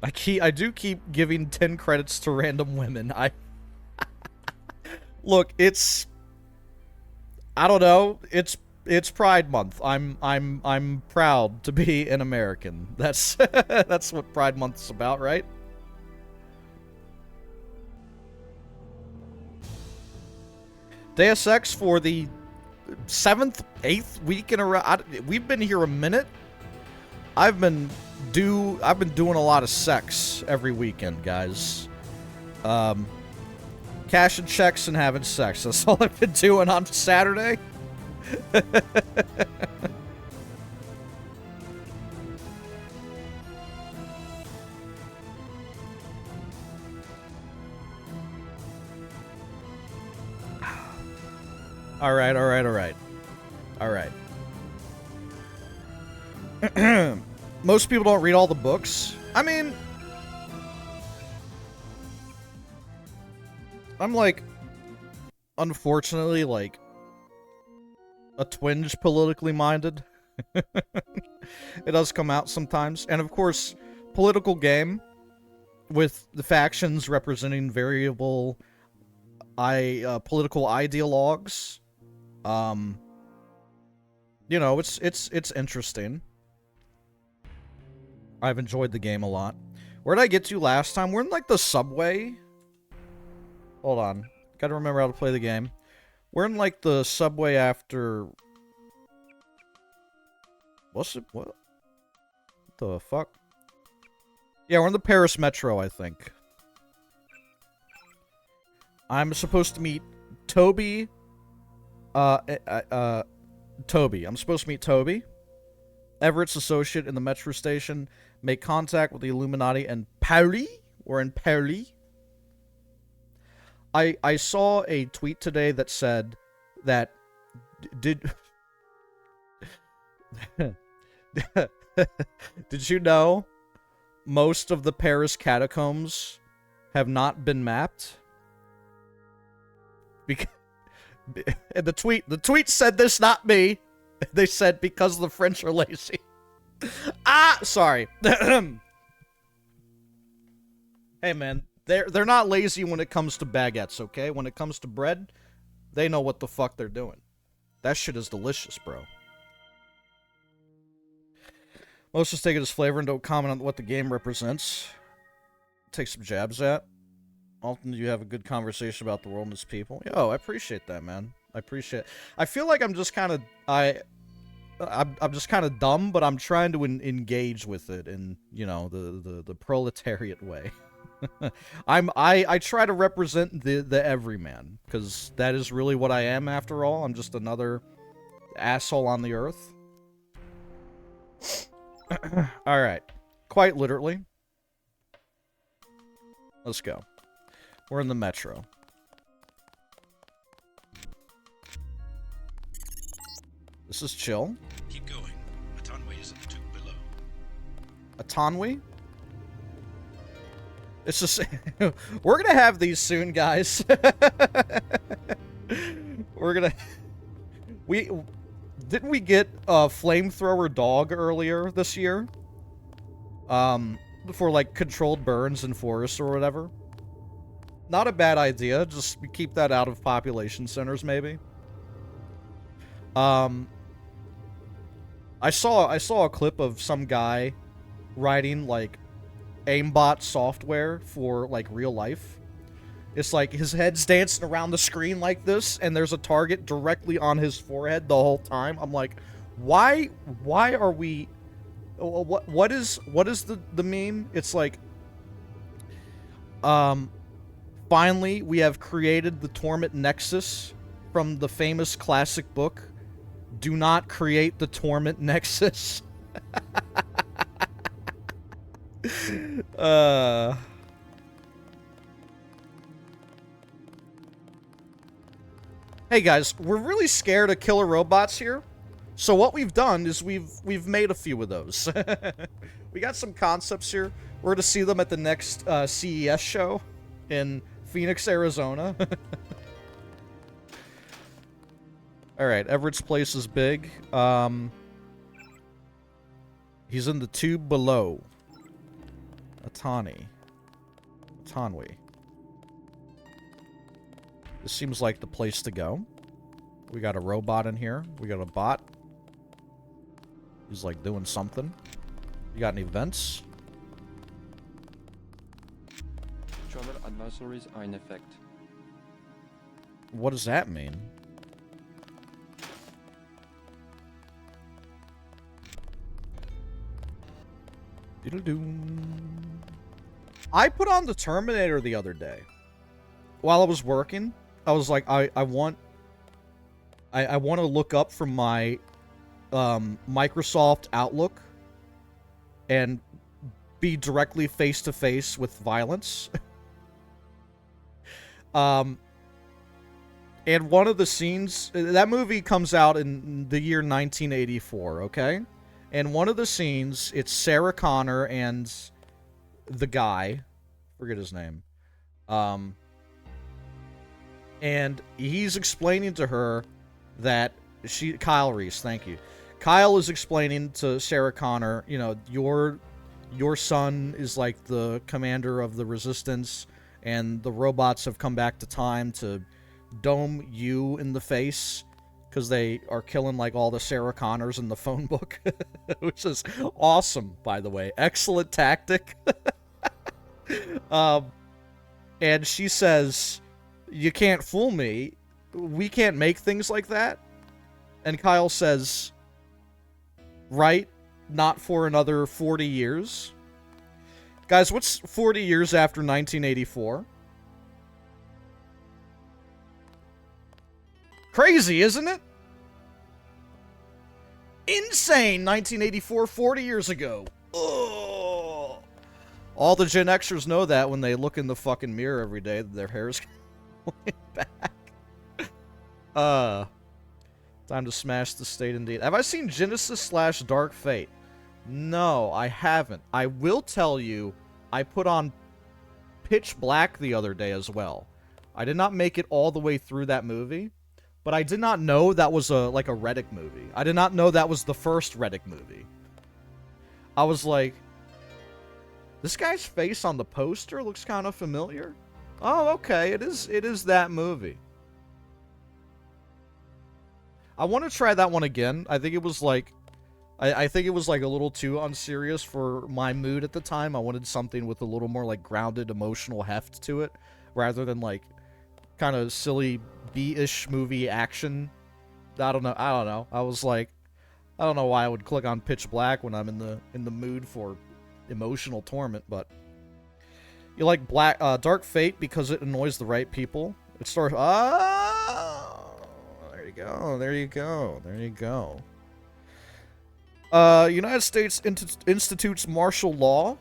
I do keep giving 10 credits to random women. Look, I don't know. It's Pride Month. I'm proud to be an American. That's that's what Pride Month's about, right? Deus Ex for the seventh, eighth week in a row. We've been here a minute. I've been doing a lot of sex every weekend, guys. Cashing checks and having sex. That's all I've been doing on Saturday. All right, all right, all right. All right. Most people don't read all the books. I mean, I'm like, unfortunately, like, a twinge politically minded. It does come out sometimes. And of course, political game with the factions representing variable political ideologues. You know, it's interesting. I've enjoyed the game a lot. Where did I get to last time? We're in like the subway. Hold on. Gotta remember how to play the game. We're in like the subway after... What's it? What the fuck? Yeah, we're in the Paris Metro, I think. I'm supposed to meet Toby. Toby. I'm supposed to meet Toby, Everett's associate in the metro station, make contact with the Illuminati and Paris. We're in Paris. I saw a tweet today that said that did did you know most of the Paris catacombs have not been mapped? Because and the tweet said this, not me. They said because the French are lazy. Sorry. Hey man, they're not lazy when it comes to baguettes, okay? When it comes to bread, they know what the fuck they're doing. That shit is delicious, bro. Most just take it as flavor and don't comment on what the game represents. Take some jabs at. Often you have a good conversation about the world and its people. Yo, I appreciate that, man. I appreciate it. I feel like I'm just kind of... I'm just kind of dumb, but I'm trying to engage with it in, you know, the proletariat way. I try to represent the everyman, because that is really what I am after all. I'm just another asshole on the earth. Alright. Quite literally. Let's go. We're in the metro. This is chill. Keep going. Atonway is in the tube below. Atonway? It's just... We're gonna have these soon, guys. We're gonna... Didn't we get a flamethrower dog earlier this year? For, like, controlled burns in forests or whatever. Not a bad idea. Just keep that out of population centers, maybe. I saw a clip of some guy writing, like, aimbot software for, like, real life. It's like his head's dancing around the screen like this, and there's a target directly on his forehead the whole time. I'm like, why are we... What is the meme? It's like, finally, we have created the Torment Nexus from the famous classic book, Do Not Create the Torment Nexus. Hey guys, we're really scared of killer robots here. So what we've done is we've made a few of those. We got some concepts here. We're going to see them at the next CES show in Phoenix, Arizona. Alright, Everett's place is big. He's in the tube below. Atani. Atanwi. This seems like the place to go. We got a robot in here. We got a bot. He's like doing something. You got any vents? Travel advisories are in effect. What does that mean? Diddle-doom. I put on the Terminator the other day. While I was working, I was like, I want to look up from my Microsoft Outlook and be directly face to face with violence. And one of the scenes, that movie comes out in the year 1984, okay? And one of the scenes, it's Sarah Connor and the guy, forget his name, and he's explaining to her that Kyle Reese, thank you. Kyle is explaining to Sarah Connor, you know, your son is like the commander of the resistance, and the robots have come back to time to dome you in the face because they are killing like all the Sarah Connors in the phone book, which is awesome, by the way. Excellent tactic. And she says, "You can't fool me. We can't make things like that." And Kyle says, "Right, not for another 40 years." Guys, what's 40 years after 1984? Crazy, isn't it? Insane! 1984, 40 years ago. Ugh. All the Gen Xers know that when they look in the fucking mirror every day that their hair's going back. Time to smash the state indeed. Have I seen Genesis / Dark Fate? No, I haven't. I will tell you, I put on Pitch Black the other day as well. I did not make it all the way through that movie, but I did not know that was like a Reddick movie. I did not know that was the first Reddick movie. I was like, this guy's face on the poster looks kind of familiar. Oh, okay, it is that movie. I want to try that one again. I think it was like, I think it was like a little too unserious for my mood at the time. I wanted something with a little more like grounded emotional heft to it, rather than like kind of silly B-ish movie action. I don't know. I was like, I don't know why I would click on Pitch Black when I'm in the mood for emotional torment, but you like Dark Fate because it annoys the right people. It starts. There you go. There you go. There you go. United States institutes martial law.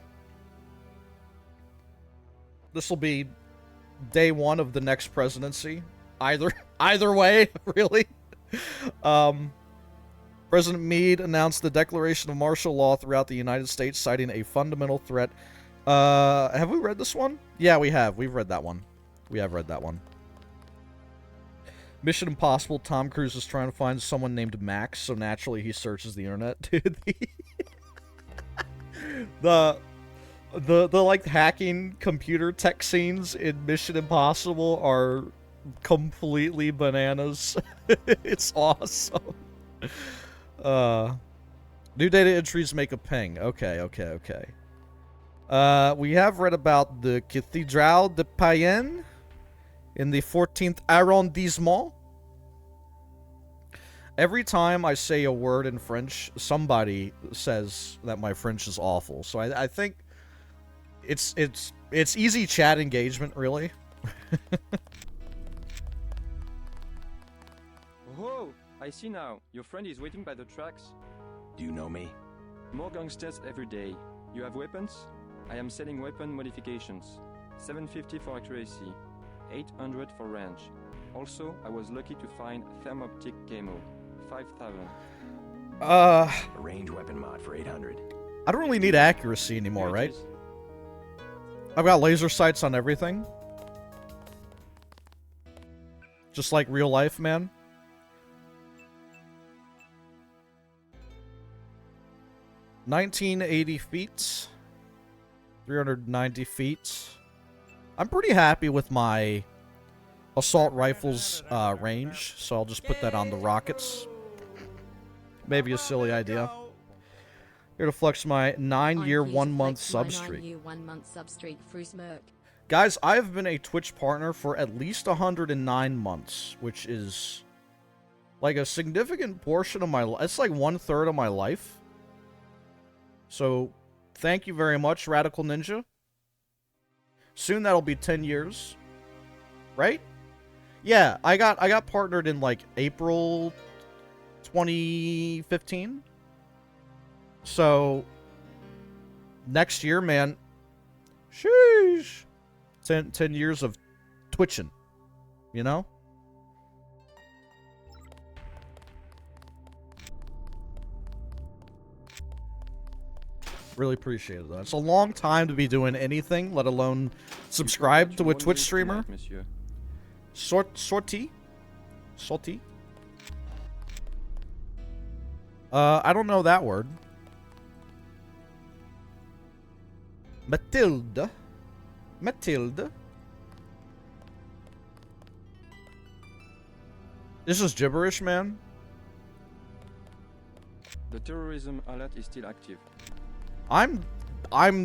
This will be day one of the next presidency. Either way, really. President Meade announced the declaration of martial law throughout the United States, citing a fundamental threat. Have we read this one? Yeah, we have. We've read that one. We have read that one. Mission Impossible, Tom Cruise is trying to find someone named Max, so naturally he searches the internet. Dude, the like hacking computer tech scenes in Mission Impossible are completely bananas. It's awesome. New data entries make a ping. Okay. We have read about the Cathédrale de Payenne in the 14th arrondissement. Every time I say a word in French, somebody says that my French is awful. So I think it's easy chat engagement, really. Whoa! I see now. Your friend is waiting by the tracks. Do you know me? More gangsters every day. You have weapons? I am selling weapon modifications. 750 for accuracy. 800 for range. Also, I was lucky to find thermoptic camo. 5,000. A range weapon mod for 800. I don't really need accuracy anymore, right? I've got laser sights on everything. Just like real life, man. $19.80 feet. 390 feet. I'm pretty happy with my assault rifle's range, so I'll just put that on the rockets. Maybe a silly idea. Here to flex my 9-year, 1-month sub streak. Guys, I've been a Twitch partner for at least 109 months, which is like a significant portion of my life. It's like 1/3 of my life. So, thank you very much, Radical Ninja. Soon that'll be 10 years. Right? Yeah, I got partnered in like April 2015. So, next year, man, sheesh, 10 years of twitching, you know? Really appreciate it, though. It's a long time to be doing anything, let alone subscribe to a Twitch streamer. Sortie? I don't know that word. Matilda. This is gibberish, man. The terrorism alert is still active. I'm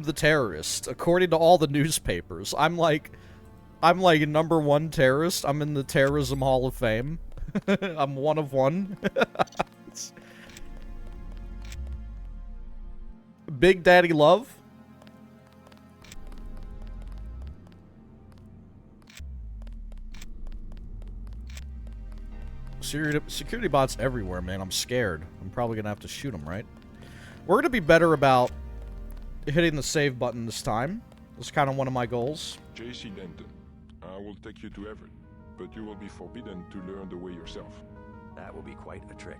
the terrorist, according to all the newspapers. I'm like #1 terrorist. I'm in the Terrorism Hall of Fame. I'm one of one. Big Daddy Love. Security bots everywhere, man. I'm scared. I'm probably gonna have to shoot them, right? We're gonna be better about hitting the save button this time. It's kind of one of my goals. JC Denton, I will take you to Everett, but you will be forbidden to learn the way yourself. That will be quite a trick.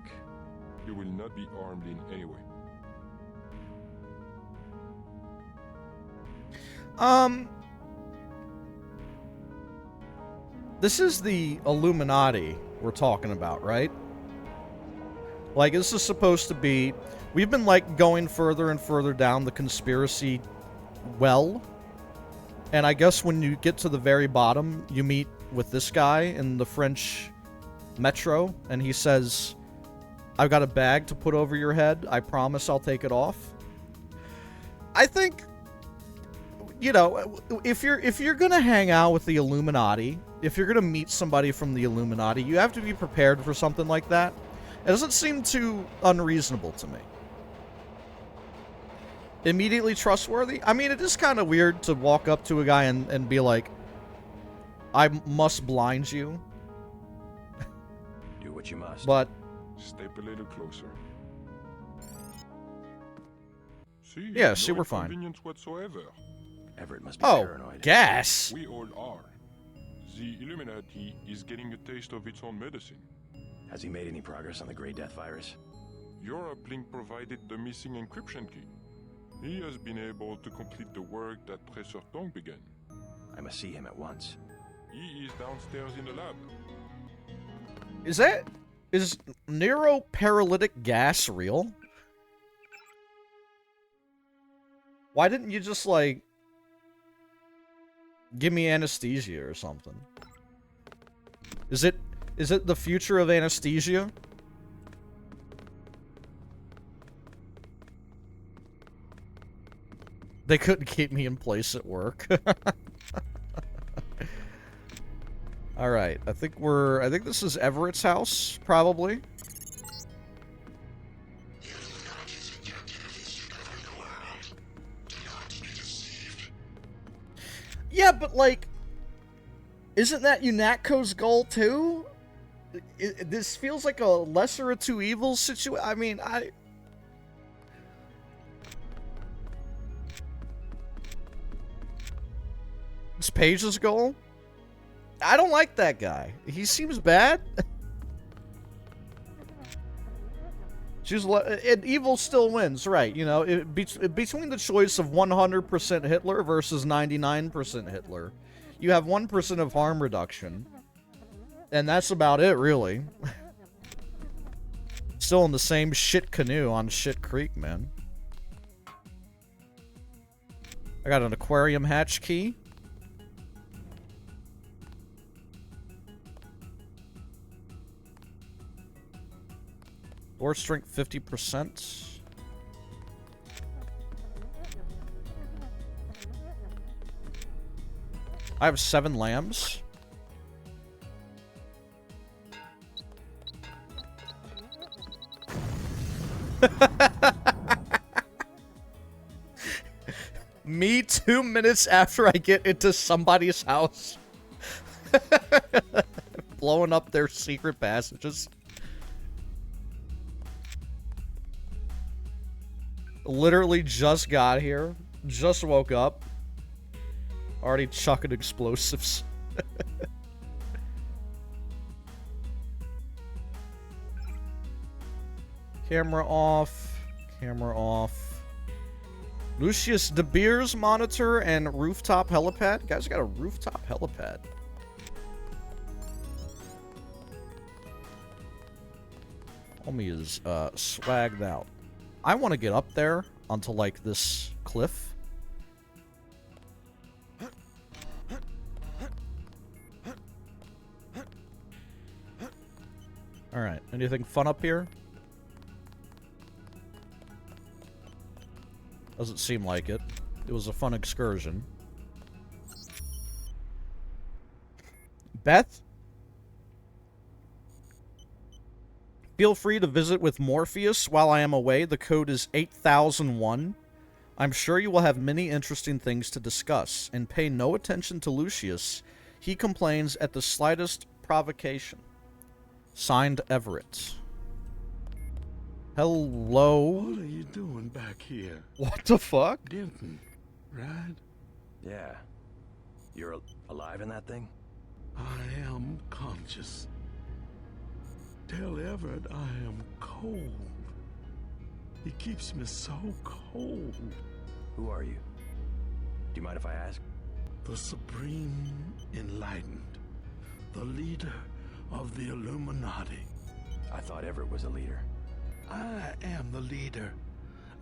You will not be armed in any way. This is the Illuminati we're talking about, right? Like, this is supposed to be... We've been, like, going further and further down the conspiracy well. And I guess when you get to the very bottom, you meet with this guy in the French metro, and he says, I've got a bag to put over your head. I promise I'll take it off. I think, you know, if you're gonna hang out with the Illuminati, if you're gonna meet somebody from the Illuminati, you have to be prepared for something like that. It doesn't seem too unreasonable to me. Immediately trustworthy? I mean, it is kind of weird to walk up to a guy and be like, I must blind you. Do what you must. But... Step a little closer. See, yeah, no see, we're fine. inconvenience whatsoever. Everett must be Oh, paranoid. gas! We all are. The Illuminati is getting a taste of its own medicine. Has he made any progress on the Grey Death virus? Europe Link provided the missing encryption key. He has been able to complete the work that Professor Tong began. I must see him at once. He is downstairs in the lab. Is neuroparalytic gas real? Why didn't you just, like, give me anesthesia or something? Is it the future of anesthesia? They couldn't keep me in place at work. All right, I think this is Everett's house, probably. Yeah, but like, isn't that UNATCO's goal too? This feels like a lesser of two evils situation. I mean, it's Paige's goal? I don't like that guy. He seems bad. And evil still wins, right? You know, between the choice of 100% Hitler versus 99% Hitler, you have 1% of harm reduction. And that's about it, really. Still in the same shit canoe on Shit Creek, man. I got an aquarium hatch key. Door strength 50%. I have 7 lambs. Me 2 minutes after I get into somebody's house. Blowing up their secret passages. Literally just got here. Just woke up. Already chucking explosives. Camera off. Camera off. Lucius De Beers monitor and rooftop helipad. Guys got a rooftop helipad. Homie is swagged out. I want to get up there onto like this cliff. Alright, anything fun up here? Doesn't seem like it. It was a fun excursion. Beth? Feel free to visit with Morpheus while I am away. The code is 8001. I'm sure you will have many interesting things to discuss. And pay no attention to Lucius. He complains at the slightest provocation. Signed, Everett. Hello? What are you doing back here? What the fuck? Denton, right? Yeah. You're alive in that thing? I am conscious. Tell Everett I am cold. He keeps me so cold. Who are you? Do you mind if I ask? The Supreme Enlightened. The leader of the Illuminati. I thought Everett was a leader. I am the leader.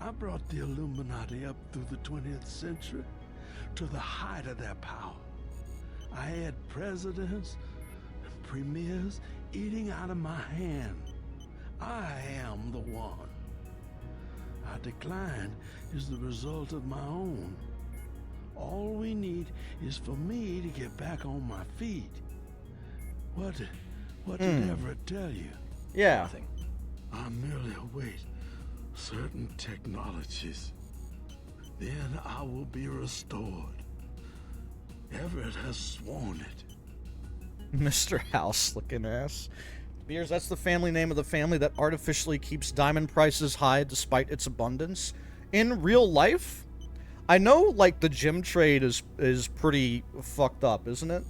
I brought the Illuminati up through the 20th century to the height of their power. I had presidents and premiers eating out of my hand. I am the one. Our decline is the result of my own. All we need is for me to get back on my feet. What did Everett tell you? Yeah. Nothing. I merely await certain technologies. Then I will be restored. Everett has sworn it. Mr. House looking ass. Beers, that's the family name of the family that artificially keeps diamond prices high despite its abundance. In real life, I know like the gem trade is pretty fucked up, isn't it?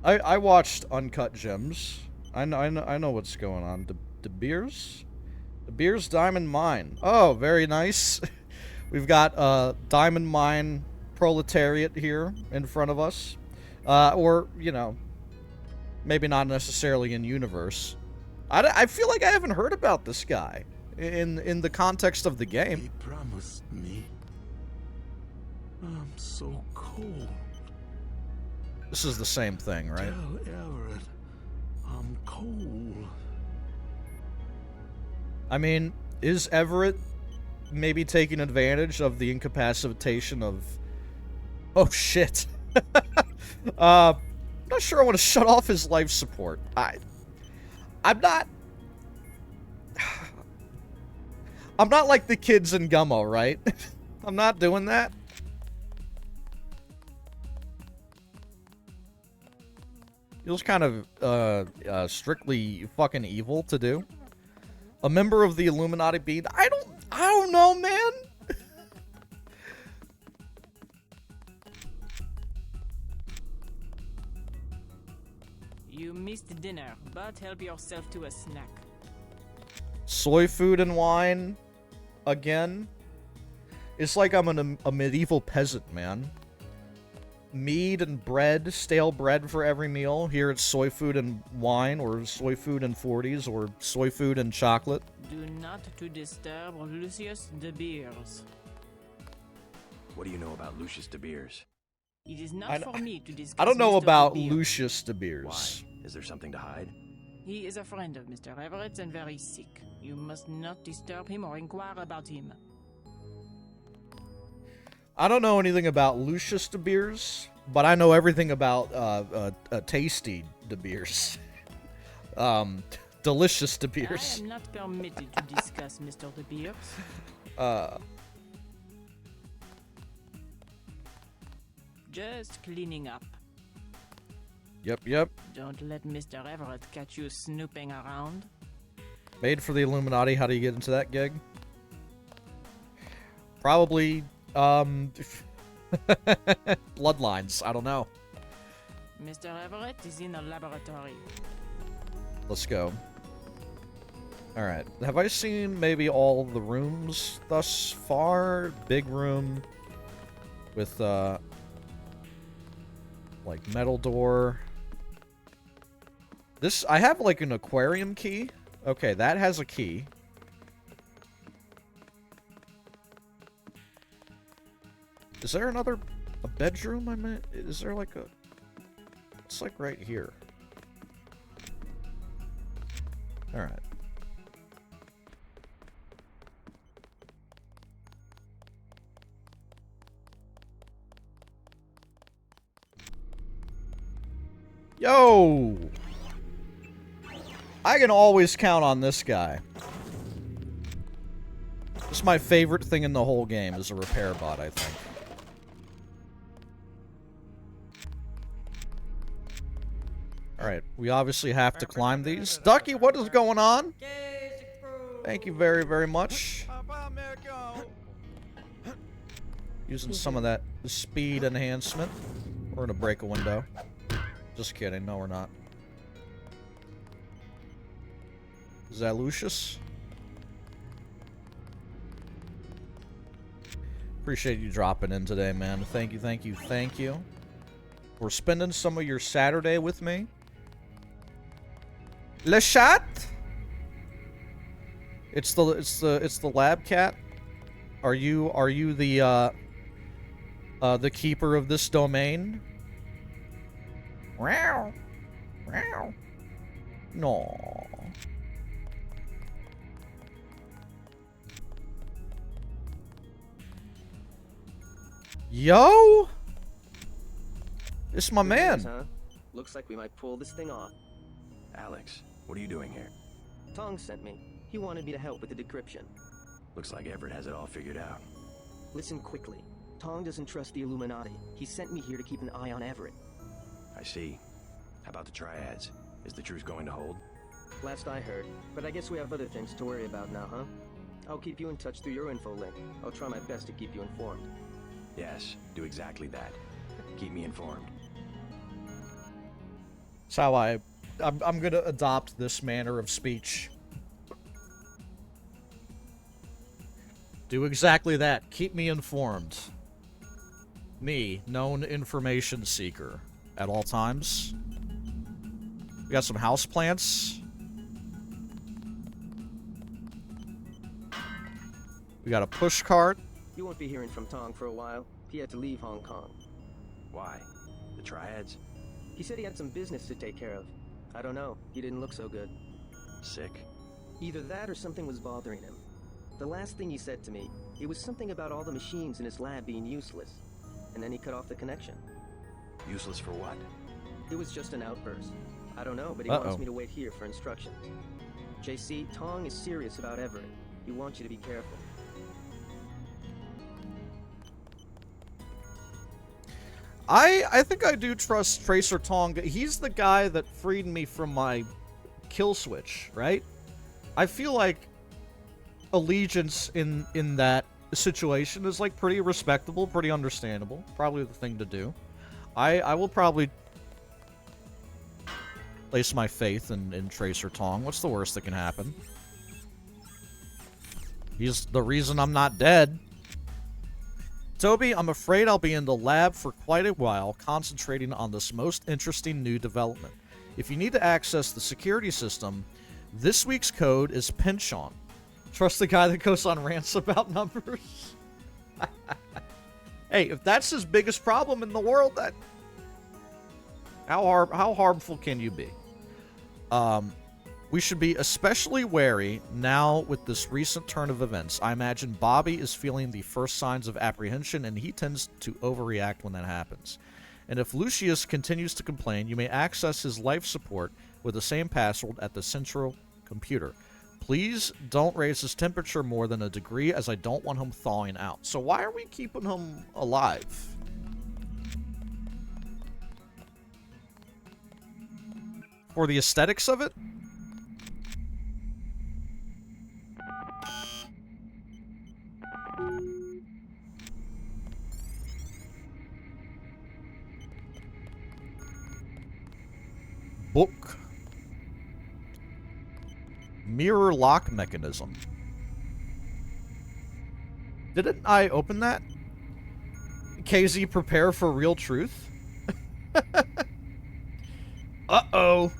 I watched Uncut Gems. I know what's going on. De Beers? De Beers Diamond Mine. Oh, very nice. We've got Diamond Mine proletariat here in front of us. Or, you know, maybe not necessarily in universe. I feel like I haven't heard about this guy in the context of the game. He promised me. I'm so cold. This is the same thing, right? Tell Everett I'm cold. I mean, is Everett maybe taking advantage of the incapacitation of... Oh, shit. I'm not sure I want to shut off his life support. I'm not... I'm not like the kids in Gummo, right? I'm not doing that. Feels kind of strictly fucking evil to do. A member of the Illuminati being... I don't know, man. You missed dinner, but help yourself to a snack. Soy food and wine again. It's like I'm a medieval peasant, man. mead and bread, stale bread for every meal. Here it's soy food and wine, or soy food and 40s, or soy food and chocolate. Do not to disturb Lucius de Beers. What do you know about Lucius de Beers? It is not for me to discuss. I don't know Mr. about de Beers. Lucius de Beers. Why? Is there something to hide? He is a friend of Mr. Everett's and very sick. You must not disturb him or inquire about him. I don't know anything about Lucius de Beers, but I know everything about Tasty de Beers. Delicious de Beers. I am not permitted to discuss Mr. de Beers. Just cleaning up. Yep. Don't let Mr. Everett catch you snooping around. Made for the Illuminati. How do you get into that gig? Probably, bloodlines. I don't know. Mr. Everett is in the laboratory. Let's go. Alright. Have I seen maybe all the rooms thus far? Big room with, like, metal door. This, I have, like, an aquarium key. Okay, that has a key. Is there a bedroom I meant? Is there, like, it's, like, right here. Alright. Yo! I can always count on this guy. This is my favorite thing in the whole game, is a repair bot, I think. Alright, we obviously have to climb these. Ducky, what is going on? Thank you very, very much. Using some of that speed enhancement. We're gonna break a window. Just kidding, no we're not. Is that Lucius? Appreciate you dropping in today, man. Thank you, thank you, thank you. We're spending some of your Saturday with me. Le chat? It's the lab cat. Are you the keeper of this domain? Wow. Wow. No. Yo! It's my man. Huh? Looks like we might pull this thing off. Alex, what are you doing here? Tong sent me. He wanted me to help with the decryption. Looks like Everett has it all figured out. Listen quickly. Tong doesn't trust the Illuminati. He sent me here to keep an eye on Everett. I see. How about the triads? Is the truce going to hold? Last I heard. But I guess we have other things to worry about now, huh? I'll keep you in touch through your info link. I'll try my best to keep you informed. Yes, do exactly that. Keep me informed. That's how I'm gonna adopt this manner of speech. Do exactly that. Keep me informed. Me, known information seeker. At all times. We got some houseplants. We got a push cart. You won't be hearing from Tong for a while. He had to leave Hong Kong. Why? The triads? He said he had some business to take care of. I don't know. He didn't look so good. Sick? Either that or something was bothering him. The last thing he said to me, it was something about all the machines in his lab being useless. And then he cut off the connection. Useless for what? It was just an outburst. I don't know, but he wants me to wait here for instructions. JC, Tong is serious about Everett. He wants you to be careful. I think I do trust Tracer Tong. He's the guy that freed me from my kill switch, right? I feel like allegiance in that situation is like pretty respectable, pretty understandable. Probably the thing to do. I will probably place my faith in Tracer Tong. What's the worst that can happen? He's the reason I'm not dead. Toby, I'm afraid I'll be in the lab for quite a while, concentrating on this most interesting new development. If you need to access the security system, this week's code is Pinchon. Trust the guy that goes on rants about numbers? Hey, if that's his biggest problem in the world, that... How harmful can you be? We should be especially wary now with this recent turn of events. I imagine Bobby is feeling the first signs of apprehension, and he tends to overreact when that happens. And if Lucius continues to complain, you may access his life support with the same password at the central computer. Please don't raise his temperature more than a degree, as I don't want him thawing out. So why are we keeping him alive? For the aesthetics of it? Book. Mirror lock mechanism. Didn't I open that? KZ, prepare for real truth? Uh-oh.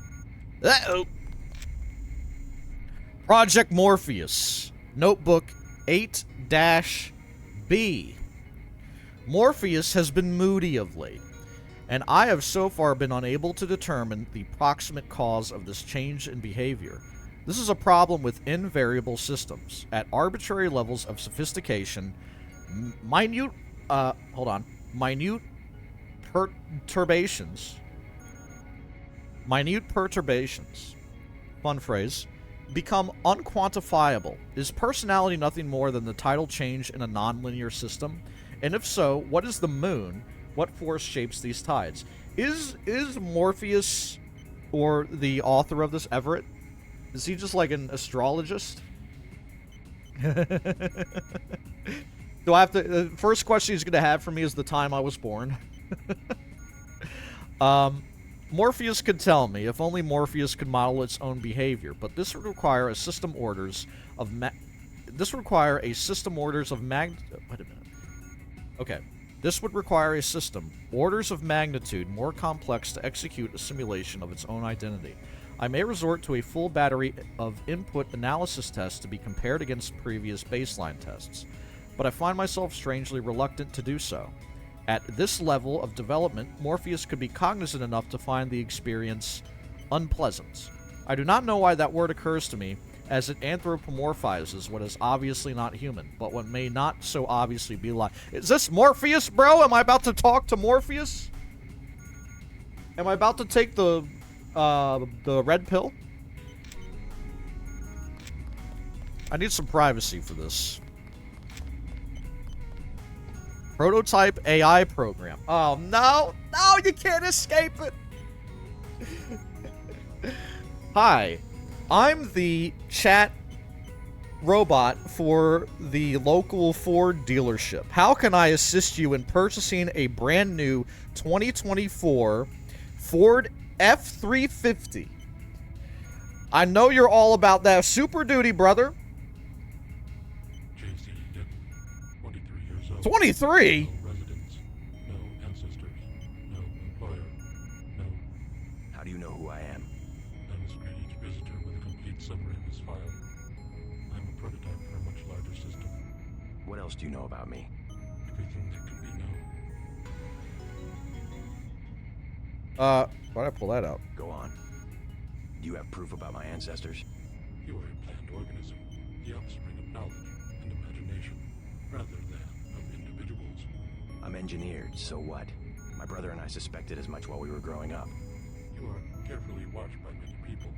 Uh-oh. Project Morpheus. Notebook 8-B. Morpheus has been moody of late, and I have so far been unable to determine the proximate cause of this change in behavior. This is a problem with invariable systems. At arbitrary levels of sophistication, minute perturbations, fun phrase, become unquantifiable. Is personality nothing more than the tidal change in a nonlinear system? And if so, what is the moon? What force shapes these tides? Is Morpheus, or the author of this, Everett, is he just like an astrologist? Do I have to... The first question he's going to have for me is the time I was born. Morpheus could tell me, if only Morpheus could model its own behavior, but this would require a system orders of Wait a minute. Okay. This would require a system, orders of magnitude more complex to execute a simulation of its own identity. I may resort to a full battery of input analysis tests to be compared against previous baseline tests, but I find myself strangely reluctant to do so. At this level of development, Morpheus could be cognizant enough to find the experience unpleasant. I do not know why that word occurs to me, as it anthropomorphizes what is obviously not human, but what may not so obviously be life. Is this Morpheus, bro? Am I about to talk to Morpheus? Am I about to take the red pill? I need some privacy for this. Prototype AI program. Oh, no! No, you can't escape it! Hi. I'm the chat robot for the local Ford dealership. How can I assist you in purchasing a brand new 2024 Ford F-350? I know you're all about that Super Duty, brother. JC, 23 years old. 23? No residence, no ancestors, no employer, no... How do you know who I am? I'm a strange visitor with a complete summary of his file. I'm a prototype for a much larger system. What else do you know about me? Everything that can be known. Why'd I pull that out? Go on. Do you have proof about my ancestors? You are a planned organism, the offspring of knowledge and imagination, rather than of individuals. I'm engineered, so what? My brother and I suspected as much while we were growing up. You are carefully watched by many people.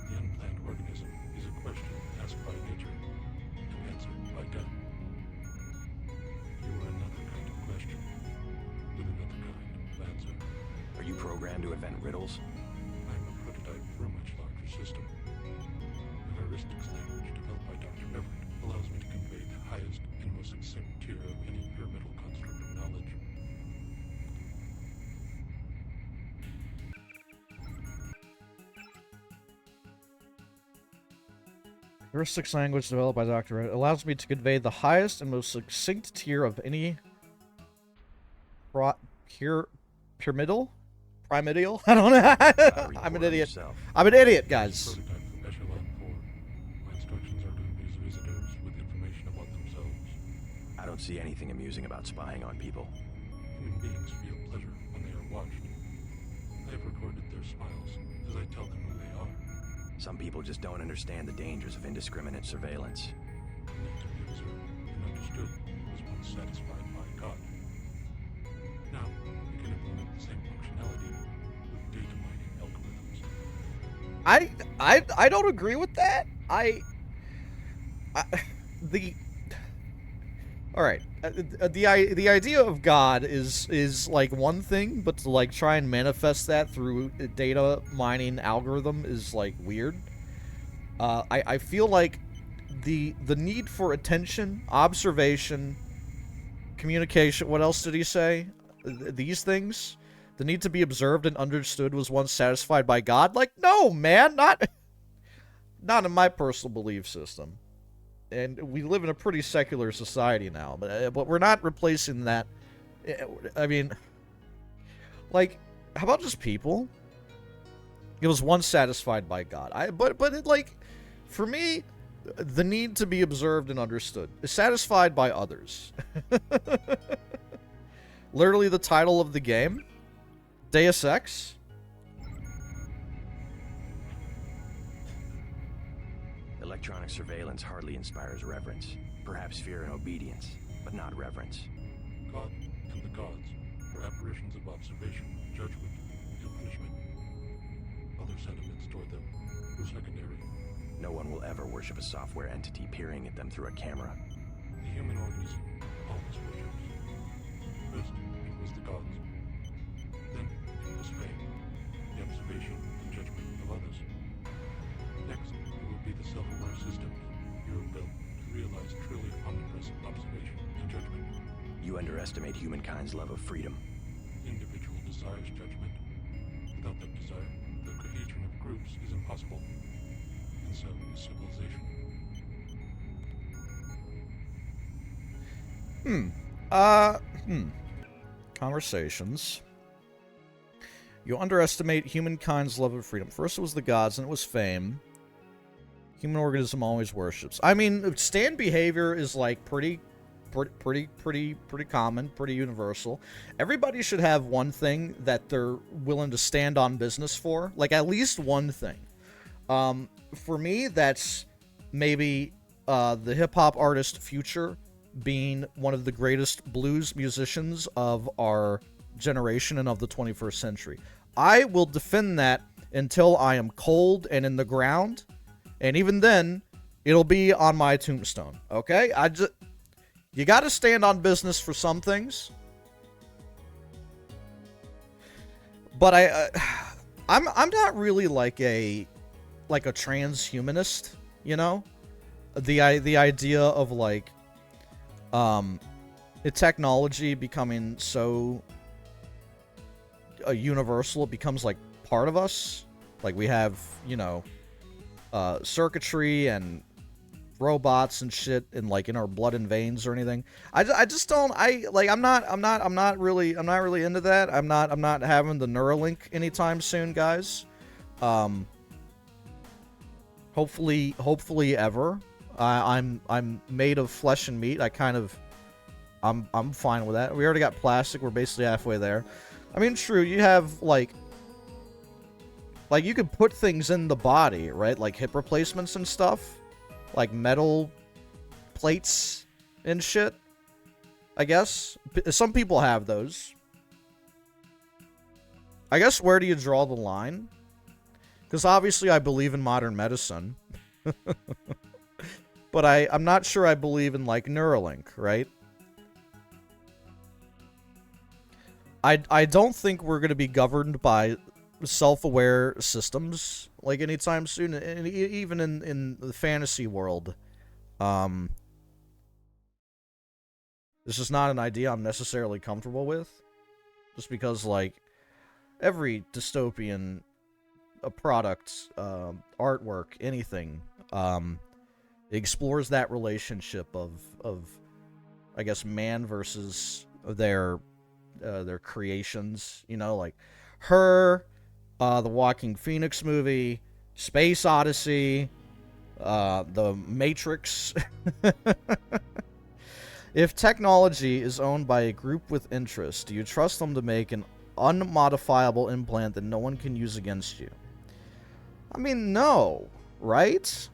The unplanned organism is a question asked by nature and answered by death. You are another kind of question with another kind of answer. Are you programmed to invent riddles? I'm a prototype for a much larger system. The heuristics language developed by Dr. Everett allows me to convey the highest and most succinct tier of any pyramidal construct of knowledge. Heuristic language developed by Dr. Ed allows me to convey the highest and most succinct tier of any pyramidal? Primordial? I don't know. I'm an idiot. I'm an idiot, guys. Prototype for Echelon 4. My instructions are to amuse visitors with information about themselves. I don't see anything amusing about spying on people. Human beings feel pleasure when they are watched. I have recorded their smiles as I tell them who they are. Some people just don't understand the dangers of indiscriminate surveillance. The need to be observed and understood was once satisfied by God. Now, we can implement the same functionality with data mining algorithms. I don't agree with that. All right. The idea of God is like one thing, but to like try and manifest that through a data mining algorithm is like weird. I feel like the need for attention, observation, communication. What else did he say? These things, the need to be observed and understood was once satisfied by God. Like, no, man, not in my personal belief system. And we live in a pretty secular society now, but we're not replacing that. I mean, like, how about just people? It was once satisfied by God. But it, like, for me, the need to be observed and understood is satisfied by others. Literally the title of the game, Deus Ex. Electronic surveillance hardly inspires reverence. Perhaps fear and obedience, but not reverence. God and the gods are apparitions of observation, judgment, and punishment. Other sentiments toward them were secondary. No one will ever worship a software entity peering at them through a camera. The human organism always worships. First, it was the gods. Then, it was fame, the observation and judgment of others. Next, it will be the self-aware systems you have built to realize truly omnipresent observation and judgment. You underestimate humankind's love of freedom. Individual desires judgment. Without that desire, the cohesion of groups is impossible. And so is civilization. Conversations. You underestimate humankind's love of freedom. First it was the gods, and it was fame. Human organism always worships. I mean, stand behavior is like pretty common, pretty universal. Everybody should have one thing that they're willing to stand on business for, like at least one thing. For me, that's maybe the hip-hop artist Future being one of the greatest blues musicians of our generation and of the 21st century. I will defend that until I am cold and in the ground, and even then, it'll be on my tombstone, okay? You gotta stand on business for some things. But I'm not really like a transhumanist, you know? The idea of like the technology becoming so universal, it becomes like part of us. Like we have, you know, circuitry and robots and shit in our blood and veins or anything. I just don't. I'm not really into that. I'm not having the Neuralink anytime soon, guys. Hopefully ever. I'm made of flesh and meat. I'm fine with that. We already got plastic. We're basically halfway there. I mean, true. You have like you could put things in the body, right? Like hip replacements and stuff, like metal plates and shit. I guess some people have those. I guess where do you draw the line? Because obviously I believe in modern medicine. But I'm not sure I believe in, like, Neuralink, right? I don't think we're going to be governed by self-aware systems, like, anytime soon. And even in the fantasy world, this is not an idea I'm necessarily comfortable with. Just because, like, every dystopian product, artwork, anything, It explores that relationship of I guess man versus their creations, you know, like her, the Walking Phoenix movie, Space Odyssey, the Matrix. If technology is owned by a group with interest, do you trust them to make an unmodifiable implant that no one can use against you? I mean, no, right?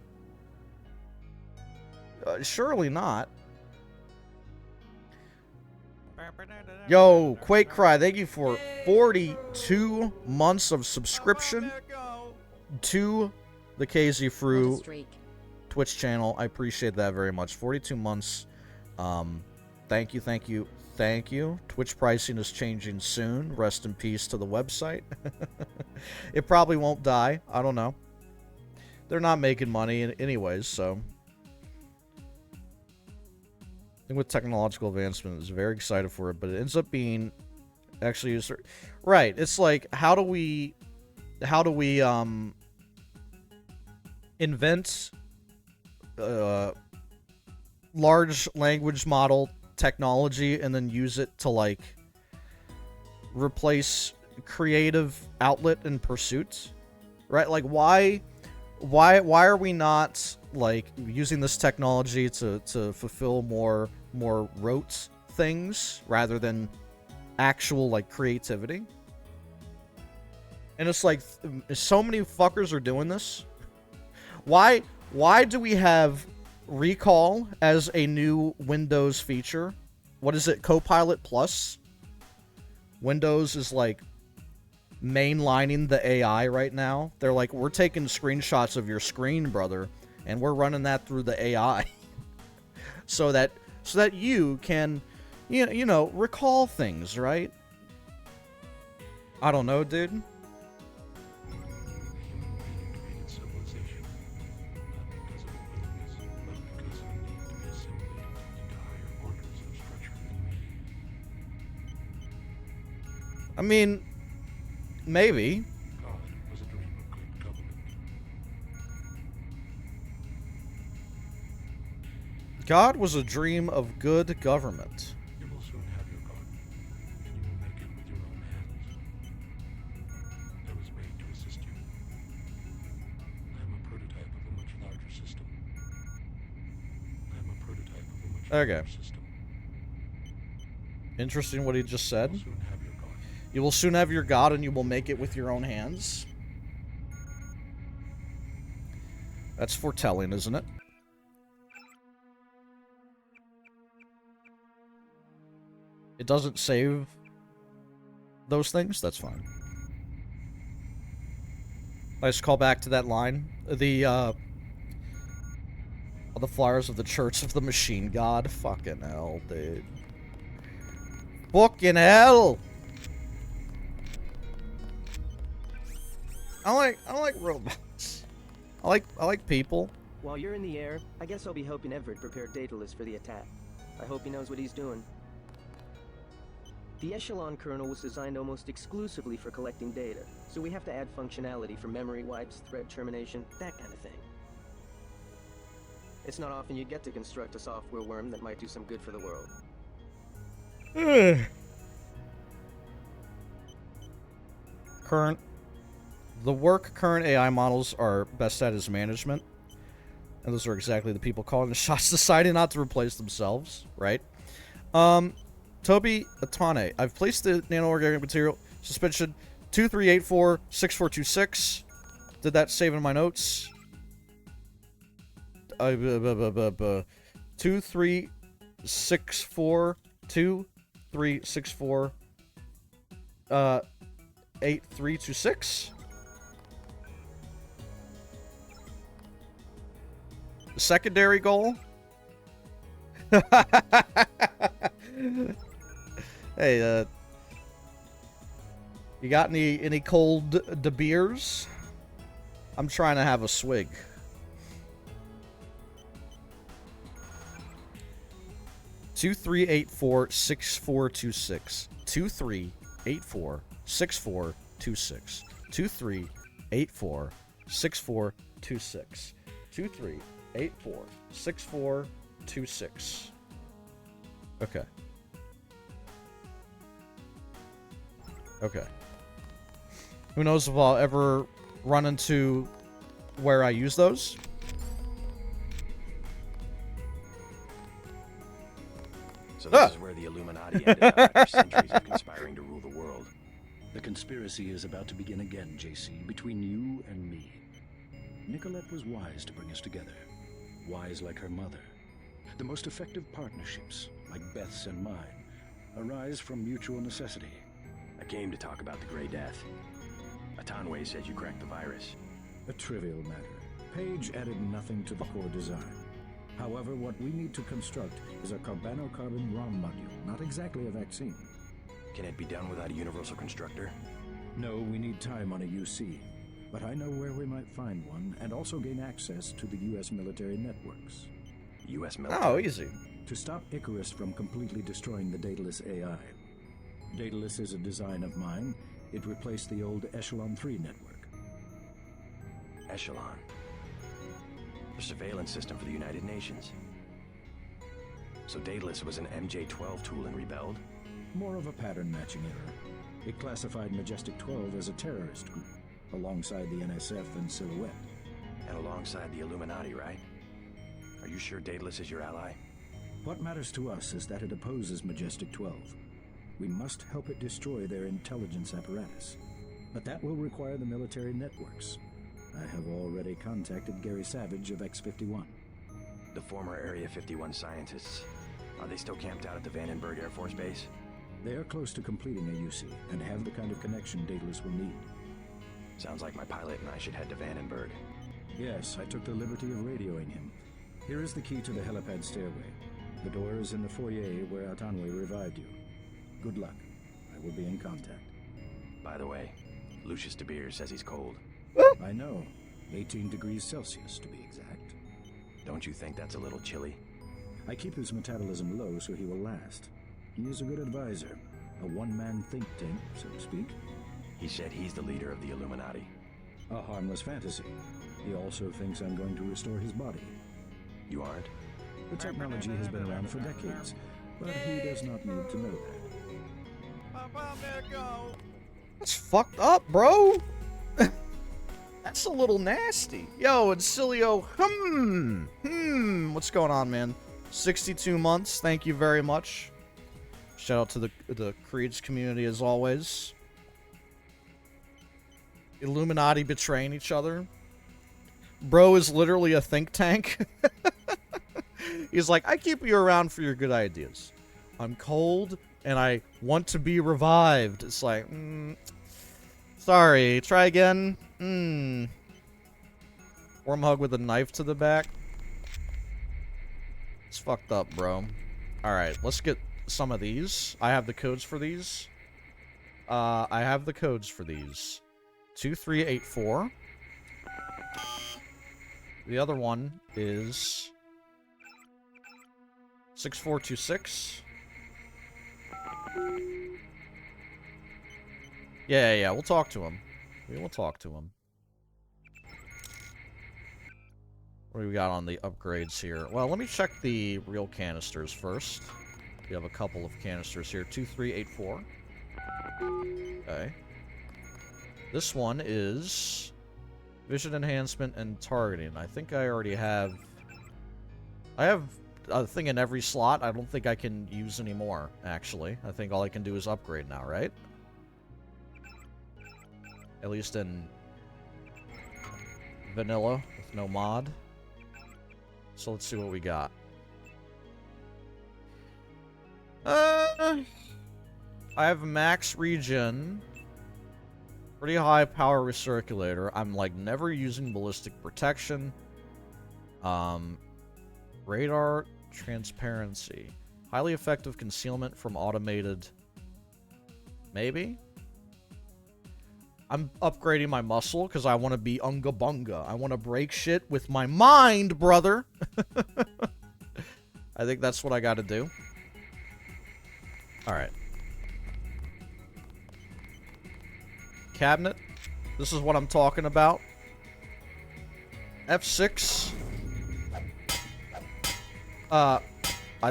Surely not. Yo, Quake Cry, thank you for 42 months of subscription to the KZ Fru Twitch channel. I appreciate that very much. 42 months. Thank you, thank you, thank you. Twitch pricing is changing soon. Rest in peace to the website. It probably won't die. I don't know. They're not making money anyways, so. I think with technological advancement, I was very excited for it, but it ends up being actually used. Right. It's like, how do we invent large language model technology and then use it to like replace creative outlet and pursuits, right? Like why are we not like using this technology to fulfill more rote things rather than actual like creativity? And it's like so many fuckers are doing this. Why do we have Recall as a new Windows feature? What is it? Copilot Plus? Windows is like mainlining the AI right now. They're like, we're taking screenshots of your screen, brother, and we're running that through the AI. so that you can you know recall things, right? I don't know, dude. I mean, maybe. God was a dream of good government. You will soon have your God, and you will make it with your own hands. I was made to assist you. I am a prototype of a much larger system. I am a prototype of a much larger system. Interesting what he just said. You will soon have your God. You will soon have your God, and you will make it with your own hands. That's foretelling, isn't it? It doesn't save those things? That's fine. I just call back to that line. All the flyers of the Church of the Machine God. Fucking hell, dude. Fucking hell! I don't like robots. I like people. While you're in the air, I guess I'll be helping Everett prepare Daedalus for the attack. I hope he knows what he's doing. The Echelon kernel was designed almost exclusively for collecting data, so we have to add functionality for memory wipes, thread termination, that kind of thing. It's not often you get to construct a software worm that might do some good for the world. The work current AI models are best at is management. And those are exactly the people calling the shots, deciding not to replace themselves, right? Toby Atane, I've placed the nano-organic material suspension 2384-6426. Did that save in my notes? 2364 8326. Secondary goal. Hey, you got any cold de beers? I'm trying to have a swig. Two 384-6426. 2384-6426. 2384-6426. 84 6426. Okay. Okay. Who knows if I'll ever run into where I use those? So this is where the Illuminati ended up after centuries of conspiring to rule the world. The conspiracy is about to begin again, JC, between you and me. Nicolette was wise to bring us together. Wise like her mother. The most effective partnerships, like Beth's and mine, arise from mutual necessity. I came to talk about the Grey Death. Atanwe said you cracked the virus. A trivial matter. Page added nothing to the core design. However, what we need to construct is a carbano-carbon ROM module, not exactly a vaccine. Can it be done without a universal constructor? No, we need time on a UC. But I know where we might find one, and also gain access to the U.S. military networks. U.S. military? Oh, easy. To stop Icarus from completely destroying the Daedalus AI. Daedalus is a design of mine. It replaced the old Echelon 3 network. Echelon? The surveillance system for the United Nations. So Daedalus was an MJ-12 tool and rebelled? More of a pattern-matching error. It classified Majestic 12 as a terrorist group, alongside the NSF and Silhouette. And alongside the Illuminati, right? Are you sure Daedalus is your ally? What matters to us is that it opposes Majestic 12. We must help it destroy their intelligence apparatus. But that will require the military networks. I have already contacted Gary Savage of X-51. The former Area 51 scientists. Are they still camped out at the Vandenberg Air Force Base? They are close to completing a UC and have the kind of connection Daedalus will need. Sounds like my pilot and I should head to Vandenberg. Yes, I took the liberty of radioing him. Here is the key to the helipad stairway. The door is in the foyer where Atanwe revived you. Good luck. I will be in contact. By the way, Lucius de Beers says he's cold. I know. 18 degrees Celsius, to be exact. Don't you think that's a little chilly? I keep his metabolism low so he will last. He is a good advisor. A one-man think tank, so to speak. He said he's the leader of the Illuminati. A harmless fantasy. He also thinks I'm going to restore his body. You aren't? The technology has been around for decades, but he does not need to know that. That's fucked up, bro. That's a little nasty. Yo, and Cilio, what's going on, man? 62 months, thank you very much. Shout out to the Creeds community as always. Illuminati betraying each other. Bro is literally a think tank. He's like, I keep you around for your good ideas. I'm cold and I want to be revived. It's like, sorry, try again. Warm hug with a knife to the back. It's fucked up, bro. Alright, let's get some of these. I have the codes for these. 2384. The other one is 6426. Yeah, we'll talk to him. We will talk to him. What do we got on the upgrades here? Well, let me check the real canisters first. We have a couple of canisters here. 2384. Okay. This one is vision enhancement and targeting. I think I already have... I have a thing in every slot. I don't think I can use any more, actually. I think all I can do is upgrade now, right? At least in vanilla with no mod. So let's see what we got. I have max regen. Pretty high power recirculator. I'm like never using ballistic protection. Radar transparency. Highly effective concealment from automated. Maybe? I'm upgrading my muscle because I want to be unga bunga. I want to break shit with my mind, brother. I think that's what I got to do. Alright. Cabinet. This is what I'm talking about. F6. I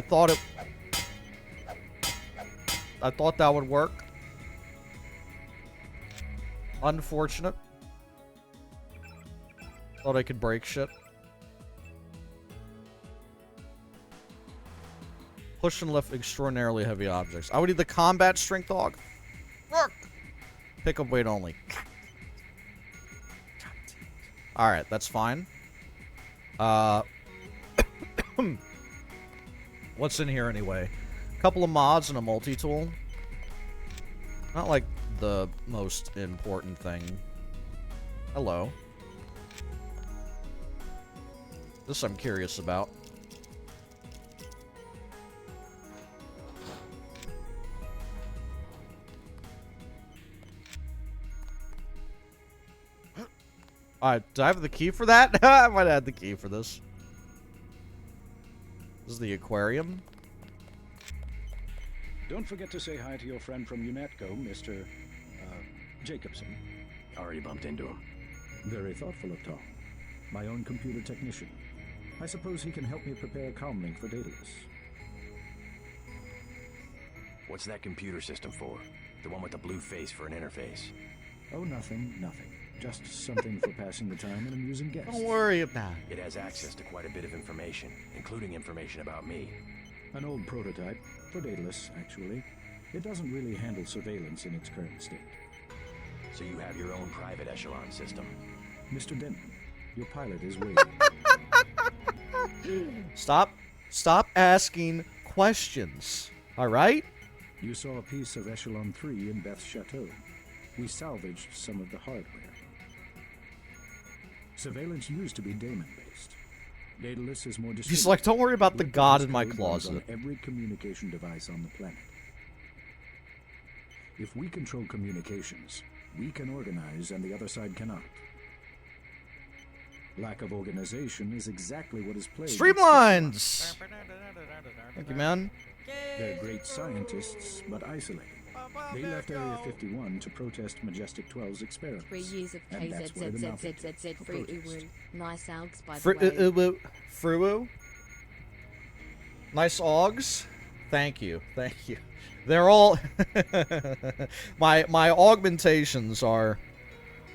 thought that would work. Unfortunate. Thought I could break shit. Push and lift extraordinarily heavy objects. I would need the combat strength dog. Pick up weight only. Alright, that's fine. What's in here anyway? A couple of mods and a multi-tool. Not like the most important thing. Hello. This I'm curious about. Alright, do I have the key for that? I might have the key for this. This is the aquarium. Don't forget to say hi to your friend from UNATCO, Mr. Jacobson. Already bumped into him. Very thoughtful of Tom. My own computer technician. I suppose he can help me prepare comlink for Daedalus. What's that computer system for? The one with the blue face for an interface. Oh, nothing. Just something for passing the time and amusing guests. Don't worry about it. It has access to quite a bit of information, including information about me. An old prototype, for Daedalus, actually. It doesn't really handle surveillance in its current state. So you have your own private echelon system. Mr. Denton, your pilot is waiting. Stop asking questions. Alright? You saw a piece of Echelon 3 in Beth's chateau. We salvaged some of the hardware. Surveillance used to be daemon-based. Daedalus is more distributed. He's like, don't worry about the god in my Code runs closet. on every communication device on the planet. If we control communications, we can organize and the other side cannot. Lack of organization is exactly what is plagued. Streamlines! Thank you, man. They're great scientists, but isolated. They left Area 51 to protest Majestic 12's experiments. 3 years of And that's where the mountain KZZZZZ for free protest. uwu. Nice algs, by the way. Fruwu? Nice augs? Thank you. They're all... my augmentations are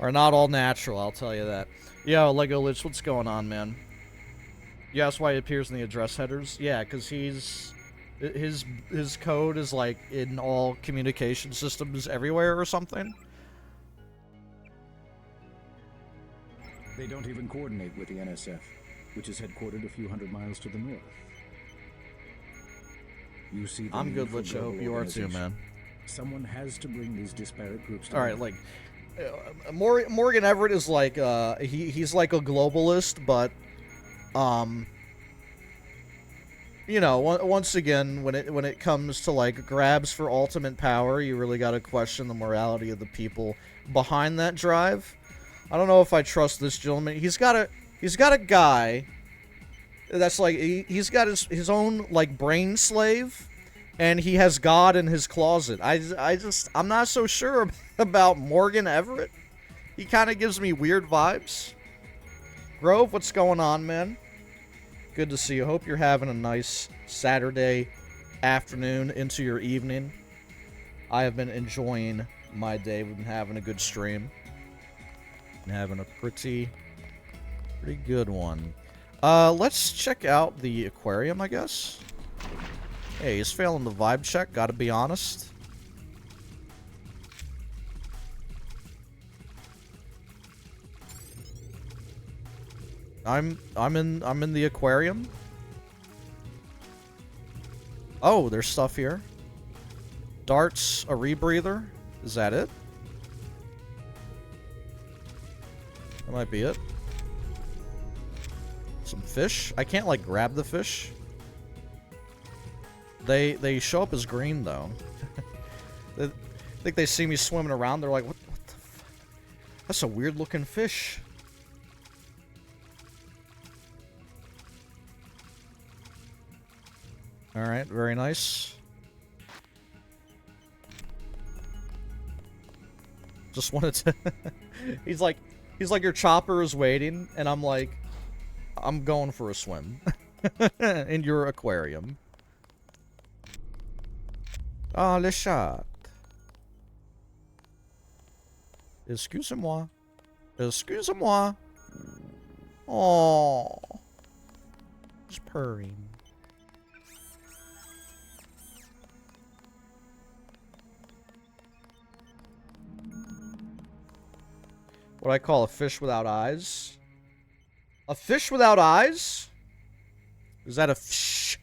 not all natural, I'll tell you that. Yo, Lego Lich, what's going on, man? You asked why he appears in the address headers? Yeah, because he's... His code is, like, in all communication systems everywhere or something. They don't even coordinate with the NSF, which is headquartered a few hundred miles to the north. You see the I'm need good, for Lich. I hope global you are too, organization. man. Someone has to bring these disparate groups together. Alright, like... Morgan Everett is like, he's like a globalist, but, you know, once again, when it comes to, like, grabs for ultimate power, you really gotta question the morality of the people behind that drive. I don't know if I trust this gentleman. He's got a guy that's like, he's got his own, like, brain slave, and he has God in his closet. I'm not so sure about Morgan Everett. He kind of gives me weird vibes. Grove, what's going on, man? Good to see you. Hope you're having a nice Saturday afternoon into your evening. I have been enjoying my day. We've been having a good stream. Been having a pretty good one. Let's check out the aquarium, I guess. Hey, he's failing the vibe check, gotta be honest. I'm in the aquarium. Oh, there's stuff here. Darts, a rebreather. Is that it? That might be it. Some fish. I can't, like, grab the fish. They show up as green, though. I think they see me swimming around. They're like, what the fuck? That's a weird-looking fish. Alright, very nice. Just wanted to... He's like, your chopper is waiting, and I'm like, I'm going for a swim. in your aquarium. Ah, le chat. Excusez-moi. Excusez-moi. Oh, just purring. What I call a fish without eyes. A fish without eyes? Is that a fish?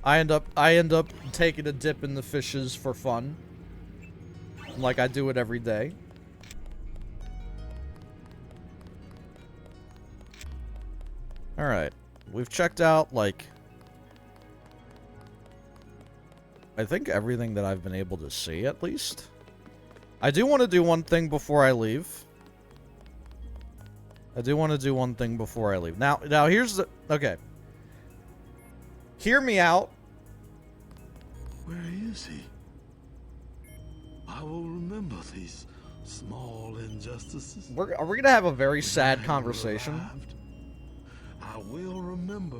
I end up taking a dip in the fishes for fun. Like I do it every day. Alright. We've checked out, like, I think everything that I've been able to see, at least. I do want to do one thing before I leave. Now here's the... Okay. Hear me out. Where is he? I will remember these small injustices. Are we gonna have a very sad conversation? Arrived, I will remember.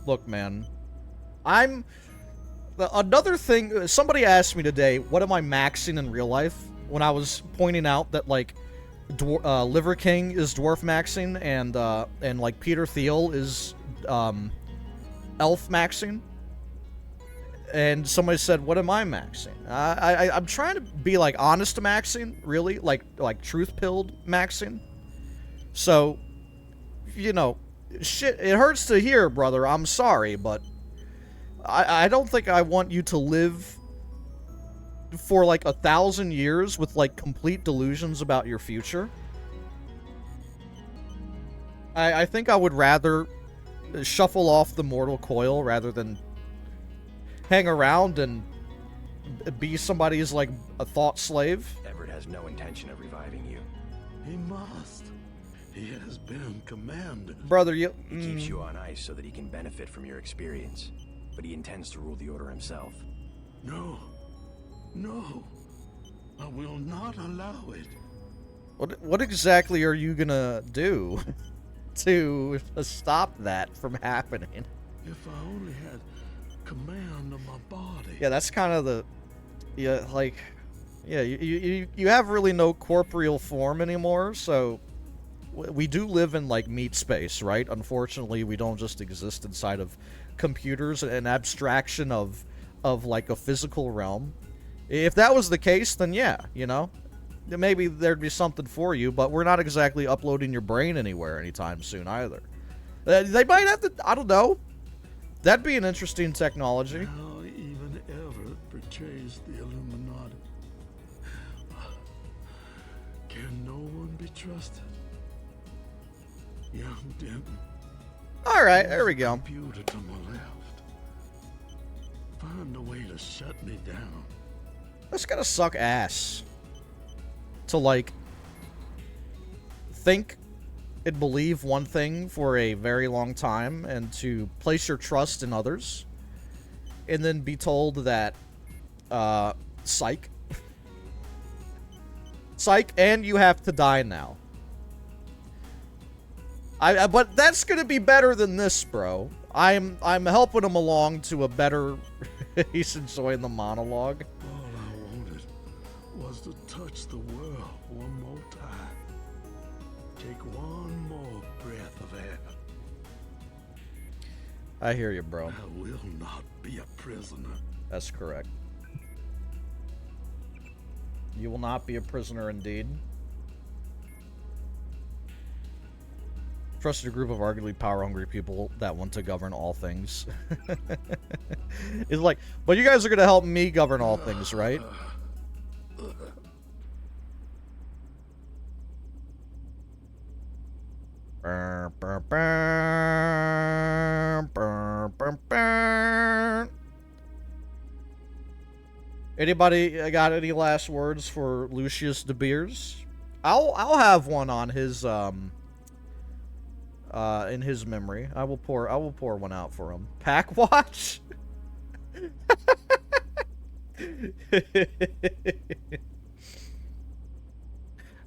Look, man. Another thing... Somebody asked me today, what am I maxing in real life? When I was pointing out that, like, Liver King is dwarf maxing, and like, Peter Thiel is, elf maxing. And somebody said, what am I maxing? I'm trying to be, like, honest maxing, really. Like truth-pilled maxing. So, you know, shit, it hurts to hear, brother. I'm sorry, but I don't think I want you to live for, like, 1,000 years with, like, complete delusions about your future. I think I would rather shuffle off the mortal coil rather than hang around and be somebody's, like, a thought slave. Everett has no intention of reviving you. He must. He has been commanded. Brother, He keeps you on ice so that he can benefit from your experience. But he intends to rule the Order himself. No. No. I will not allow it. What exactly are you gonna do to stop that from happening? If I only had command of my body. Yeah, that's kind of the... Yeah, like... Yeah, you have really no corporeal form anymore, so... We do live in, like, meat space, right? Unfortunately, we don't just exist inside of computers, an abstraction of like, a physical realm. If that was the case, then yeah, you know? Maybe there'd be something for you, but we're not exactly uploading your brain anywhere anytime soon, either. They might have to... I don't know. That'd be an interesting technology. How even Everett betrays the Illuminati. Can no one be trusted? Young Denton. Alright, there we go. Computer to my left. Find a way to shut me down. That's gotta suck ass. To, like, think and believe one thing for a very long time and to place your trust in others and then be told that, psych. Psych, and you have to die now. But that's gonna be better than this, bro. I'm helping him along to a better... He's enjoying the monologue. All I wanted was to touch the world one more time. Take one more breath of air. I hear you, bro. I will not be a prisoner. That's correct. You will not be a prisoner indeed. Trusted a group of arguably power-hungry people that want to govern all things. It's like, but you guys are going to help me govern all things, right? Anybody got any last words for Lucius De Beers? I'll have one on his in his memory. I will pour one out for him. Pack watch.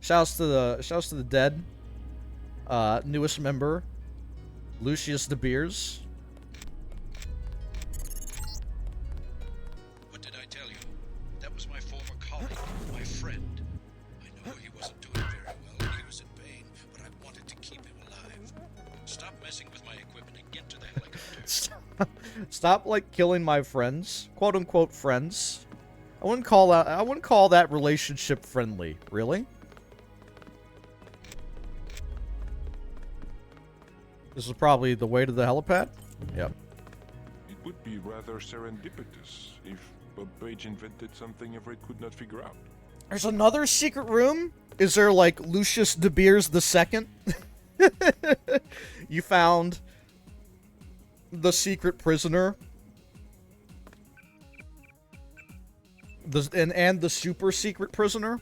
Shouts to the dead. Newest member, Lucius De Beers. What did I tell you? That was my former colleague, my friend. I know he wasn't doing very well and he was in pain, but I wanted to keep him alive. Stop messing with my equipment and get to the helicopter. Stop like killing my friends, quote unquote friends. I wouldn't call that relationship friendly, really. This is probably the way to the helipad? Yep. It would be rather serendipitous if Bob Page invented something Everett could not figure out. There's another secret room? Is there like Lucius De Beers II? You found the secret prisoner? And the super secret prisoner?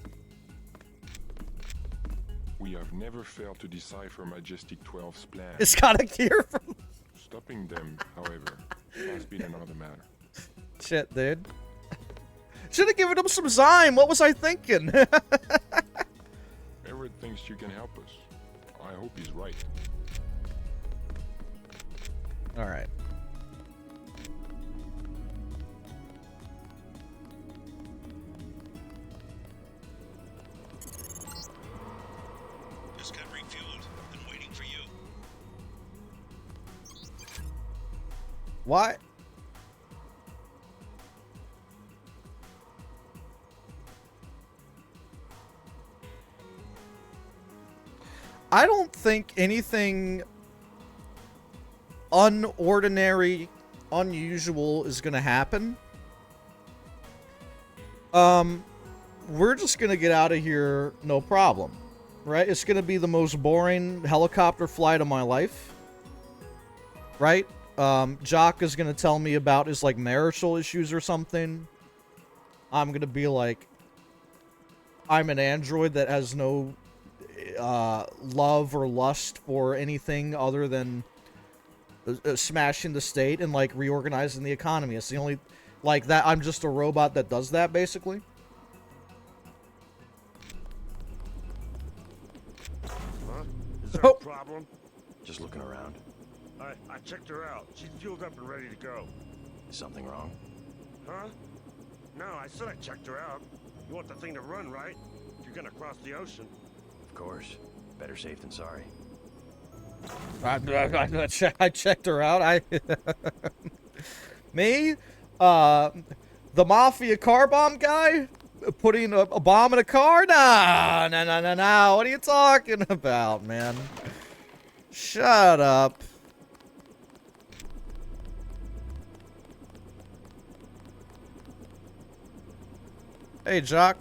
We have never failed to decipher Majestic 12's plan. It's got a gear from... Stopping them, however, has been another matter. Shit, dude. Should have given him some Zyme. What was I thinking? Everett thinks you can help us. I hope he's right. Alright. Just got refueled. Been waiting for you. Why? I don't think anything unordinary, unusual is gonna happen. We're just gonna get out of here, no problem. Right? It's gonna be the most boring helicopter flight of my life. Right? Jock is gonna tell me about his, like, marital issues or something. I'm gonna be like, I'm an android that has no love or lust for anything other than smashing the state and, like, reorganizing the economy. It's the only, like, that I'm just a robot that does that, basically. Huh? Is there a problem? Just looking around. I checked her out. She's fueled up and ready to go. Is something wrong? Huh? No, I said I checked her out. You want the thing to run, right? If you're gonna cross the ocean. Of course. Better safe than sorry. I checked her out. Me? The Mafia car bomb guy? Putting a bomb in a car? Nah. What are you talking about, man? Shut up. Hey, Jock.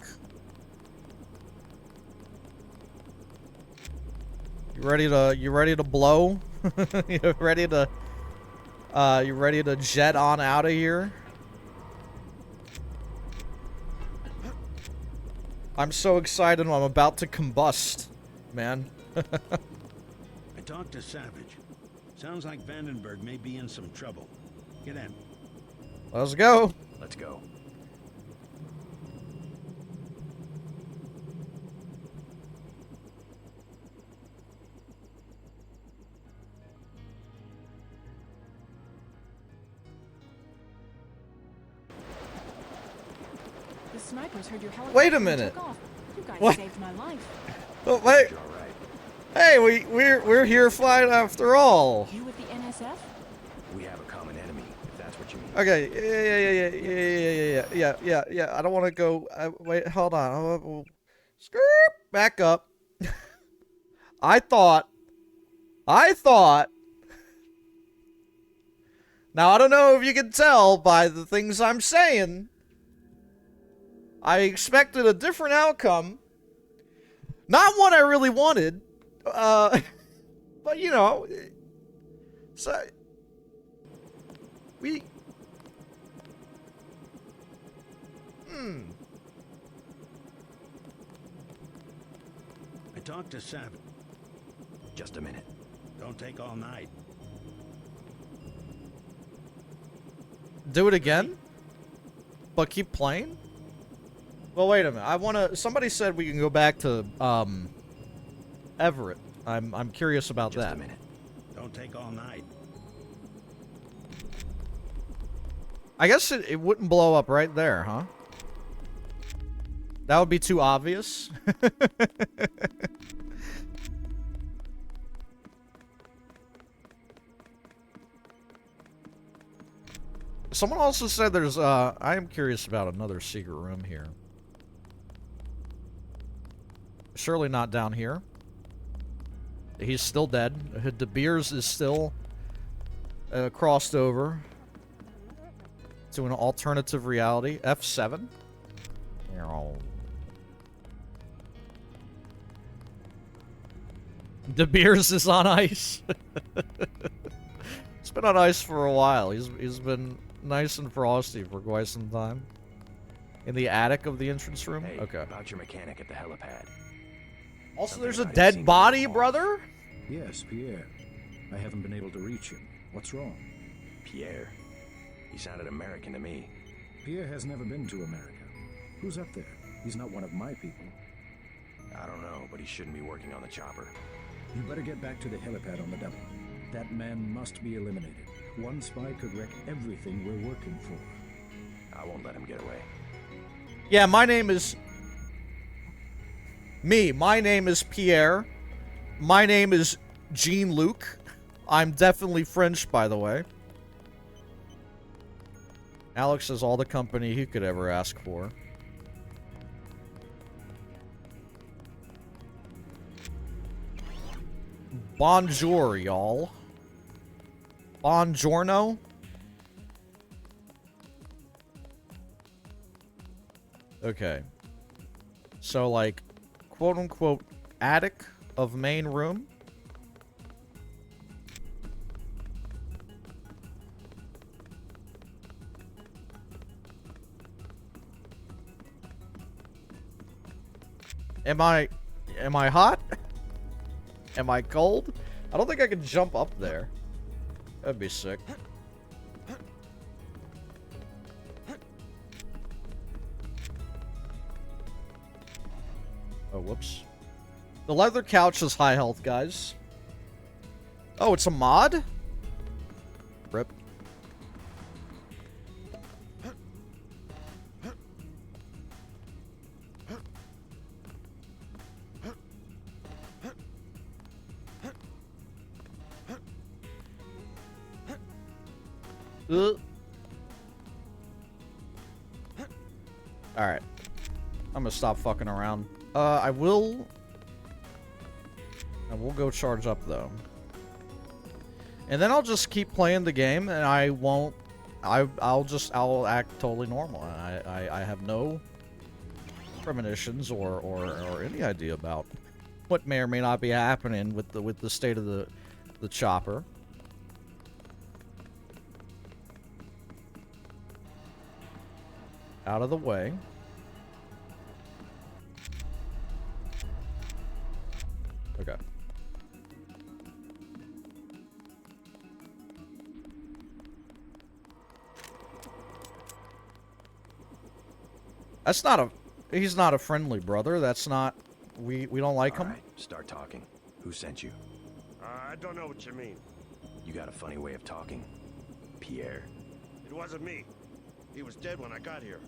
You ready to blow? you ready to jet on out of here? I'm so excited I'm about to combust, man. I talked to Savage. Sounds like Vandenberg may be in some trouble. Get in. Let's go. Let's go. The snipers heard your helicopter. Wait a and minute. took off. You guys What? saved my life. Oh, wait. You're all right. Hey, we're here flying after all. You with the NSF? We have a common enemy, if that's what you mean. Okay. Yeah. I don't want to go. Wait, hold on. Skirt. Back up. I thought. Now, I don't know if you can tell by the things I'm saying. I expected a different outcome. Not one I really wanted. But, you know. So. I talked to Savage. Just a minute. Don't take all night. Do it again? But keep playing? Well, wait a minute. I wanna... Somebody said we can go back to, Everett. I'm curious about that. Just a minute. Don't take all night. I guess it wouldn't blow up right there, huh? That would be too obvious. Someone also said there's, I am curious about another secret room here. Surely not down here. He's still dead. De Beers is still crossed over to an alternative reality. F7? De Beers is on ice. It's been on ice for a while. He's been nice and frosty for quite some time. In the attic of the entrance room? Hey, okay. about your mechanic at the helipad. Also, Something there's a about him dead seemed body, off. brother? Yes, Pierre. I haven't been able to reach him. What's wrong? Pierre. He sounded American to me. Pierre has never been to America. Who's up there? He's not one of my people. I don't know, but he shouldn't be working on the chopper. You better get back to the helipad on the double. That man must be eliminated. One spy could wreck everything we're working for. I won't let him get away. Yeah, my name is... My name is Pierre. My name is Jean-Luc. I'm definitely French, by the way. Alex has all the company he could ever ask for. Bonjour, y'all. Buongiorno. Okay. So, like, quote-unquote, attic of main room. Am I hot? Am I cold? I don't think I can jump up there. That'd be sick. Oh, whoops. The leather couch is high health, guys. Oh, it's a mod? Rip. Alright. I'm gonna stop fucking around. I will go charge up, though. And then I'll just keep playing the game, and I won't... I'll act totally normal. I have no premonitions or any idea about what may or may not be happening with the state of the chopper. Out of the way. Okay. That's not a... He's not a friendly brother. That's not... We don't like him. All right, start talking. Who sent you? I don't know what you mean. You got a funny way of talking. Pierre. It wasn't me. He was dead when I got here.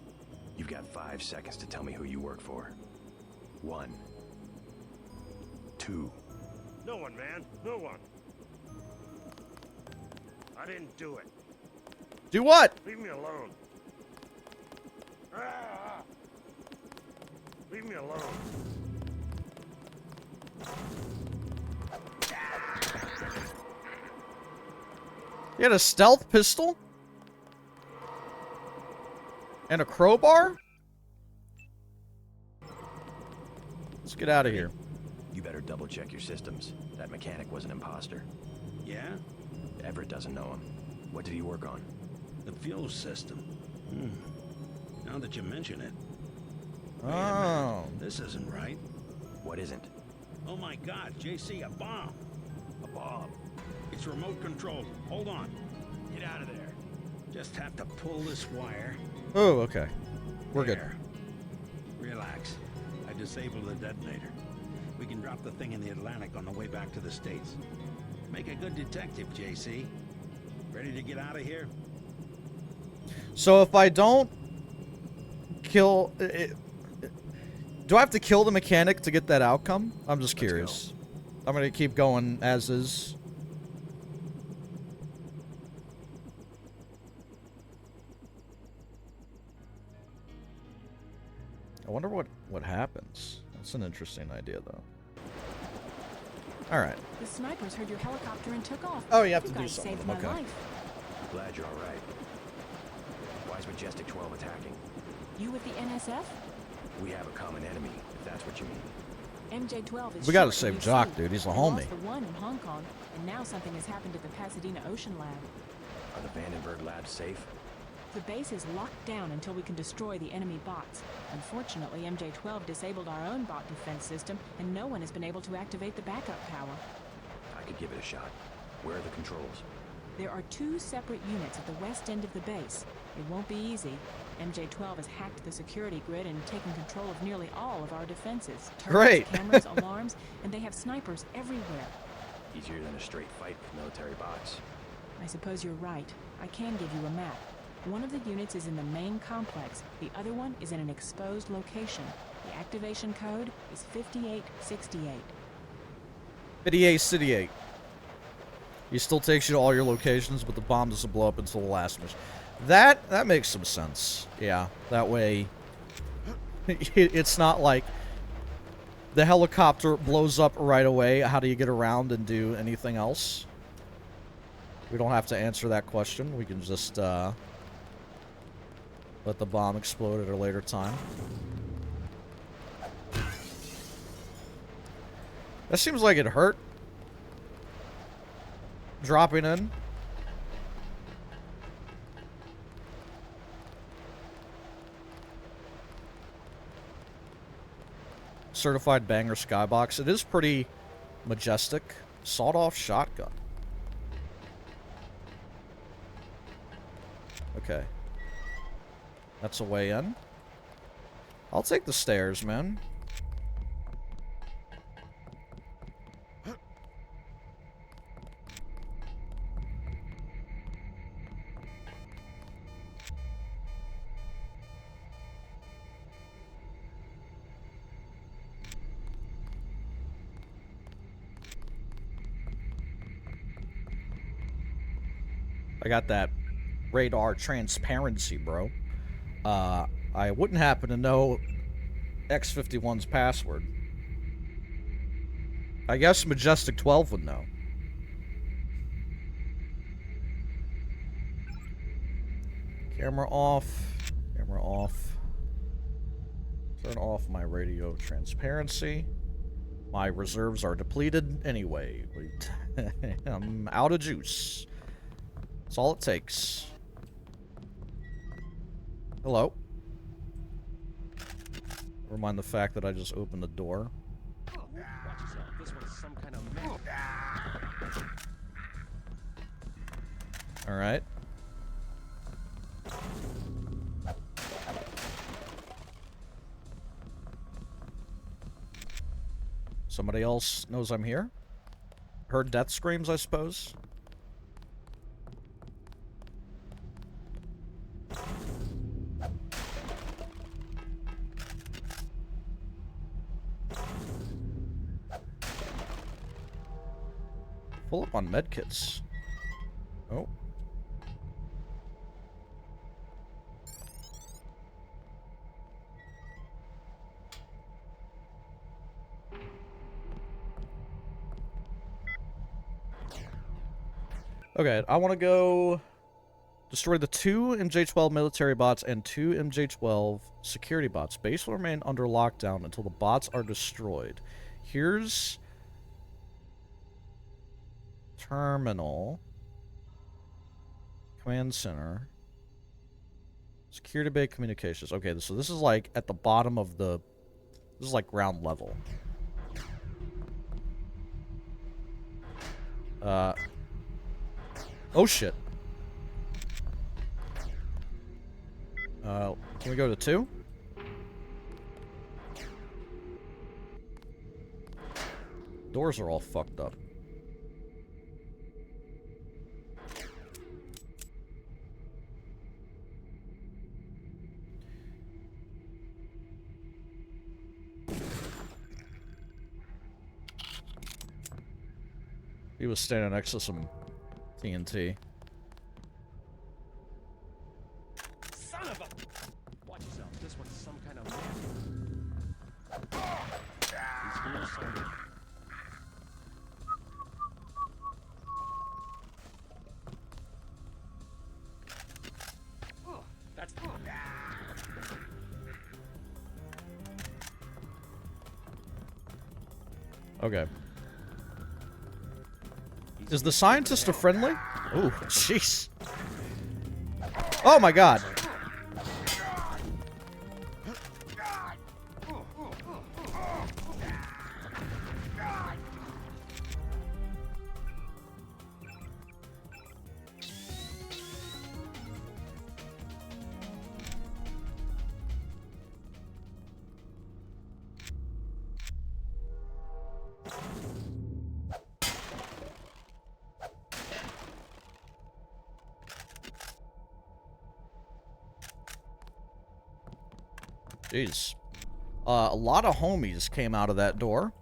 You've got 5 seconds to tell me who you work for. 1. 2. No one, man. No one. I didn't do it. Do what? Leave me alone. Ah! Leave me alone. He had a stealth pistol? And a crowbar? Let's get out of here. You better double check your systems. That mechanic was an imposter. Yeah? Everett doesn't know him. What did he work on? The fuel system. Now that you mention it. Wait a Oh. minute. This isn't right. What isn't? Oh my god, JC, a bomb. A bomb. It's remote controlled. Hold on. Get out of there. Just have to pull this wire. Oh, okay. We're there. Good. Relax. I disabled the detonator. We can drop the thing in the Atlantic on the way back to the States. Make a good detective, JC. Ready to get out of here? So if I don't kill... do I have to kill the mechanic to get that outcome? I'm just curious. I'm going to keep going as is. I wonder what happens. That's an interesting idea, though. All right. The snipers heard your helicopter and took off. Oh, you have to do guys something. saved my Okay. life. Glad you're all right. Why is Majestic 12 attacking? You with the NSF? We have a common enemy, if that's what you mean. MJ-12 is We gotta short save and Jock, UC. dude. He's a We homie. lost the one in Hong Kong, and now something has happened at the Pasadena Ocean Lab. Are the Vandenberg labs safe? The base is locked down until we can destroy the enemy bots. Unfortunately, MJ-12 disabled our own bot defense system, and no one has been able to activate the backup power. I could give it a shot. Where are the controls? There are 2 separate units at the west end of the base. It won't be easy. MJ-12 has hacked the security grid and taken control of nearly all of our defenses. Turrets, Great. cameras, alarms, and they have snipers everywhere. Easier than a straight fight with military bots. I suppose you're right. I can give you a map. One of the units is in the main complex. The other one is in an exposed location. The activation code is 5868. 5868. He still takes you to all your locations, but the bomb doesn't blow up until the last mission. That makes some sense. Yeah, that way it's not like the helicopter blows up right away. How do you get around and do anything else? We don't have to answer that question. We can just let the bomb explode at a later time. That seems like it hurt. Dropping in. Certified banger skybox. It is pretty majestic. Sawed-off shotgun. Okay. That's a way in. I'll take the stairs, man. I got that radar transparency, bro. I wouldn't happen to know X51's password. I guess Majestic 12 would know. Camera off. Camera off. Turn off my radio transparency. My reserves are depleted anyway. I'm out of juice. That's all it takes. Hello. Never mind the fact that I just opened the door. Alright. Somebody else knows I'm here? Heard death screams, I suppose? Full up on medkits. Oh. Okay, I want to go destroy the 2 MJ-12 military bots and 2 MJ-12 security bots. Base will remain under lockdown until the bots are destroyed. Here's terminal, command center, security bay communications. Okay, so this is like at the bottom of the, this is like ground level. Oh shit. Can we go to 2? Doors are all fucked up. He was standing next to some TNT. Son of a... Watch yourself. This one's some kind of... He's here somewhere. Oh, that's... Okay. Is the scientist a friendly? Ooh, jeez. Oh my god. Jeez. A lot of homies came out of that door.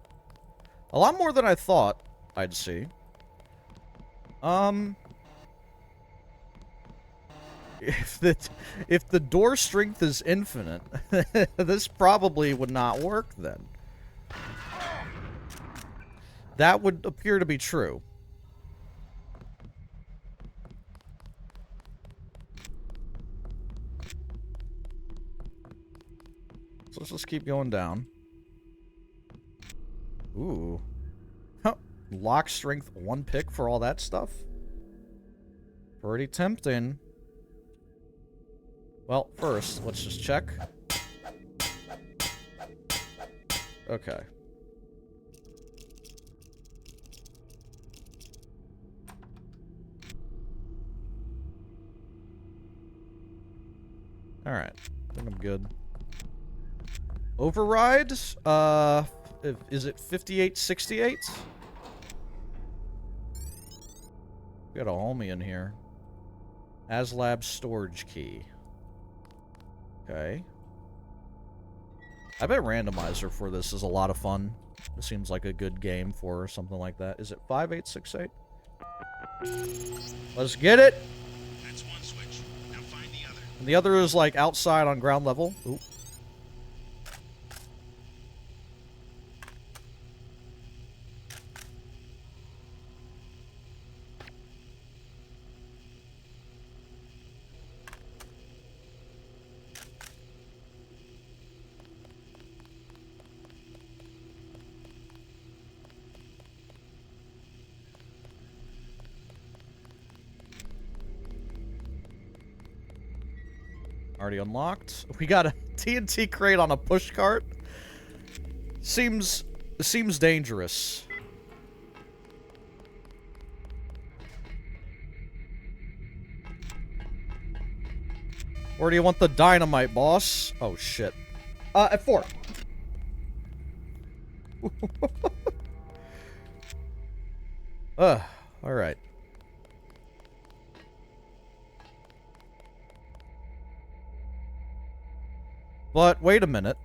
A lot more than I thought I'd see. If the door strength is infinite, this probably would not work then. That would appear to be true. So let's just keep going down. Ooh. Huh. Lock strength 1 pick for all that stuff? Pretty tempting. Well, first, let's just check. Okay. Alright. I think I'm good. Override? Is it 5868? We got a homie in here. ASLab storage key. Okay. I bet randomizer for this is a lot of fun. It seems like a good game for something like that. Is it 5868? Let's get it! That's one switch. Now find the other. And the other is like outside on ground level. Ooh. Already unlocked. We got a TNT crate on a push cart. Seems dangerous. Where do you want the dynamite, boss? Oh shit. At 4. Alright. But, wait a minute.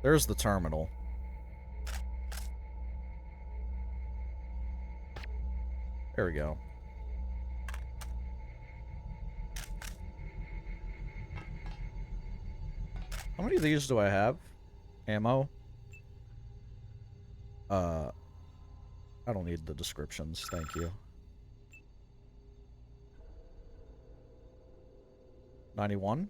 There's the terminal. There we go. How many of these do I have? Ammo? I don't need the descriptions, thank you. 91?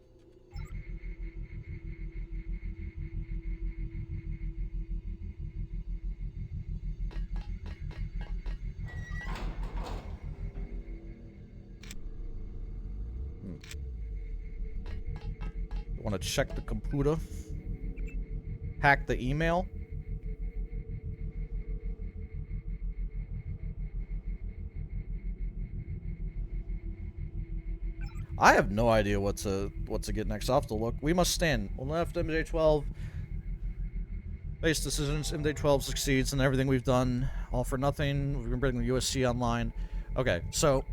Want to check the computer? Hack the email? I have no idea what to get next. I'll have to look. We must stand. On left, MJ12. Base decisions. MJ12 succeeds in everything we've done. All for nothing. We're gonna bring the USC online. Okay, so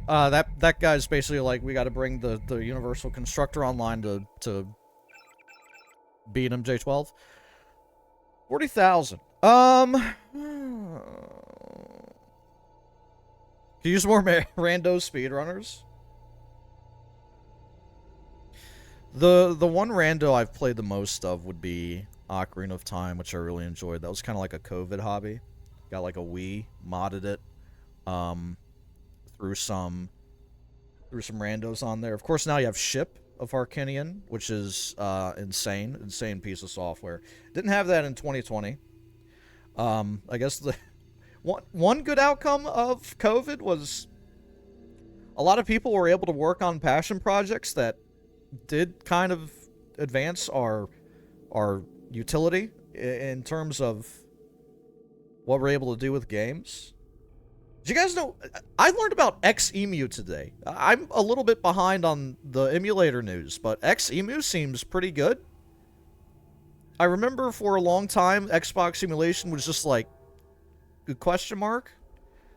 that guy's basically like, we got to bring the Universal Constructor online to beat MJ12. 40,000. Can you use more rando speedrunners? The one rando I've played the most of would be Ocarina of Time, which I really enjoyed. That was kind of like a COVID hobby. Got like a Wii, modded it, threw some randos on there. Of course, now you have Ship of Arcanian, which is insane piece of software. Didn't have that in 2020. I guess the one good outcome of COVID was a lot of people were able to work on passion projects that did kind of advance our utility in terms of what we're able to do with games. Did you guys know, I learned about Xemu today. I'm a little bit behind on the emulator news, but Xemu seems pretty good. I remember for a long time, Xbox simulation was just like a question mark.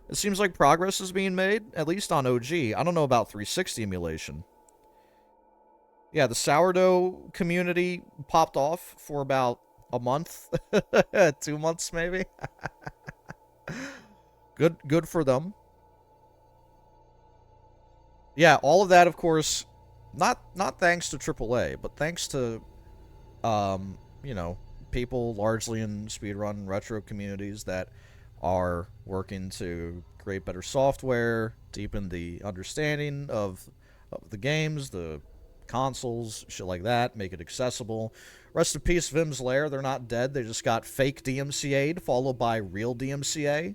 It seems like progress is being made, at least on OG. I don't know about 360 emulation. Yeah, the sourdough community popped off for about a month. 2 months, maybe. Good for them. Yeah, all of that, of course, not thanks to AAA, but thanks to, you know, people largely in speedrun retro communities that are working to create better software, deepen the understanding of the games, the consoles, shit like that, make it accessible. Rest in peace, Vim's Lair. They're not dead. They just got fake DMCA'd, followed by real DMCA.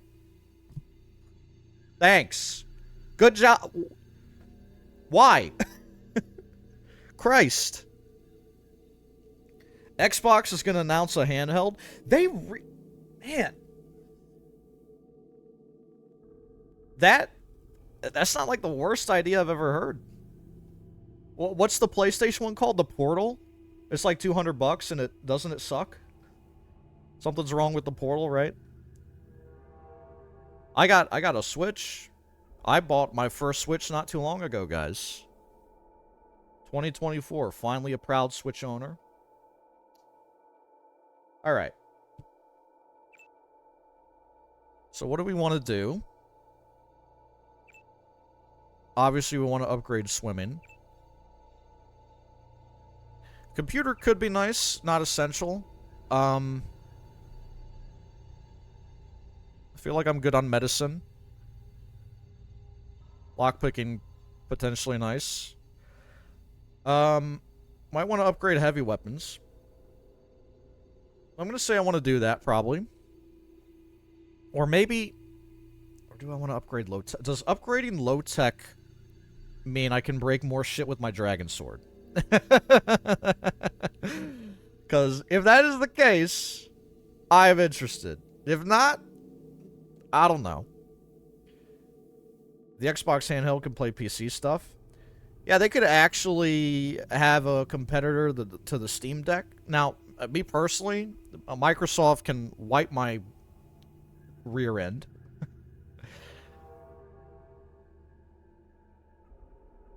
Thanks. Good job. Why? Christ. Xbox is going to announce a handheld. Man. That's not like the worst idea I've ever heard. What's the PlayStation one called? The Portal? It's like $200 and doesn't it suck? Something's wrong with the Portal, right? I got a Switch. I bought my first Switch not too long ago, guys. 2024, finally a proud Switch owner. All right. So what do we want to do? Obviously, we want to upgrade swimming. Computer could be nice, not essential. I feel like I'm good on medicine. Lockpicking, potentially nice. Might want to upgrade heavy weapons. I'm going to say I want to do that, probably. Or maybe... Or do I want to upgrade low-tech? Does upgrading low-tech mean I can break more shit with my dragon sword? Because if that is the case, I'm interested. If not, I don't know. The Xbox handheld can play PC stuff. Yeah, they could actually have a competitor to the Steam Deck. Now, me personally, Microsoft can wipe my rear end.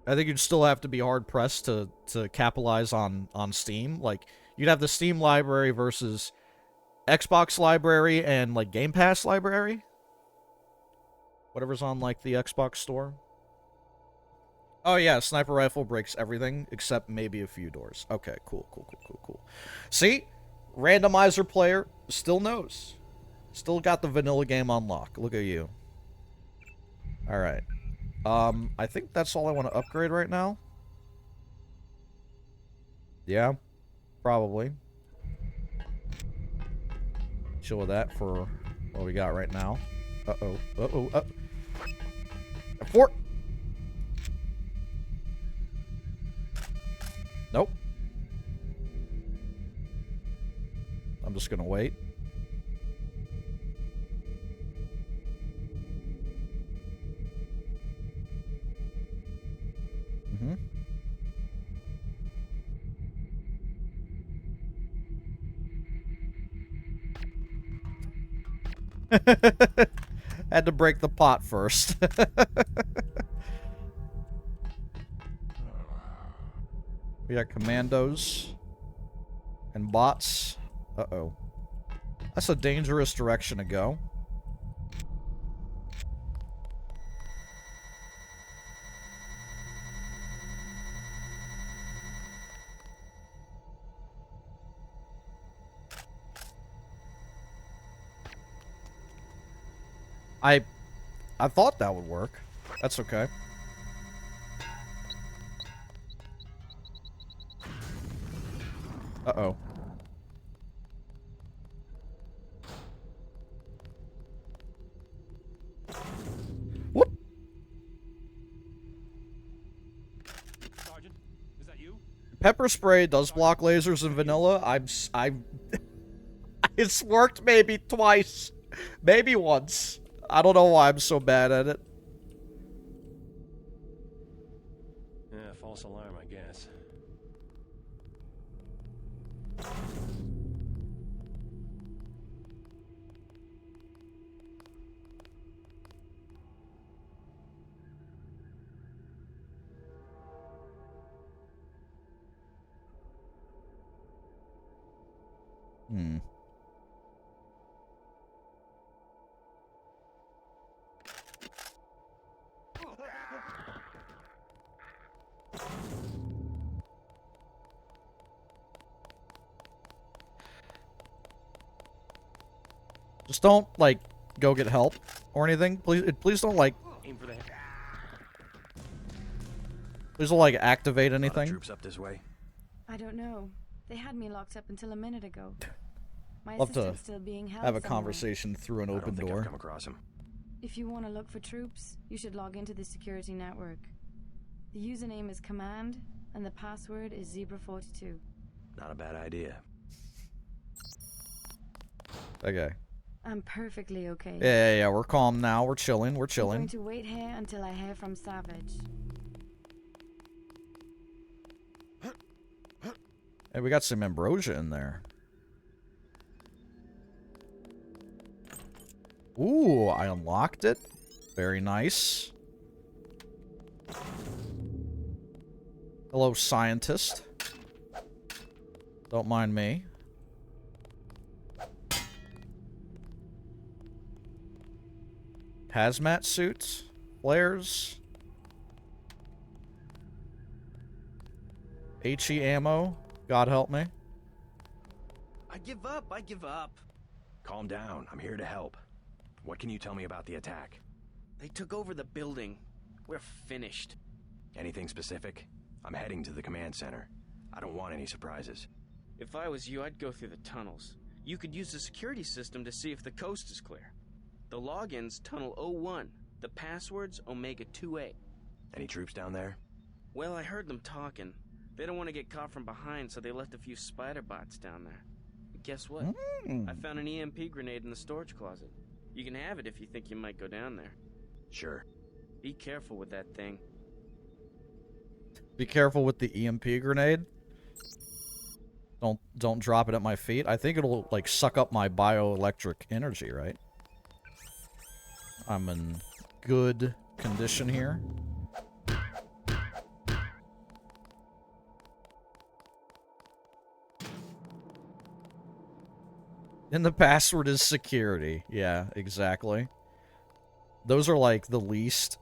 I think you'd still have to be hard-pressed to capitalize on Steam. Like, you'd have the Steam library versus Xbox library and, like, Game Pass library. Whatever's on, like, the Xbox store. Oh, yeah, sniper rifle breaks everything except maybe a few doors. Okay, cool. See? Randomizer player still knows. Still got the vanilla game on lock. Look at you. Alright. I think that's all I want to upgrade right now. Yeah, probably. Chill with that for what we got right now. Uh-oh. Fort! Nope. I'm just gonna wait. Had to break the pot first. We got commandos and bots. Uh-oh. That's a dangerous direction to go. I thought that would work. That's okay. Uh-oh. Whoop! Sergeant, is that you? Pepper spray does block lasers in vanilla. It's worked maybe twice. Maybe once. I don't know why I'm so bad at it. Yeah, false alarm, I guess. Hmm. Just don't, like, go get help or anything. Please don't, like... Aim for the head. Please don't, like, activate A lot of anything. troops up this way. I don't know. They had me locked up until a minute ago. My Love to assistant's still being held have a somewhere. conversation through an I open don't think door. I've come across him. If you want to look for troops, you should log into the security network. The username is command, and the password is Zebra42. Not a bad idea. Okay. I'm perfectly okay. Yeah, we're calm now. We're chilling. We're I'm chilling. going to wait here until I hear from Savage. Hey, we got some ambrosia in there. Ooh, I unlocked it. Very nice. Hello, scientist. Don't mind me. Hazmat suits, flares, HE ammo. God help me. I give up. Calm down. I'm here to help. What can you tell me about the attack? They took over the building. We're finished. Anything specific? I'm heading to the command center. I don't want any surprises. If I was you, I'd go through the tunnels. You could use the security system to see if the coast is clear. The login's Tunnel 01. The password's Omega 2A. Any troops down there? Well, I heard them talking. They don't want to get caught from behind, so they left a few spider bots down there. But guess what? I found an EMP grenade in the storage closet. You can have it if you think you might go down there. Sure. Be careful with that thing. Be careful with the EMP grenade. Don't drop it at my feet. I think it'll, like, suck up my bioelectric energy, right? I'm in good condition here. And the password is security. Yeah, exactly. Those are, like, the least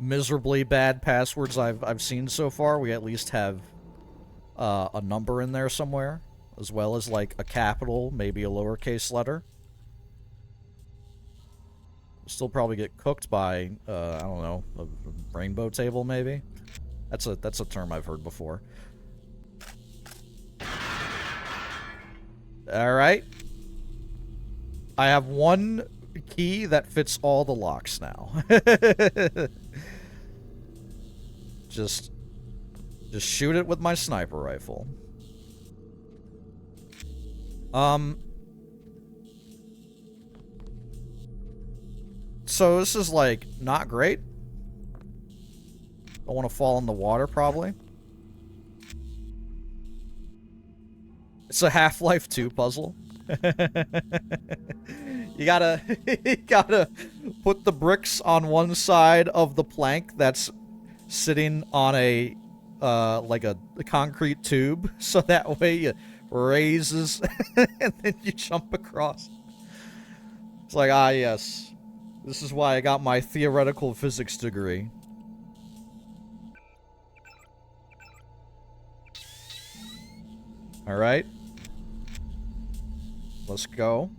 miserably bad passwords I've seen so far. We at least have a number in there somewhere, as well as, like, a capital, maybe a lowercase letter. Still probably get cooked by, I don't know, a rainbow table, maybe? That's a term I've heard before. Alright. I have one key that fits all the locks now. Just shoot it with my sniper rifle. So this is, like, not great. Don't want to fall in the water, probably. It's a Half-Life 2 puzzle. You gotta, you gotta put the bricks on one side of the plank that's sitting on a, like a concrete tube, so that way it raises and then you jump across. It's like, ah, yes. This is why I got my theoretical physics degree. Alright. Let's go.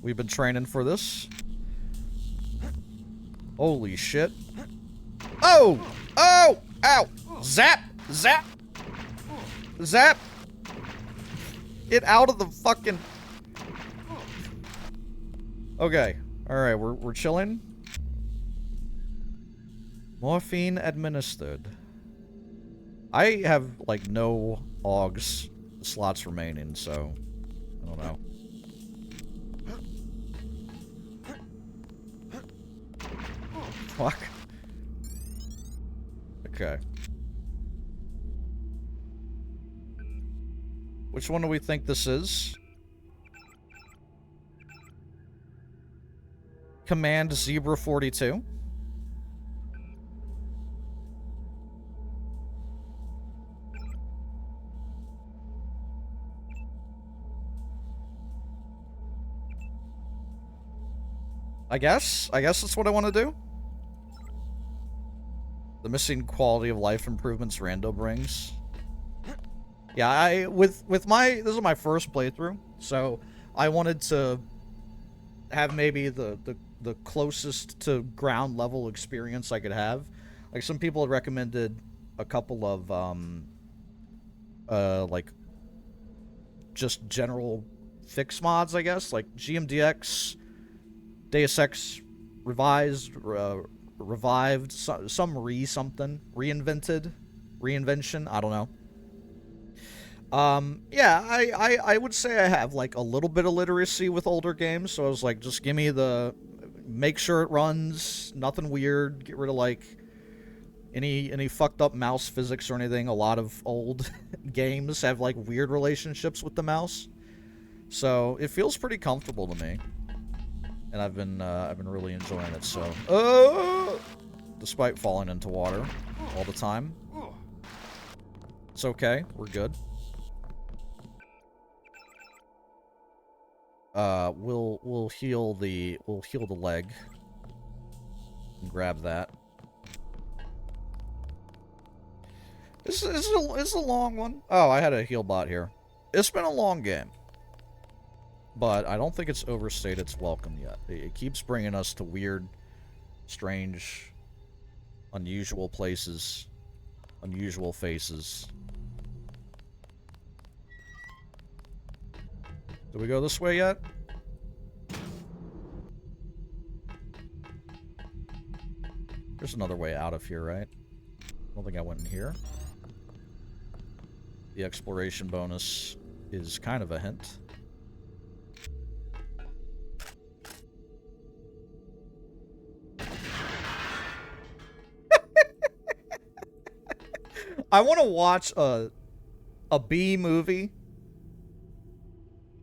We've been training for this. Holy shit. Oh! Oh! Ow! Zap! Zap! Zap! Get out of the fucking... Okay. Alright, we're chilling. Morphine administered. I have, like, no AUGS slots remaining, so... I don't know. Fuck. Okay. Which one do we think this is? Command Zebra 42. I guess that's what I want to do. The missing quality of life improvements Rando brings. Yeah, this is my first playthrough, so I wanted to have maybe the closest to ground level experience I could have. Like, some people had recommended a couple of like just general fix mods, I guess, like GMDX, Deus Ex revised, revived, some something, reinvention, I don't know. Yeah, I would say I have, like, a little bit of literacy with older games, so I was like, just give me the... Make sure it runs, nothing weird, get rid of, like, any fucked up mouse physics or anything. A lot of old games have, like, weird relationships with the mouse. So, it feels pretty comfortable to me. And I've been really enjoying it, so... Despite falling into water all the time. It's okay, we're good. We'll heal the leg. And grab that. This is a long one. Oh, I had a heal bot here. It's been a long game. But I don't think it's overstayed its welcome yet. It keeps bringing us to weird, strange, unusual places, unusual faces. Do we go this way yet? There's another way out of here, right? I don't think I went in here. The exploration bonus is kind of a hint. I want to watch a B movie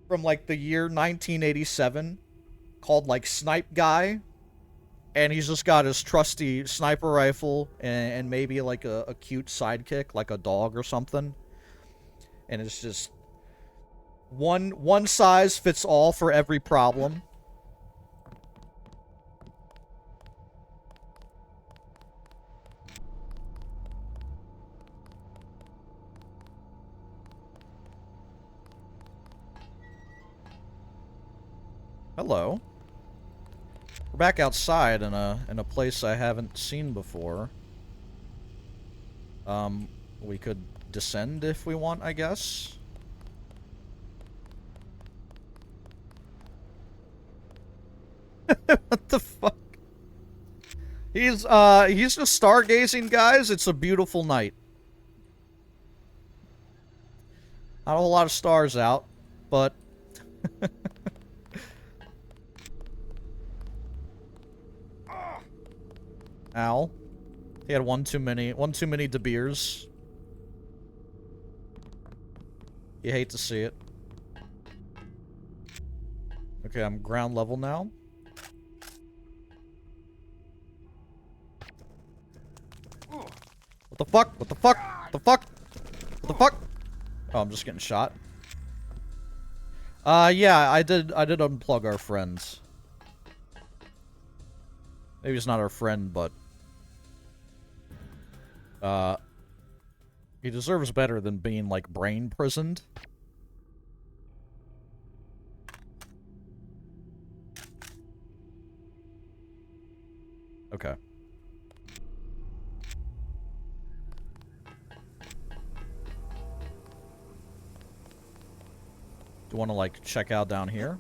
from, like, the year 1987 called, like, Snipe Guy, and he's just got his trusty sniper rifle and maybe, like, a cute sidekick, like a dog or something, and it's just one size fits all for every problem. Hello. We're back outside in a place I haven't seen before. We could descend if we want, I guess. What the fuck? He's just stargazing, guys. It's a beautiful night. Not a whole lot of stars out, but ow. He had one too many De Beers. You hate to see it. Okay, I'm ground level now. What the fuck? What the fuck? What the fuck? What the fuck? Oh, I'm just getting shot. Yeah, I did unplug our friends. Maybe he's not our friend, but he deserves better than being, like, brain prisoned. Okay. Do you want to, like, check out down here?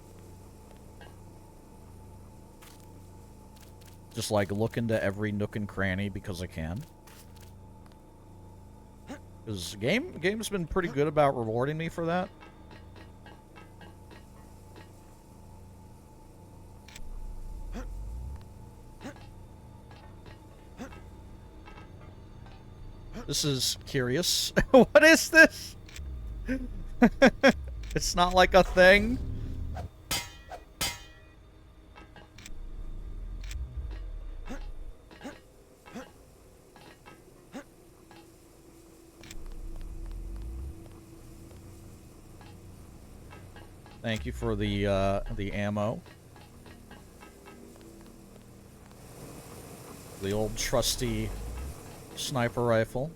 Just, like, look into every nook and cranny because I can. Because game's been pretty good about rewarding me for that. This is curious. What is this? It's not like a thing. Thank you for the ammo. The old trusty sniper rifle.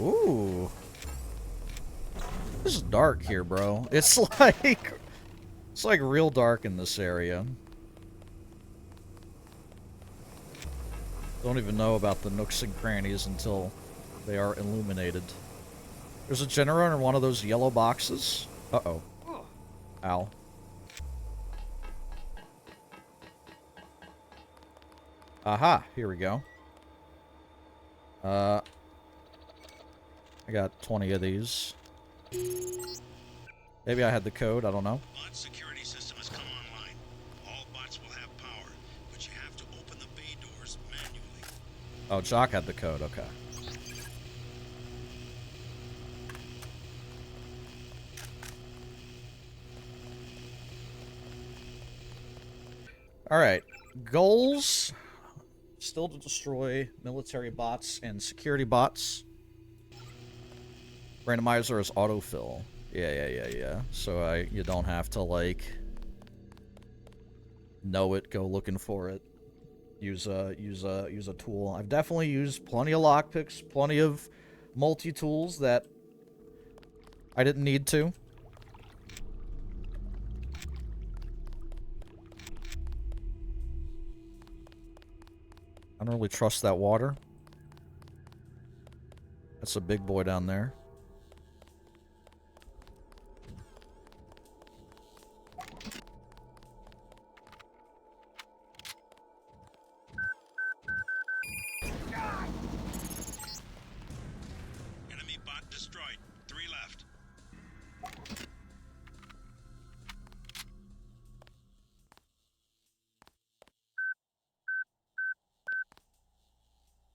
Ooh. This is dark here, bro. It's like real dark in this area. Don't even know about the nooks and crannies until they are illuminated. There's a generator in one of those yellow boxes. Uh-oh. Ow. Aha, here we go. I got 20 of these. Maybe I had the code, I don't know. Bot security system has come online. All bots will have power, but you have to open the bay doors manually. Oh, Jock had the code, okay. Alright. Goals. Still to destroy military bots and security bots. Randomizer is autofill. Yeah. So you don't have to, like, know it, go looking for it. Use a tool. I've definitely used plenty of lockpicks, plenty of multi-tools that I didn't need to. I don't really trust that water. That's a big boy down there. Enemy bot destroyed. 3 left.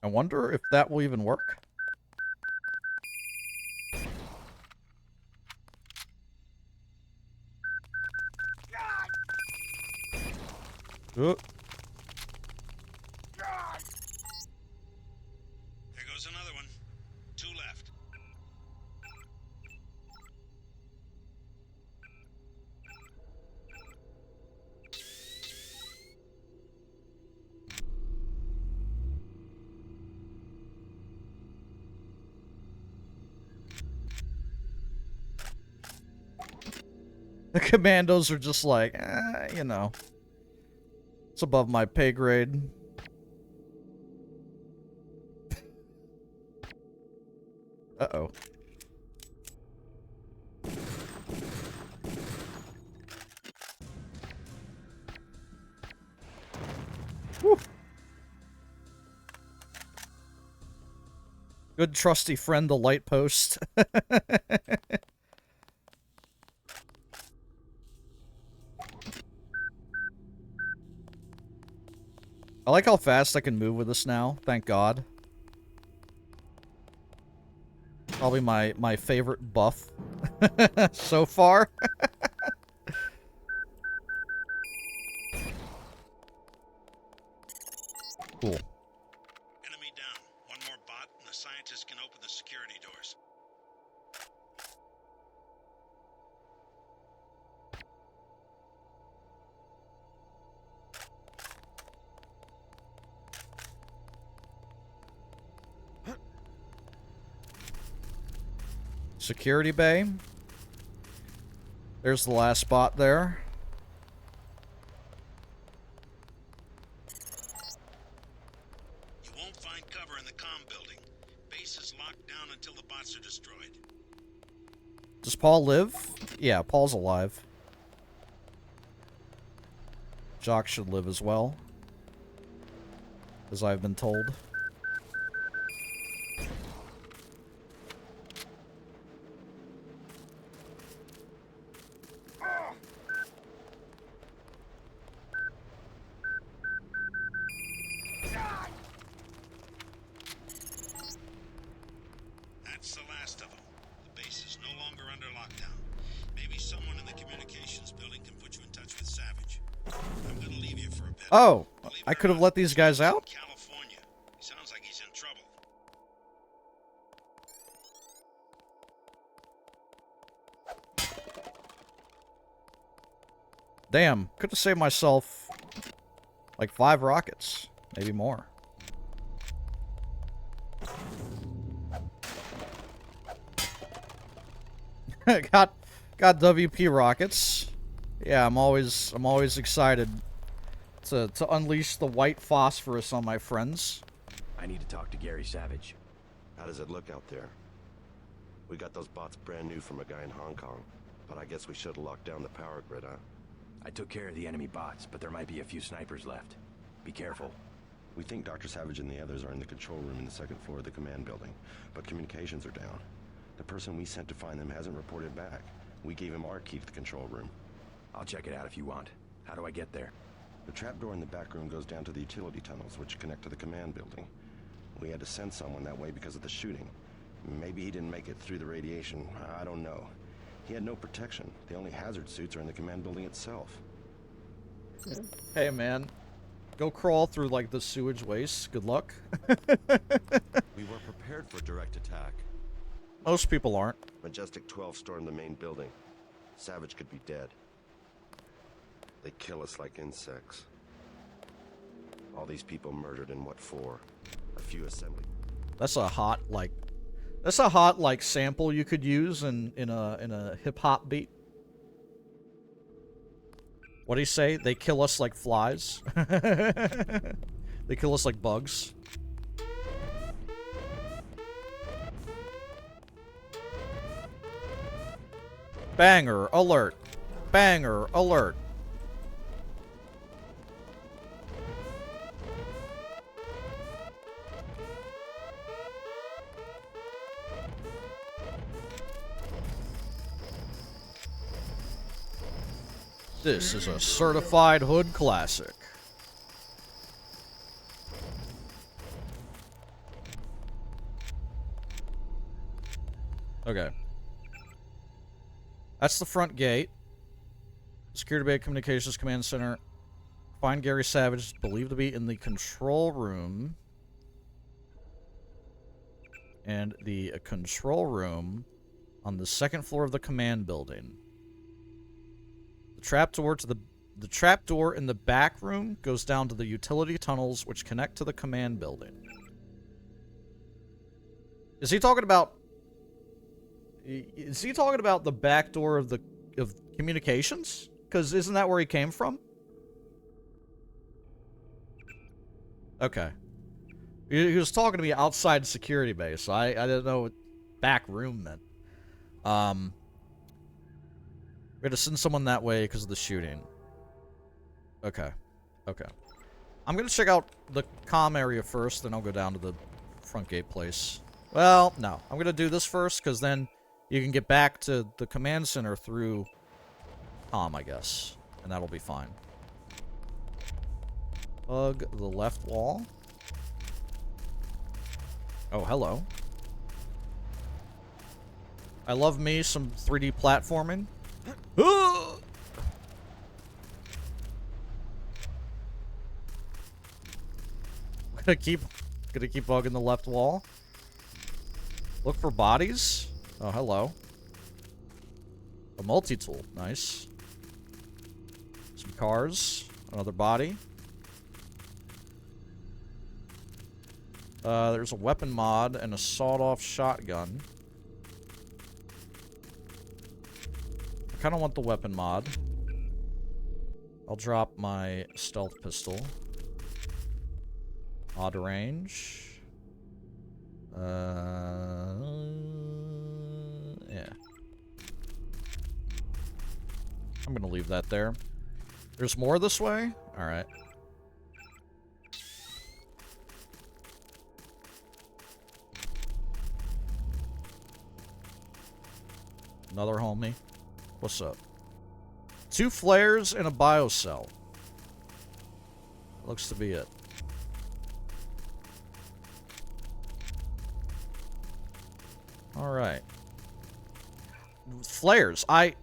I wonder if that will even work. There goes another one. 2 left. The commandos are just like, you know. It's above my pay grade. Uh-oh. Whew. Good trusty friend, the light post. I like how fast I can move with this now. Thank God. Probably my favorite buff so far. Cool. Enemy down. One more bot, and the scientists can open the security doors. Security bay. There's the last spot there. You won't find cover in the comm building. Base is locked down until the bots are destroyed. Does Paul live? Yeah, Paul's alive. Jock should live as well, as I've been told. That's the last of them. The base is no longer under lockdown. Maybe someone in the communications building can put you in touch with Savage. I'm gonna leave you for a bit. Oh, I could have let these guys out? California. He sounds like he's in trouble. Damn, could have saved myself like 5 rockets, maybe more. got WP rockets. Yeah, I'm always excited to unleash the white phosphorus on my friends. I need to talk to Gary Savage. How does it look out there? We got those bots brand new from a guy in Hong Kong, but I guess we should have locked down the power grid, huh? I took care of the enemy bots, but there might be a few snipers left. Be careful. We think Dr. Savage and the others are in the control room in the second floor of the command building, but communications are down. The person we sent to find them hasn't reported back. We gave him our key to the control room. I'll check it out if you want. How do I get there? The trapdoor in the back room goes down to the utility tunnels, which connect to the command building. We had to send someone that way because of the shooting. Maybe he didn't make it through the radiation. I don't know. He had no protection. The only hazard suits are in the command building itself. Hey, man. Go crawl through, like, the sewage waste. Good luck. We were prepared for direct attack. Most people aren't. Majestic 12 stormed the main building. Savage could be dead. They kill us like insects. All these people murdered, and what for? A few assembly. That's a hot sample you could use in a hip hop beat. What do you say? They kill us like flies. They kill us like bugs. Banger alert. Banger alert. This is a certified hood classic. Okay. That's the front gate. Security Bay Communications Command Center. Find Gary Savage, believed to be in the control room. And the control room on the second floor of the command building. The trapdoor in the back room goes down to the utility tunnels which connect to the command building. Is he talking about the back door of communications? Because isn't that where he came from? Okay. He was talking to me outside security base, so I didn't know what back room meant. We had to send someone that way because of the shooting. Okay. Okay. I'm going to check out the comm area first, then I'll go down to the front gate place. Well, no. I'm going to do this first, because then you can get back to the command center through comm, I guess. And that'll be fine. Hug the left wall. Oh, hello. I love me some 3D platforming. Gonna keep bugging the left wall. Look for bodies. Oh, hello. A multi-tool. Nice. Some cars. Another body. There's a weapon mod and a sawed-off shotgun. I kind of want the weapon mod. I'll drop my stealth pistol. Odd range. Yeah. I'm gonna leave that there. There's more this way? Alright. Another homie. What's up? 2 flares and a biocell. Looks to be it. Alright. Flares. I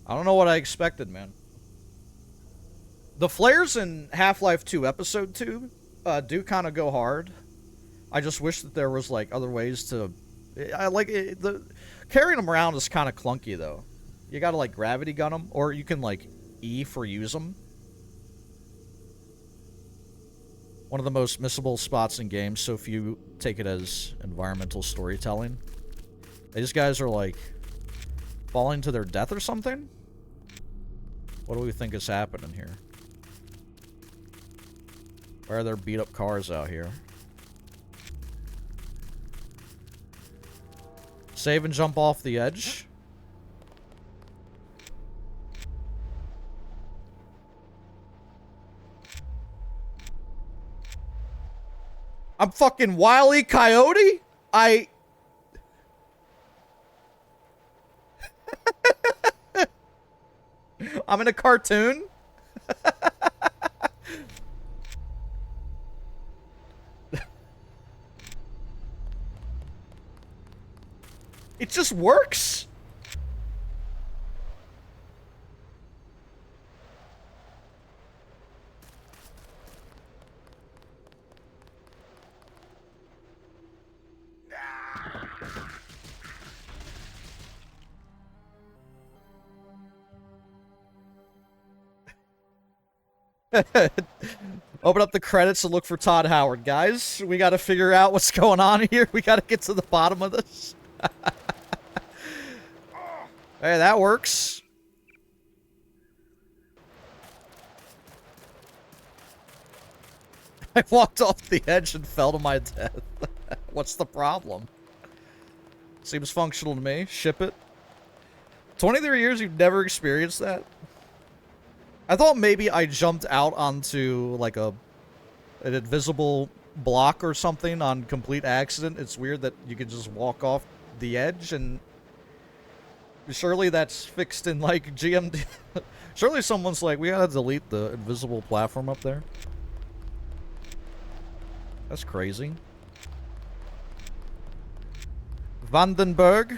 don't know what I expected, man. The flares in Half-Life 2 Episode 2 do kind of go hard. I just wish that there was, like, other ways to... carrying them around is kind of clunky, though. You gotta, like, gravity gun them, or you can, like, E for use them. One of the most missable spots in games, so if you take it as environmental storytelling. These guys are, like, falling to their death or something? What do we think is happening here? Why are there beat-up cars out here? Save and jump off the edge. I'm fucking Wile E. Coyote? I'm in a cartoon? It just works. Open up the credits and look for Todd Howard, guys. We gotta figure out what's going on here. We gotta get to the bottom of this. Hey, that works. I walked off the edge and fell to my death. What's the problem? Seems functional to me. Ship it. 23 years, you've never experienced that? I thought maybe I jumped out onto, like, an invisible block or something on complete accident. It's weird that you could just walk off the edge, and surely that's fixed in, like, GMD. Surely someone's like, we gotta delete the invisible platform up there. That's crazy. Vandenberg.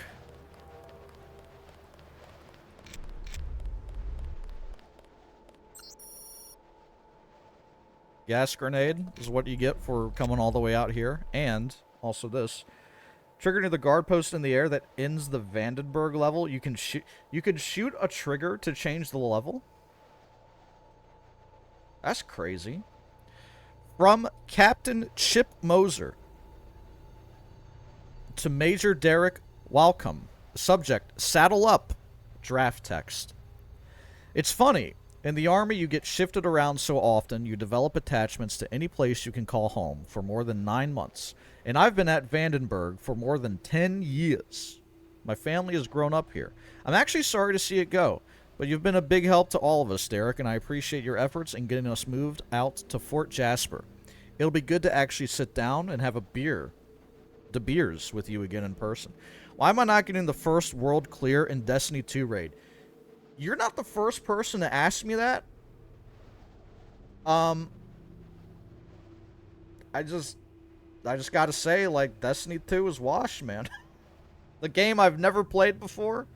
Gas grenade is what you get for coming all the way out here. And also this. Trigger near the guard post in the air that ends the Vandenberg level. You can shoot a trigger to change the level. That's crazy. From Captain Chip Moser to Major Derek Walcom. Subject, saddle up. Draft text. It's funny. In the Army, you get shifted around so often, you develop attachments to any place you can call home for more than 9 months. And I've been at Vandenberg for more than 10 years. My family has grown up here. I'm actually sorry to see it go, but you've been a big help to all of us, Derek, and I appreciate your efforts in getting us moved out to Fort Jasper. It'll be good to actually sit down and have a beer. The beers with you again in person. Why am I not getting the first world clear in Destiny 2 raid? You're not the first person to ask me that. Um, I just gotta say, like, Destiny 2 is washed, man. The game I've never played before,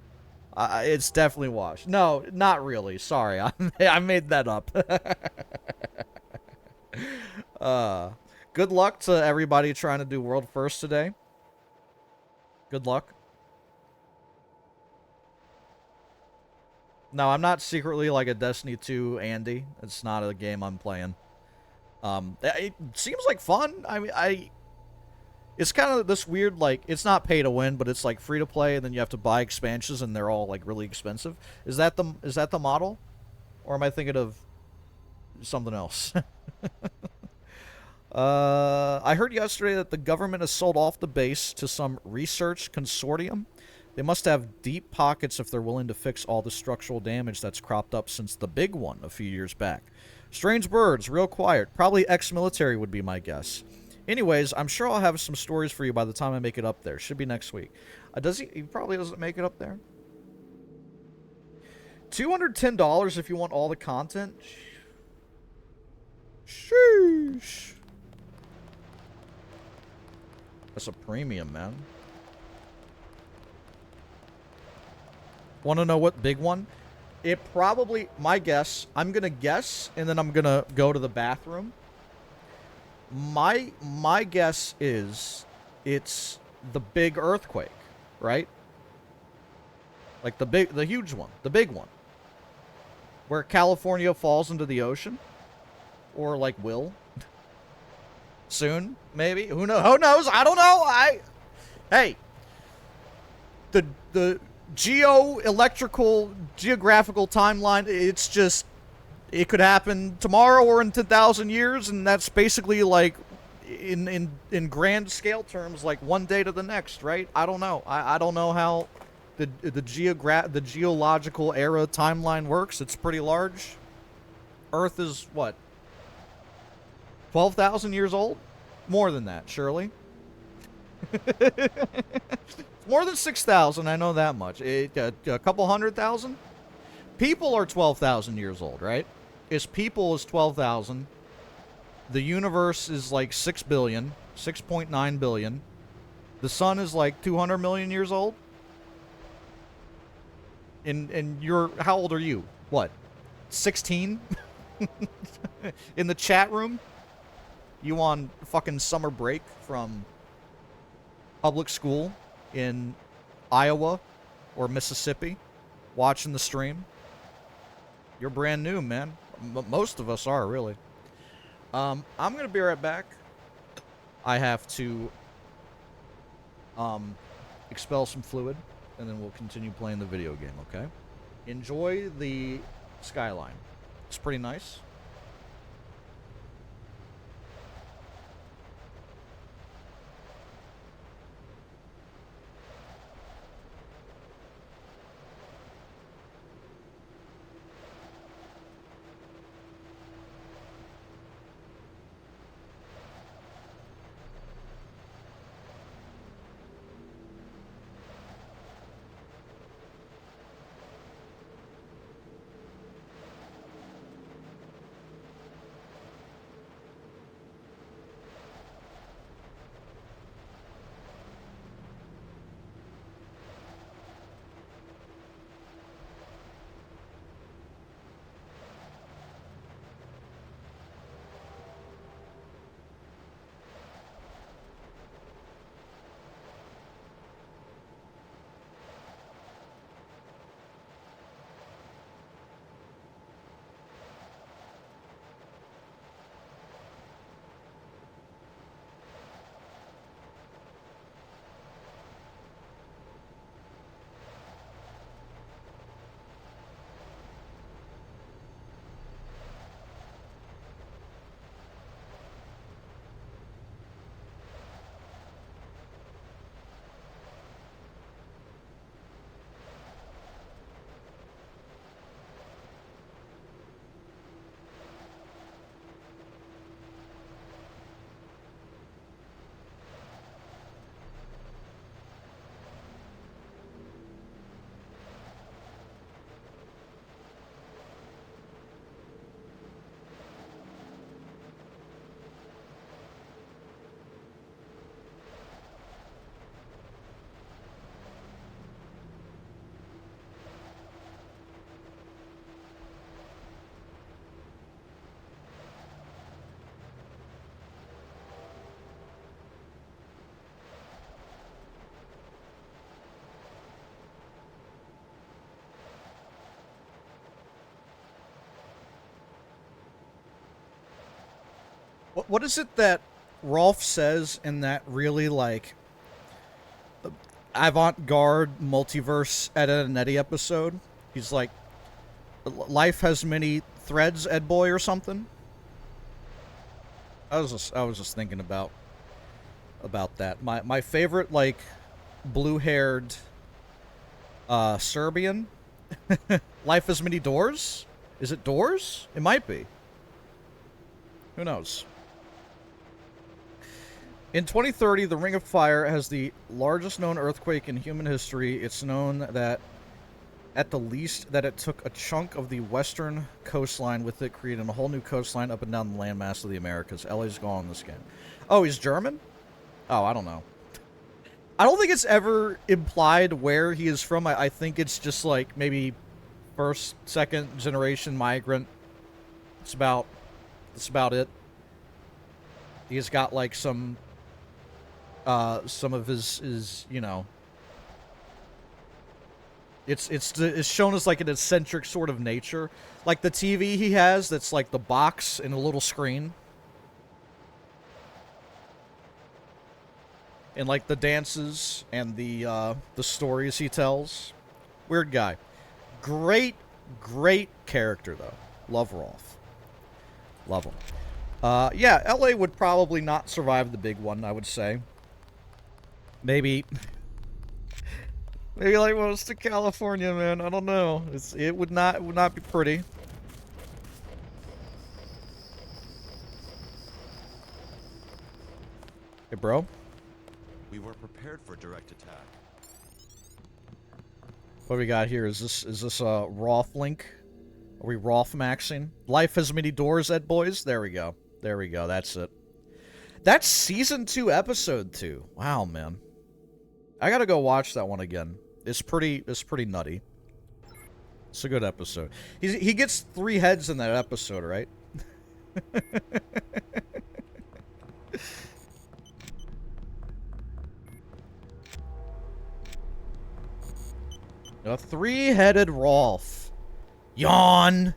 it's definitely washed. No, not really. Sorry, I made that up. Good luck to everybody trying to do world first today. Good luck. No, I'm not secretly like a Destiny 2 Andy. It's not a game I'm playing. It seems like fun. I mean, it's kind of this weird, like, it's not pay to win, but it's like free to play, and then you have to buy expansions, and they're all like really expensive. Is that the model, or am I thinking of something else? I heard yesterday that the government has sold off the base to some research consortium. They must have deep pockets if they're willing to fix all the structural damage that's cropped up since the big one a few years back. Strange birds, real quiet. Probably ex-military would be my guess. Anyways, I'm sure I'll have some stories for you by the time I make it up there. Should be next week. Does he? He probably doesn't make it up there. $210 if you want all the content. Sheesh. That's a premium, man. Want to know what big one? It probably, my guess, I'm going to guess, and then I'm going to go to the bathroom. My guess is it's the big earthquake, right? Like the huge one, the big one. Where California falls into the ocean. Or like will. Soon, maybe. Who knows? I don't know. Hey. The geographical timeline, it's just, it could happen tomorrow or in 10,000 years, and that's basically like in grand scale terms, like one day to the next, right? I don't know. I don't know how the geological era timeline works. It's pretty large. Earth is what? 12,000 years old? More than that, surely. More than 6,000, I know that much. A couple 100,000? People are 12,000 years old, right? People is 12,000. The universe is like 6 billion, 6.9 billion. The sun is like 200 million years old. And you're, how old are you? What? 16? In the chat room? You on fucking summer break from public school in Iowa or Mississippi, watching the stream? You're brand new, man. Most of us are, really. I'm gonna be right back. I have to expel some fluid, and then we'll continue playing the video game, okay? Enjoy the skyline. It's pretty nice. what is it that Rolf says in that really, like, avant-garde multiverse Ed, Edd and Eddy episode? He's like, life has many threads, Ed boy, or something. I was just thinking about that. My favorite, like, blue-haired Serbian. Life has many doors? Is it doors? It might be. Who knows? In 2030, the Ring of Fire has the largest known earthquake in human history. It's known that, at the least, that it took a chunk of the western coastline with it, creating a whole new coastline up and down the landmass of the Americas. LA's gone in this game. Oh, he's German? Oh, I don't know. I don't think it's ever implied where he is from. I think it's just like maybe first, second generation migrant. That's about it. He's got like some of his you know, it's shown as like an eccentric sort of nature, like the TV he has that's like the box and a little screen, and like the dances and the stories he tells. Weird guy. Great character though. Love Rolf. Love him. Yeah, LA would probably not survive the big one, I would say. Maybe like most of California, man. I don't know. It would not be pretty. Hey, bro. We were prepared for direct attack. What do we got here? Is this a Rolf link? Are we Rolf maxing? Life has many doors, Ed boys. There we go. There we go. That's it. That's season 2, episode 2. Wow, man. I gotta go watch that one again. It's pretty nutty. It's a good episode. He gets 3 heads in that episode, right? A 3-headed Rolf. Yawn.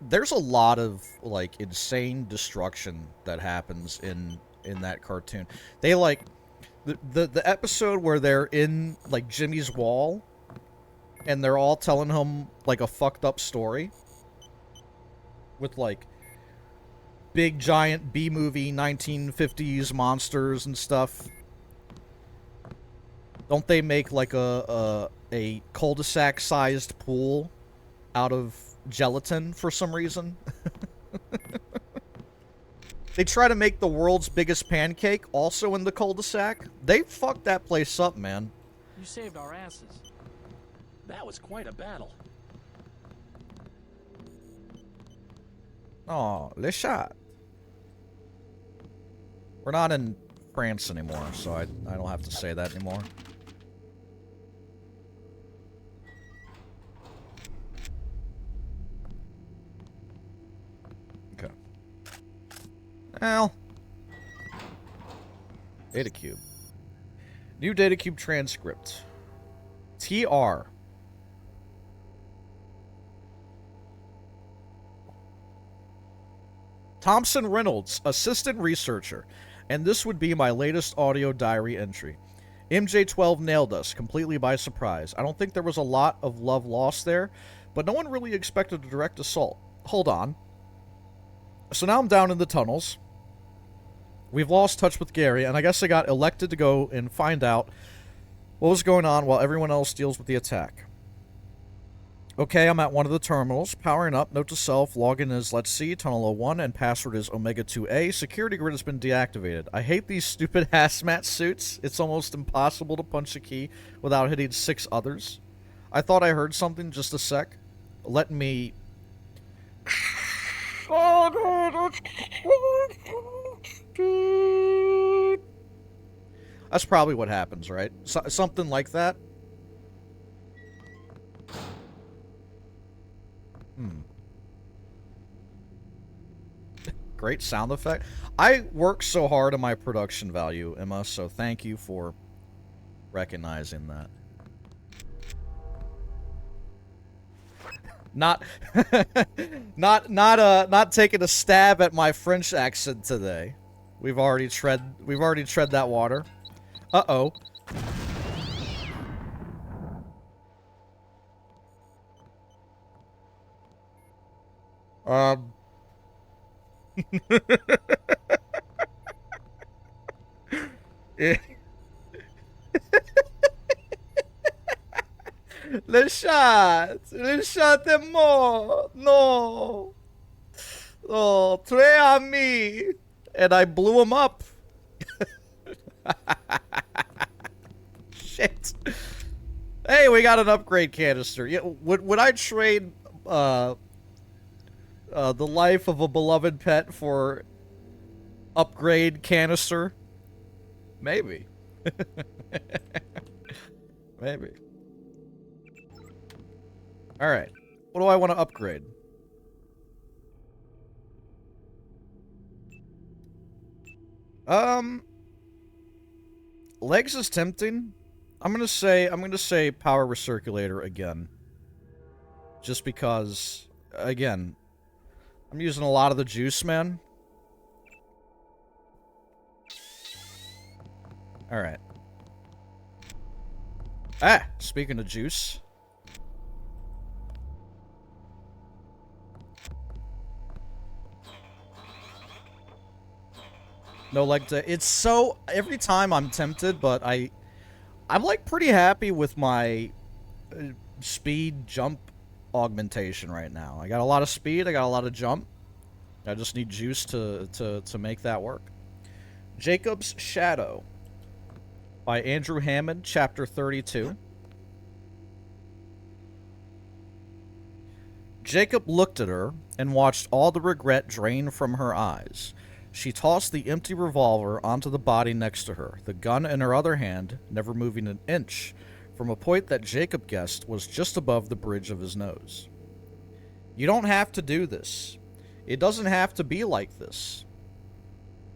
There's a lot of like insane destruction that happens in that cartoon. They like the episode where they're in like Jimmy's wall and they're all telling him like a fucked up story with like big giant B-movie 1950s monsters and stuff. Don't they make like a cul-de-sac sized pool out of gelatin for some reason? They try to make the world's biggest pancake also in the cul-de-sac. They fucked that place up, man. You saved our asses. That was quite a battle. Oh, Le Chat. We're not in France anymore, so I don't have to say that anymore. Okay. Well. Data cube. New data cube transcript. TR. Thompson Reynolds, assistant researcher. And this would be my latest audio diary entry. MJ12 nailed us completely by surprise. I don't think there was a lot of love lost there, but no one really expected a direct assault. Hold on. So now I'm down in the tunnels. We've lost touch with Gary, and I guess I got elected to go and find out what was going on while everyone else deals with the attack. Okay, I'm at one of the terminals, powering up, note to self, login is let's see, tunnel 01, and password is Omega-2A. Security grid has been deactivated. I hate these stupid hazmat suits. It's almost impossible to punch a key without hitting 6 others. I thought I heard something, just a sec. Let me... That's probably what happens, right? Something like that. Great sound effect. I work so hard on my production value, Emma, so thank you for recognizing that. Not, not taking a stab at my French accent today. We've already tread that water. Uh-oh. Le chat est mort. No. Oh, tres amis. And I blew him up. Shit. Hey, we got an upgrade canister. Yeah, would I trade the life of a beloved pet for upgrade canister? Maybe. Maybe. Alright. What do I want to upgrade? Legs is tempting. I'm gonna say power recirculator again. Just because, again, I'm using a lot of the juice, man. Alright. Ah, speaking of juice. No leg day. It's so, every time I'm tempted, but I'm like pretty happy with my speed jump augmentation right now. I got a lot of speed, I got a lot of jump. I just need juice to make that work. Jacob's Shadow by Andrew Hammond, chapter 32. Jacob looked at her and watched all the regret drain from her eyes. She tossed the empty revolver onto the body next to her, the gun in her other hand, never moving an inch, from a point that Jacob guessed was just above the bridge of his nose. You don't have to do this. It doesn't have to be like this.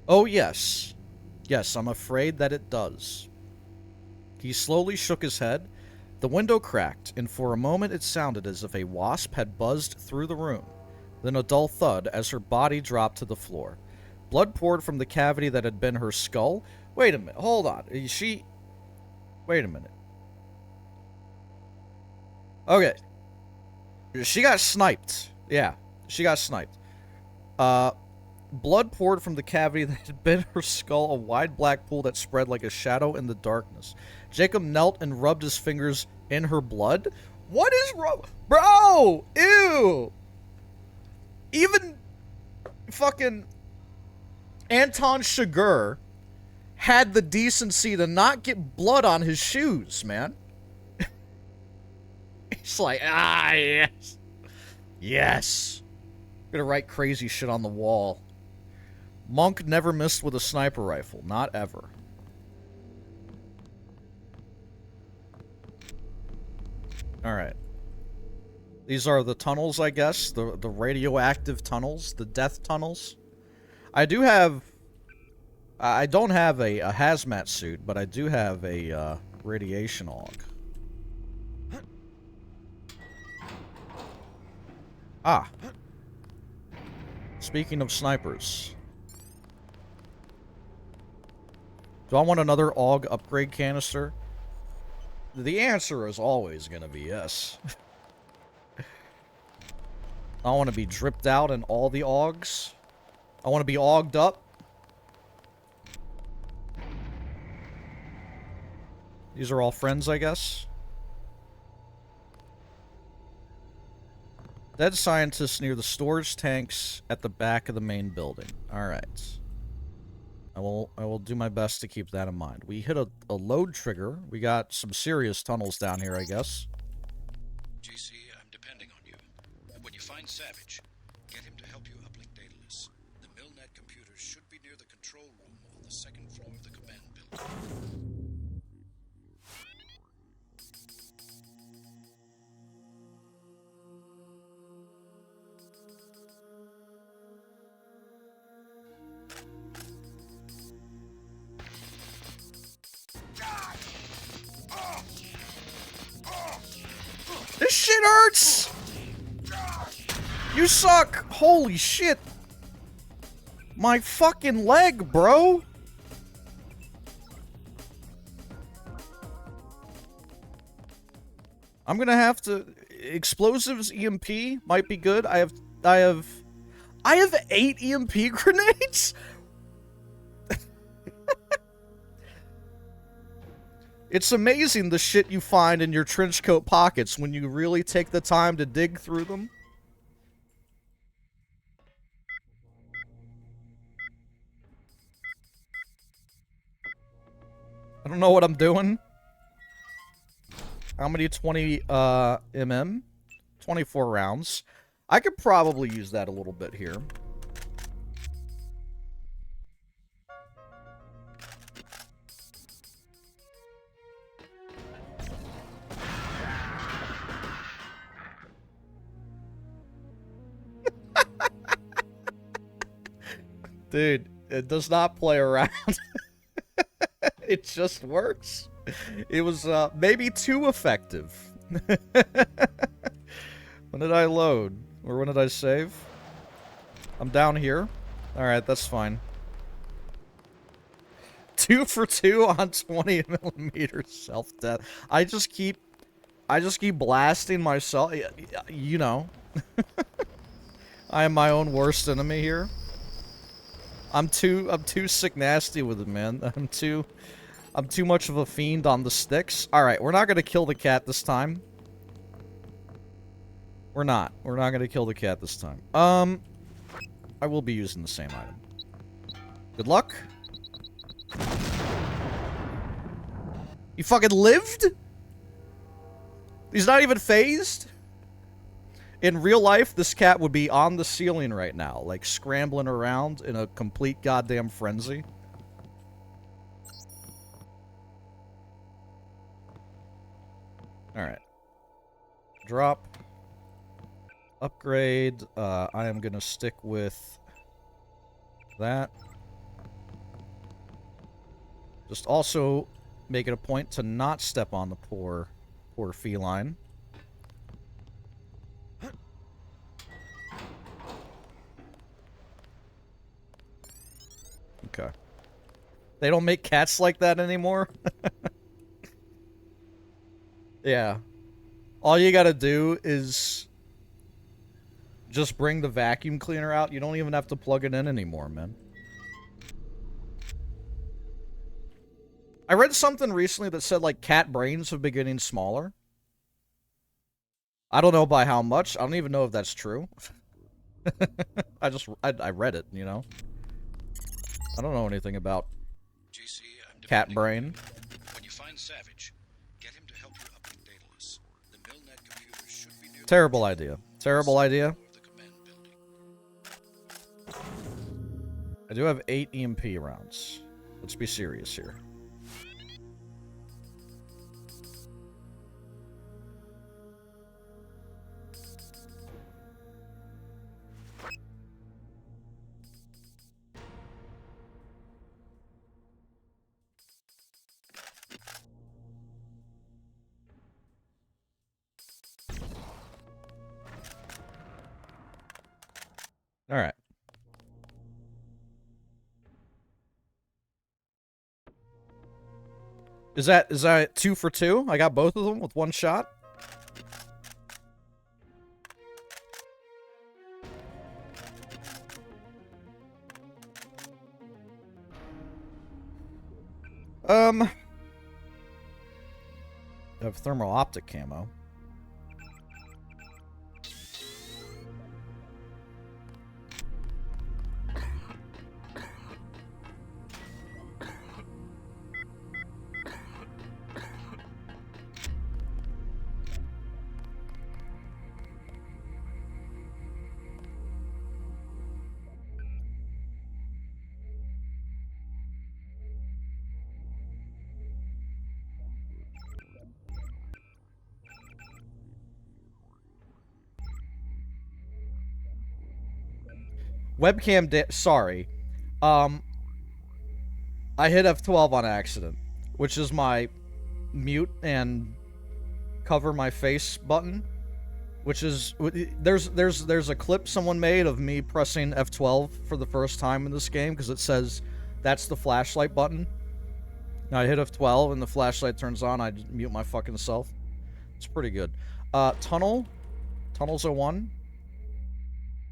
Oh, yes. Yes, I'm afraid that it does. He slowly shook his head. The window cracked, and for a moment it sounded as if a wasp had buzzed through the room. Then a dull thud as her body dropped to the floor. Blood poured from the cavity that had been her skull. Wait a minute. Hold on. Wait a minute. Okay. She got sniped. Yeah, she got sniped. Blood poured from the cavity that had been her skull, a wide black pool that spread like a shadow in the darkness. Jacob knelt and rubbed his fingers in her blood. What is wrong? Bro! Ew! Even fucking Anton Chigurh had the decency to not get blood on his shoes, man. It's like, ah, yes. Yes. I'm gonna write crazy shit on the wall. Monk never missed with a sniper rifle. Not ever. Alright. These are the tunnels, I guess. The radioactive tunnels. The death tunnels. I do have... I don't have a hazmat suit, but I do have a radiation aug. Ah. Speaking of snipers. Do I want another AUG upgrade canister? The answer is always going to be yes. I want to be dripped out in all the AUGs. I want to be AUG'd up. These are all friends, I guess. Dead scientists near the storage tanks at the back of the main building. Alright. I will do my best to keep that in mind. We hit a load trigger. We got some serious tunnels down here, I guess. JC, I'm depending on you. When you find Savage, get him to help you uplink Daedalus. The Milnet computers should be near the control room on the second floor of the command building. This shit hurts! You suck! Holy shit! My fucking leg, bro! I'm gonna have to... Explosives EMP might be good. I have 8 EMP grenades? It's amazing the shit you find in your trench coat pockets when you really take the time to dig through them. I don't know what I'm doing. How many 20 mm? 24 rounds. I could probably use that a little bit here. Dude, it does not play around. It just works. It was maybe too effective. When did I load? Or when did I save? I'm down here. Alright, that's fine. 2 for 2 on 20mm self-death. I just keep blasting myself. You know. I am my own worst enemy here. I'm too sick nasty with it, man. I'm too much of a fiend on the sticks. Alright, we're not gonna kill the cat this time. We're not gonna kill the cat this time. I will be using the same item. Good luck. You fucking lived? He's not even phased? In real life, this cat would be on the ceiling right now, like scrambling around in a complete goddamn frenzy. Alright. Drop. Upgrade. I am gonna stick with that. Just also make it a point to not step on the poor feline. Okay. They don't make cats like that anymore? Yeah. All you gotta do is just bring the vacuum cleaner out. You don't even have to plug it in anymore, man. I read something recently that said, like, cat brains have been getting smaller. I don't know by how much. I don't even know if that's true. I read it, you know? I don't know anything about cat brain. When you find Savage, get him to help you update Daedalus. The Milnet computers should be near. Terrible idea. Terrible idea. I do have 8 EMP rounds. Let's be serious here. All right. Is that 2 for 2? I got both of them with one shot. I have thermal optic camo. Webcam sorry. I hit F12 on accident, which is my mute and cover my face button. Which is, there's a clip someone made of me pressing F12 for the first time in this game because it says that's the flashlight button. And I hit F12 and the flashlight turns on. I just mute my fucking self. It's pretty good. Tunnel's O1.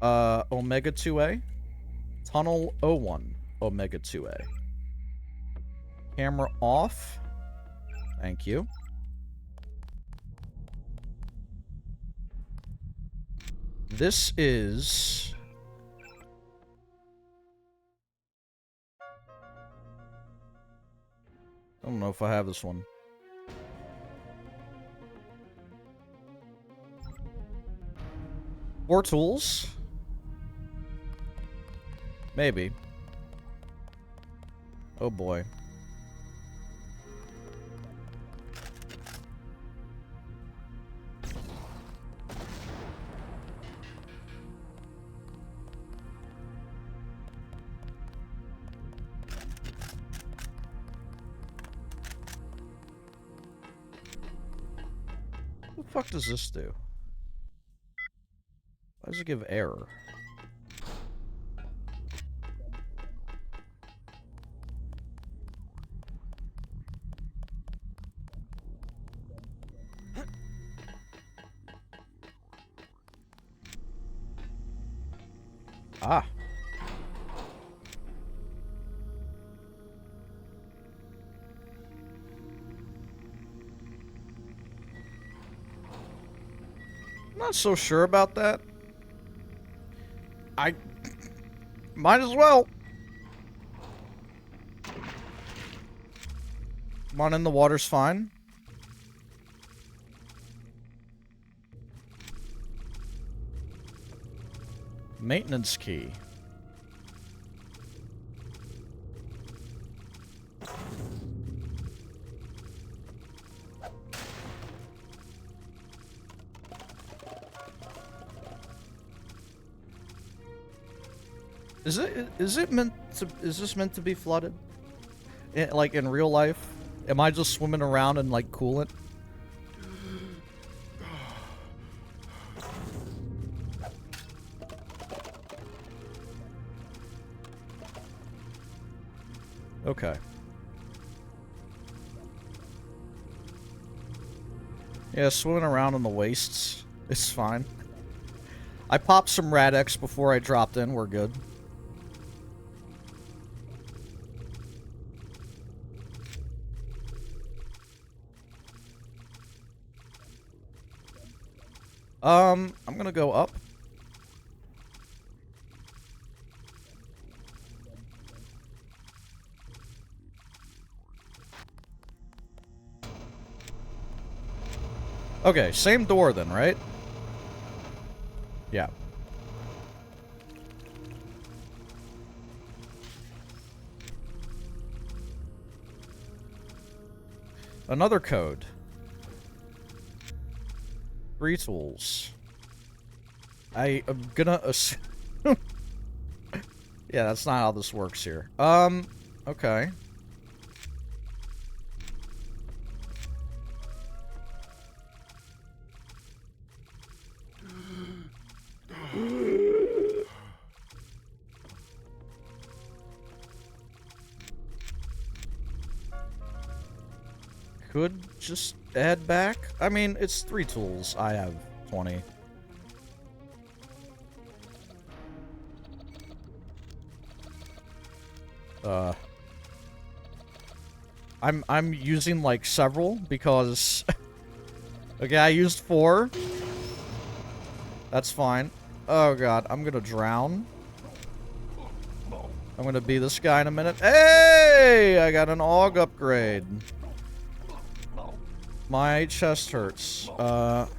Omega 2A. Tunnel O1. Omega 2A. Camera off. Thank you. This is... I don't know if I have this one. More tools? Maybe. Oh boy. What the fuck does this do? Why does it give error? Ah. Not so sure about that. I might as well. Come on in, the water's fine. Maintenance key. Is this meant to be flooded? Like in real life? Am I just swimming around in like coolant? Okay. Yeah, swimming around in the wastes. It's fine. I popped some Rad-X before I dropped in. We're good. I'm gonna go up. Okay, same door then, right? Yeah. Another code. 3 tools. I am gonna assume... Yeah, that's not how this works here. Okay. Could just add back. I mean, it's 3 tools. I have 20. I'm using like several because okay, I used 4. That's fine. Oh god, I'm gonna drown. I'm gonna be this guy in a minute. Hey! I got an AUG upgrade. My chest hurts. Okay.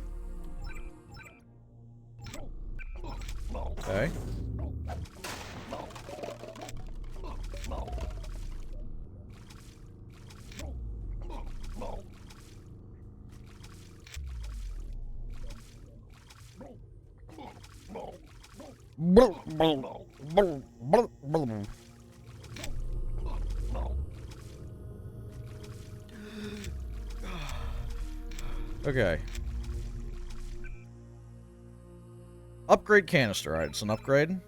Okay. Upgrade canister. Alright, it's an upgrade.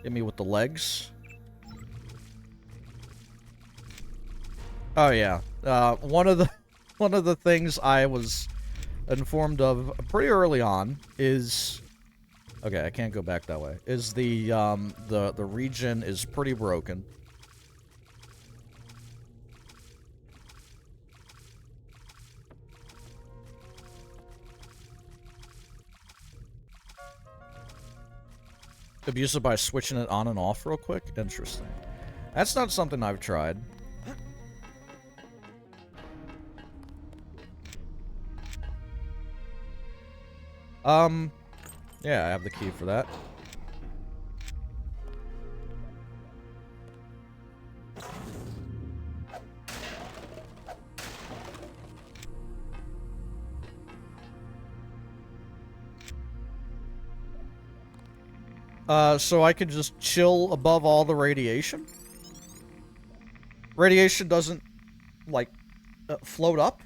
Hit me with the legs. Oh yeah. One of the things I was informed of pretty early on is, okay, I can't go back that way. Is the regen is pretty broken. Abuse it by switching it on and off real quick? Interesting. That's not something I've tried. Yeah, I have the key for that. So I can just chill above all the radiation? Radiation doesn't, like, float up?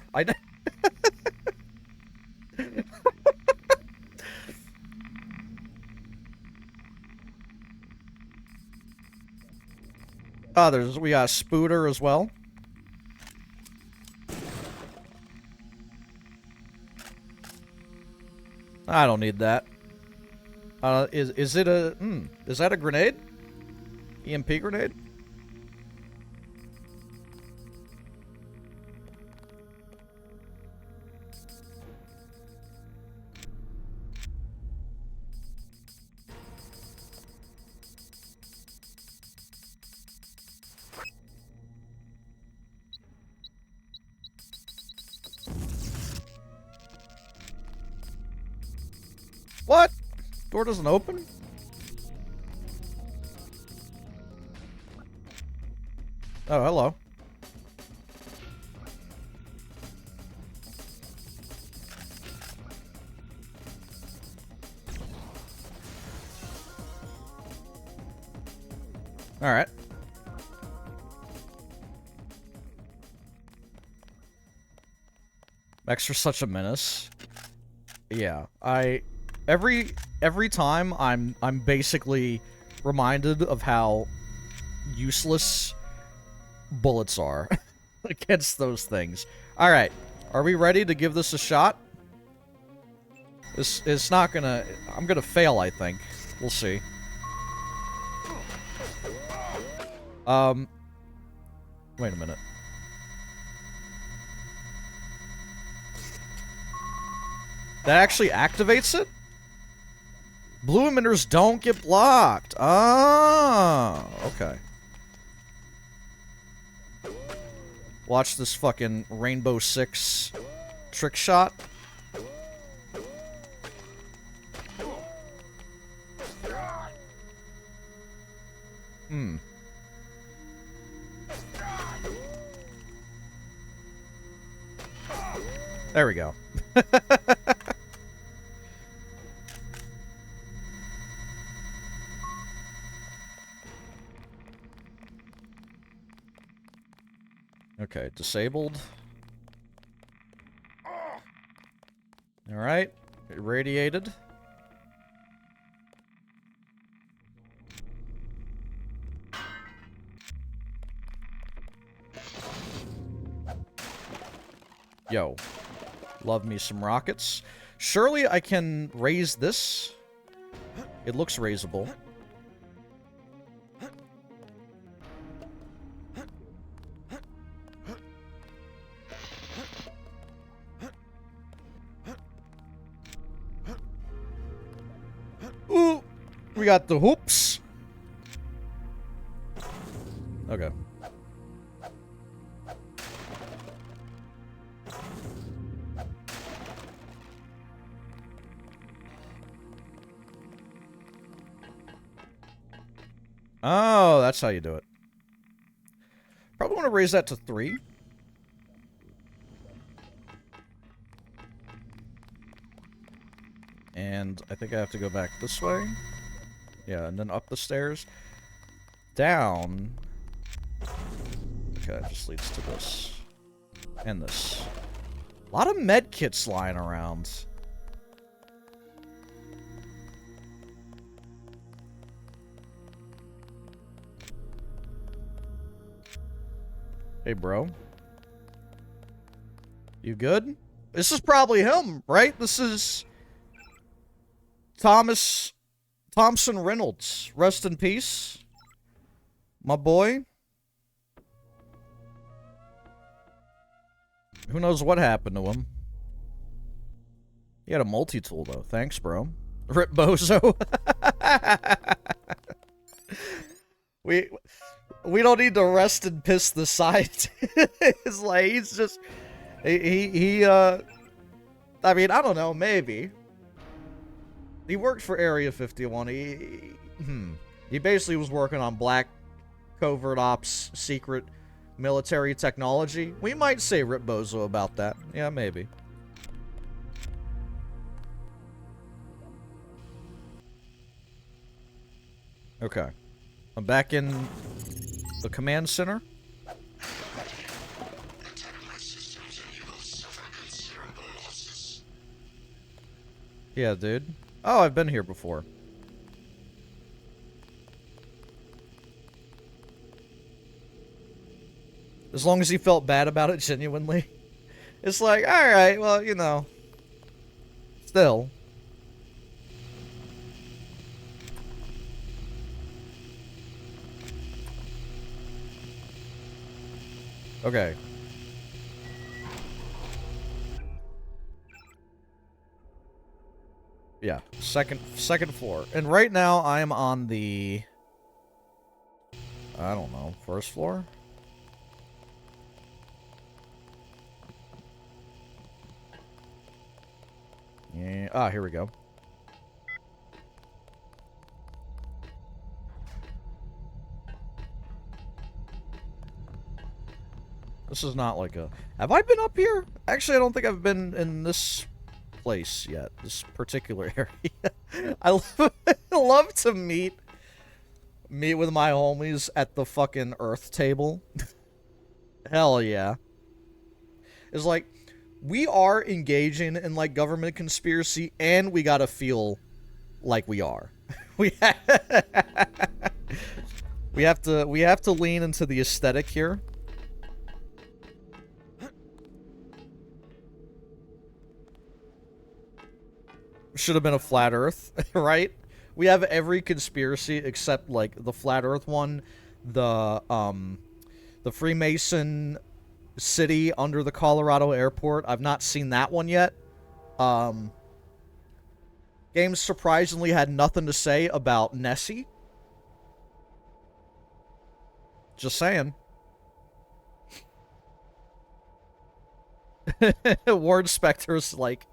We got a spooter as well. I don't need that. Is it a, is that a grenade? EMP grenade? What? Door doesn't open? Oh, hello. Alright. Max are such a menace. Yeah, every time I'm basically reminded of how useless bullets are against those things. Alright, are we ready to give this a shot? It's not gonna... I'm gonna fail, I think. We'll see. Wait a minute. That actually activates it? Blue emitters don't get blocked. Oh, okay. Watch this fucking Rainbow Six trick shot. There we go. Okay, disabled. Alright, irradiated. Yo, love me some rockets. Surely I can raise this? It looks raisable. Ooh, we got the hoops. Okay. Oh, that's how you do it. Probably want to raise that to 3. And I think I have to go back this way. Yeah, and then up the stairs. Down. Okay, that just leads to this. And this. A lot of med kits lying around. Hey, bro. You good? This is probably him, right? This is Thompson Reynolds. Rest in peace. My boy. Who knows what happened to him? He had a multi-tool, though. Thanks, bro. Rip Bozo. We don't need to rest and piss the side. It's like, he's just... I mean, I don't know, maybe. He worked for Area 51. He basically was working on black covert ops, secret military technology. We might say Rip Bozo about that. Yeah, maybe. Okay. I'm back in the command center. Yeah, dude. Oh, I've been here before. As long as he felt bad about it genuinely. It's like, alright, well, you know. Still. Okay. Yeah, second floor. And right now I am on the... I don't know, first floor? Yeah, ah, here we go. This is not like a... Have I been up here? Actually, I don't think I've been in this place yet. This particular area. I love to meet with my homies at the fucking Earth table. Hell yeah. It's like, we are engaging in, like, government conspiracy, and we gotta feel like we are. we have to lean into the aesthetic here. Should have been a flat Earth, right? We have every conspiracy except, like, the flat Earth one, the Freemason city under the Colorado airport. I've not seen that one yet. Games surprisingly had nothing to say about Nessie. Just saying. Warren Spector's like...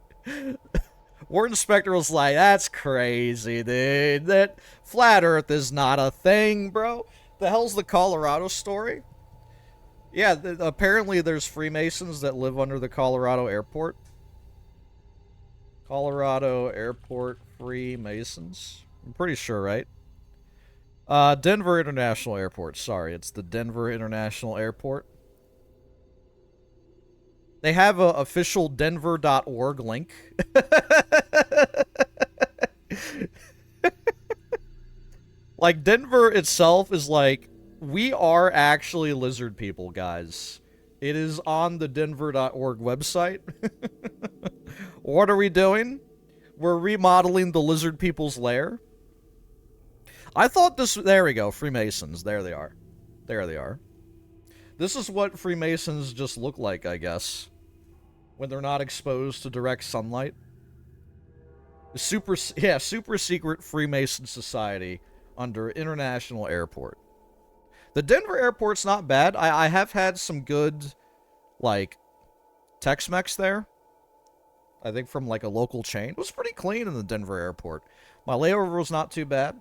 Warren Spector was like, that's crazy, dude. That flat Earth is not a thing, bro. The hell's the Colorado story? Yeah, apparently there's Freemasons that live under the Colorado airport. Colorado Airport Freemasons. I'm pretty sure, right? Denver International Airport. Sorry, it's the Denver International Airport. They have a official denver.org link. Like, Denver itself is like, we are actually lizard people, guys. It is on the denver.org website. What are we doing? We're remodeling the lizard people's lair. I thought this... There we go. Freemasons. There they are. There they are. This is what Freemasons just look like, I guess. When they're not exposed to direct sunlight. Super secret Freemason society under International Airport. The Denver airport's not bad. I have had some good, like, Tex-Mex there. I think from, like, a local chain. It was pretty clean in the Denver airport. My layover was not too bad.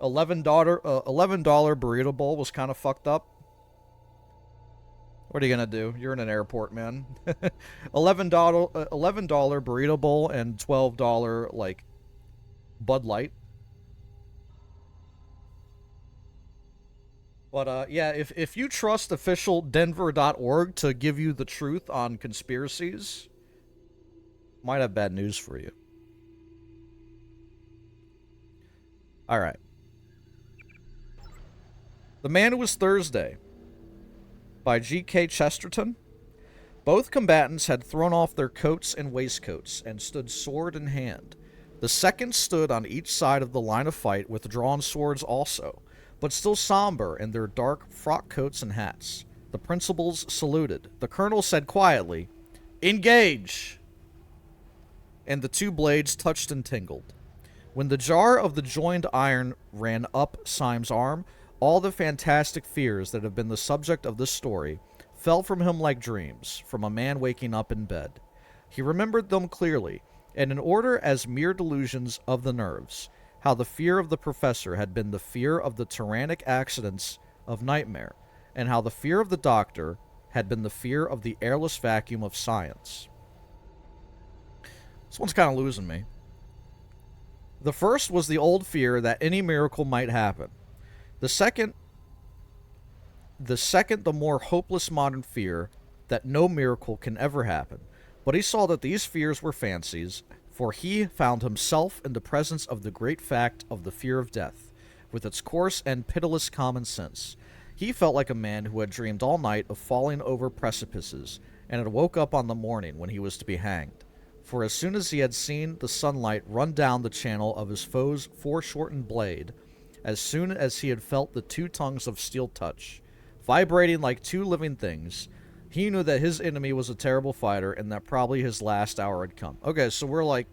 $11 burrito bowl was kind of fucked up. What are you gonna do? You're in an airport, man. $11 burrito bowl and $12, like, Bud Light. But, yeah, if you trust official denver.org to give you the truth on conspiracies, might have bad news for you. Alright. The man who was Thursday. by G.K. Chesterton. Both combatants had thrown off their coats and waistcoats and stood sword in hand. The seconds stood on each side of the line of fight with drawn swords also, but still somber in their dark frock coats and hats. The principals saluted. The colonel said quietly, "Engage!" And the two blades touched and tingled. When the jar of the joined iron ran up Syme's arm, all the fantastic fears that have been the subject of this story fell from him like dreams, from a man waking up in bed. He remembered them clearly, and in order as mere delusions of the nerves, how the fear of the professor had been the fear of the tyrannic accidents of nightmare, and how the fear of the doctor had been the fear of the airless vacuum of science. This one's kind of losing me. The first was the old fear that any miracle might happen. The second, the more hopeless modern fear that no miracle can ever happen. But he saw that these fears were fancies, for he found himself in the presence of the great fact of the fear of death, with its coarse and pitiless common sense. He felt like a man who had dreamed all night of falling over precipices, and had woke up on the morning when he was to be hanged. For as soon as he had seen the sunlight run down the channel of his foe's foreshortened blade, as soon as he had felt the two tongues of steel touch, vibrating like two living things, he knew that his enemy was a terrible fighter and that probably his last hour had come. Okay, so we're like,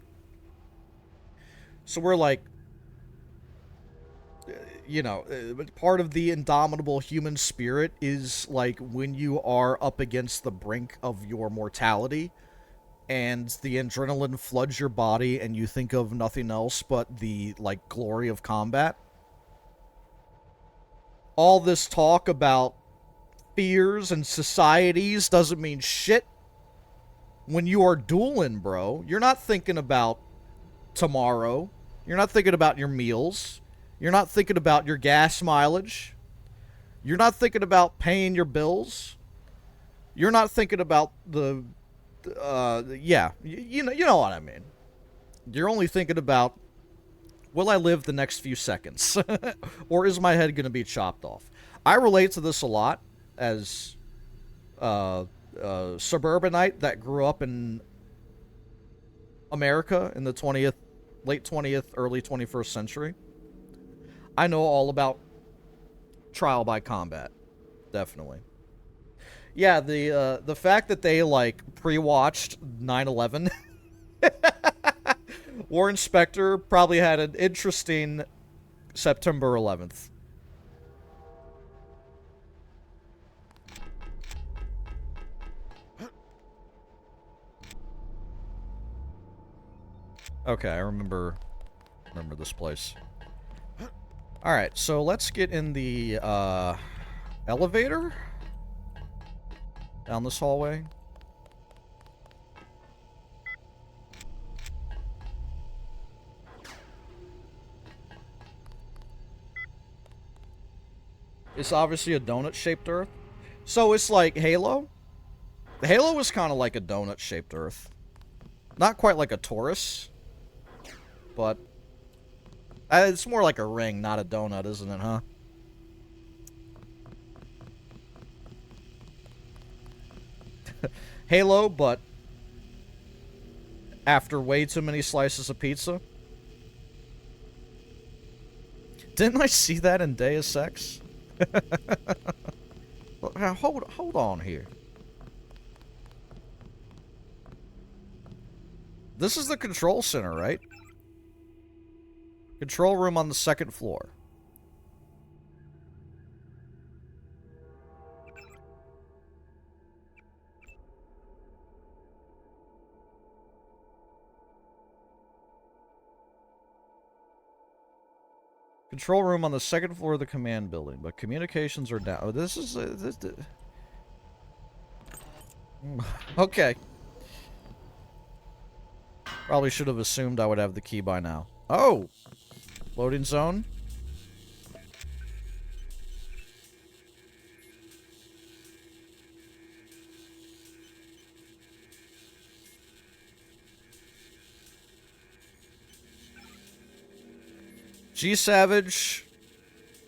you know, part of the indomitable human spirit is like when you are up against the brink of your mortality and the adrenaline floods your body and you think of nothing else but the, like, glory of combat. All this talk about fears and societies doesn't mean shit. When you are dueling, bro, you're not thinking about tomorrow. You're not thinking about your meals. You're not thinking about your gas mileage. You're not thinking about paying your bills. You're not thinking about the you know what I mean. You're only thinking about, will I live the next few seconds? Or is my head going to be chopped off? I relate to this a lot as a suburbanite that grew up in America in the late 20th, early 21st century. I know all about trial by combat. Definitely. Yeah, the fact that they, like, pre-watched 9/11 Warren Spector probably had an interesting September 11th. Okay, I remember this place. Alright, so let's get in the elevator down this hallway. It's obviously a donut-shaped Earth. So it's like Halo. Halo is kind of like a donut-shaped Earth. Not quite like a torus, but it's more like a ring, not a donut, isn't it, huh? Halo, but after way too many slices of pizza. Didn't I see that in Deus Ex? Hold on here. This is the control center, right? Control room on the second floor. Control room on the second floor of the command building, but communications are down. Oh, this is... Okay. Probably should have assumed I would have the key by now. Oh! Loading zone. G Savage,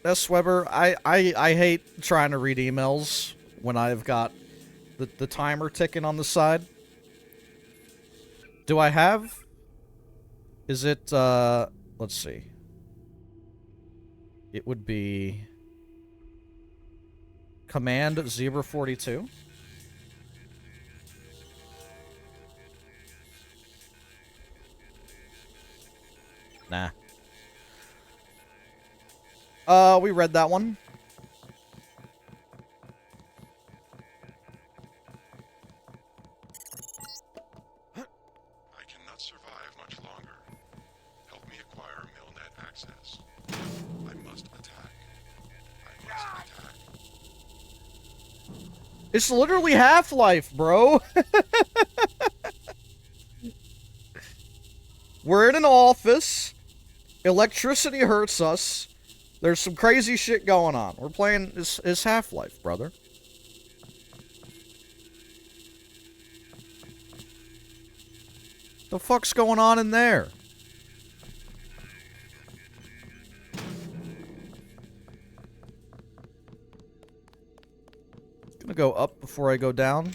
S Weber, I hate trying to read emails when I've got the timer ticking on the side. Do I have? Is it, let's see. It would be Command Zebra 42. Nah. We read that one. I cannot survive much longer. Help me acquire Milnet access. I must attack. I must attack. It's literally Half-Life, bro. We're in an office. Electricity hurts us. There's some crazy shit going on. We're playing it's Half-Life, brother. The fuck's going on in there? Gonna go up before I go down.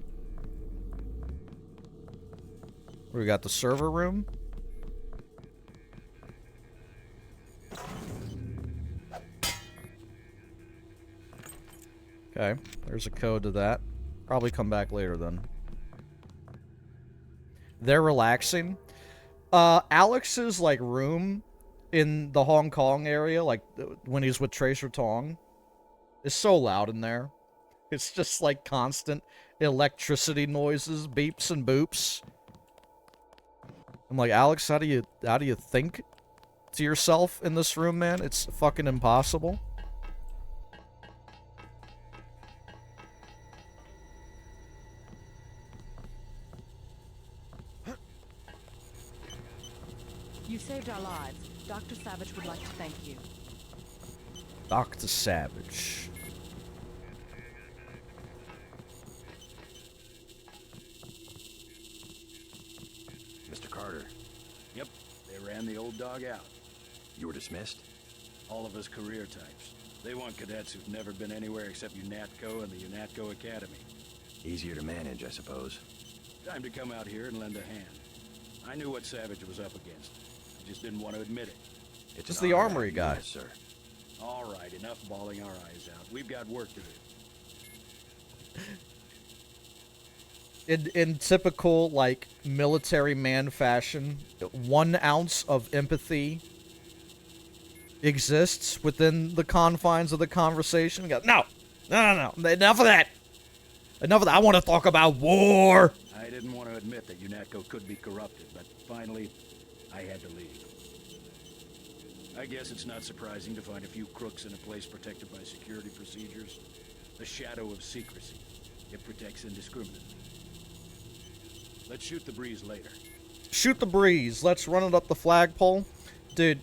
We got the server room. Okay, there's a code to that. Probably come back later then. They're relaxing. Alex's, like, room in the Hong Kong area, like, when he's with Tracer Tong, is so loud in there. It's just, like, constant electricity noises, beeps and boops. I'm like, Alex, how do you think to yourself in this room, man? It's fucking impossible. You saved our lives. Dr. Savage would like to thank you. Dr. Savage. Mr. Carter, Yep, they ran the old dog out. you were dismissed? All of us career types. They want cadets who've never been anywhere except UNATCO and the UNATCO Academy. Easier to manage, I suppose. Time to come out here and lend a hand. I knew what Savage was up against. I just didn't want to admit it. It's the armory guy. Yes, sir. All right, enough bawling our eyes out. We've got work to do. In typical, like, military man fashion, 1 ounce of empathy exists within the confines of the conversation. No, enough of that. Enough of that. I want to talk about war. I didn't want to admit that UNATCO could be corrupted, but finally, I had to leave. I guess it's not surprising to find a few crooks in a place protected by security procedures. The shadow of secrecy. It protects indiscriminately. Let's shoot the breeze later. Shoot the breeze. Let's run it up the flagpole. Dude.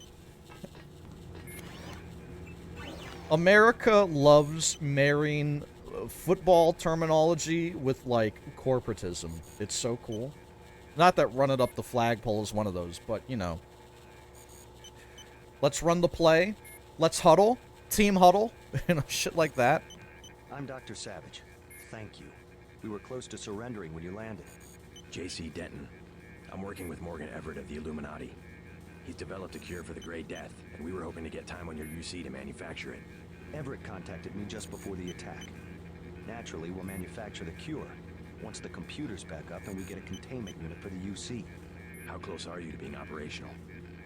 America loves marrying football terminology with, like, corporatism. It's so cool. Not that run it up the flagpole is one of those, but, you know. Let's run the play. Let's huddle. Team huddle. You know, shit like that. I'm Dr. Savage. Thank you. We were close to surrendering when you landed. J.C. Denton. I'm working with Morgan Everett of the Illuminati. He's developed a cure for the Grey Death, and we were hoping to get time on your UC to manufacture it. Everett contacted me just before the attack. Naturally, we'll manufacture the cure once the computer's back up and we get a containment unit for the UC. How close are you to being operational?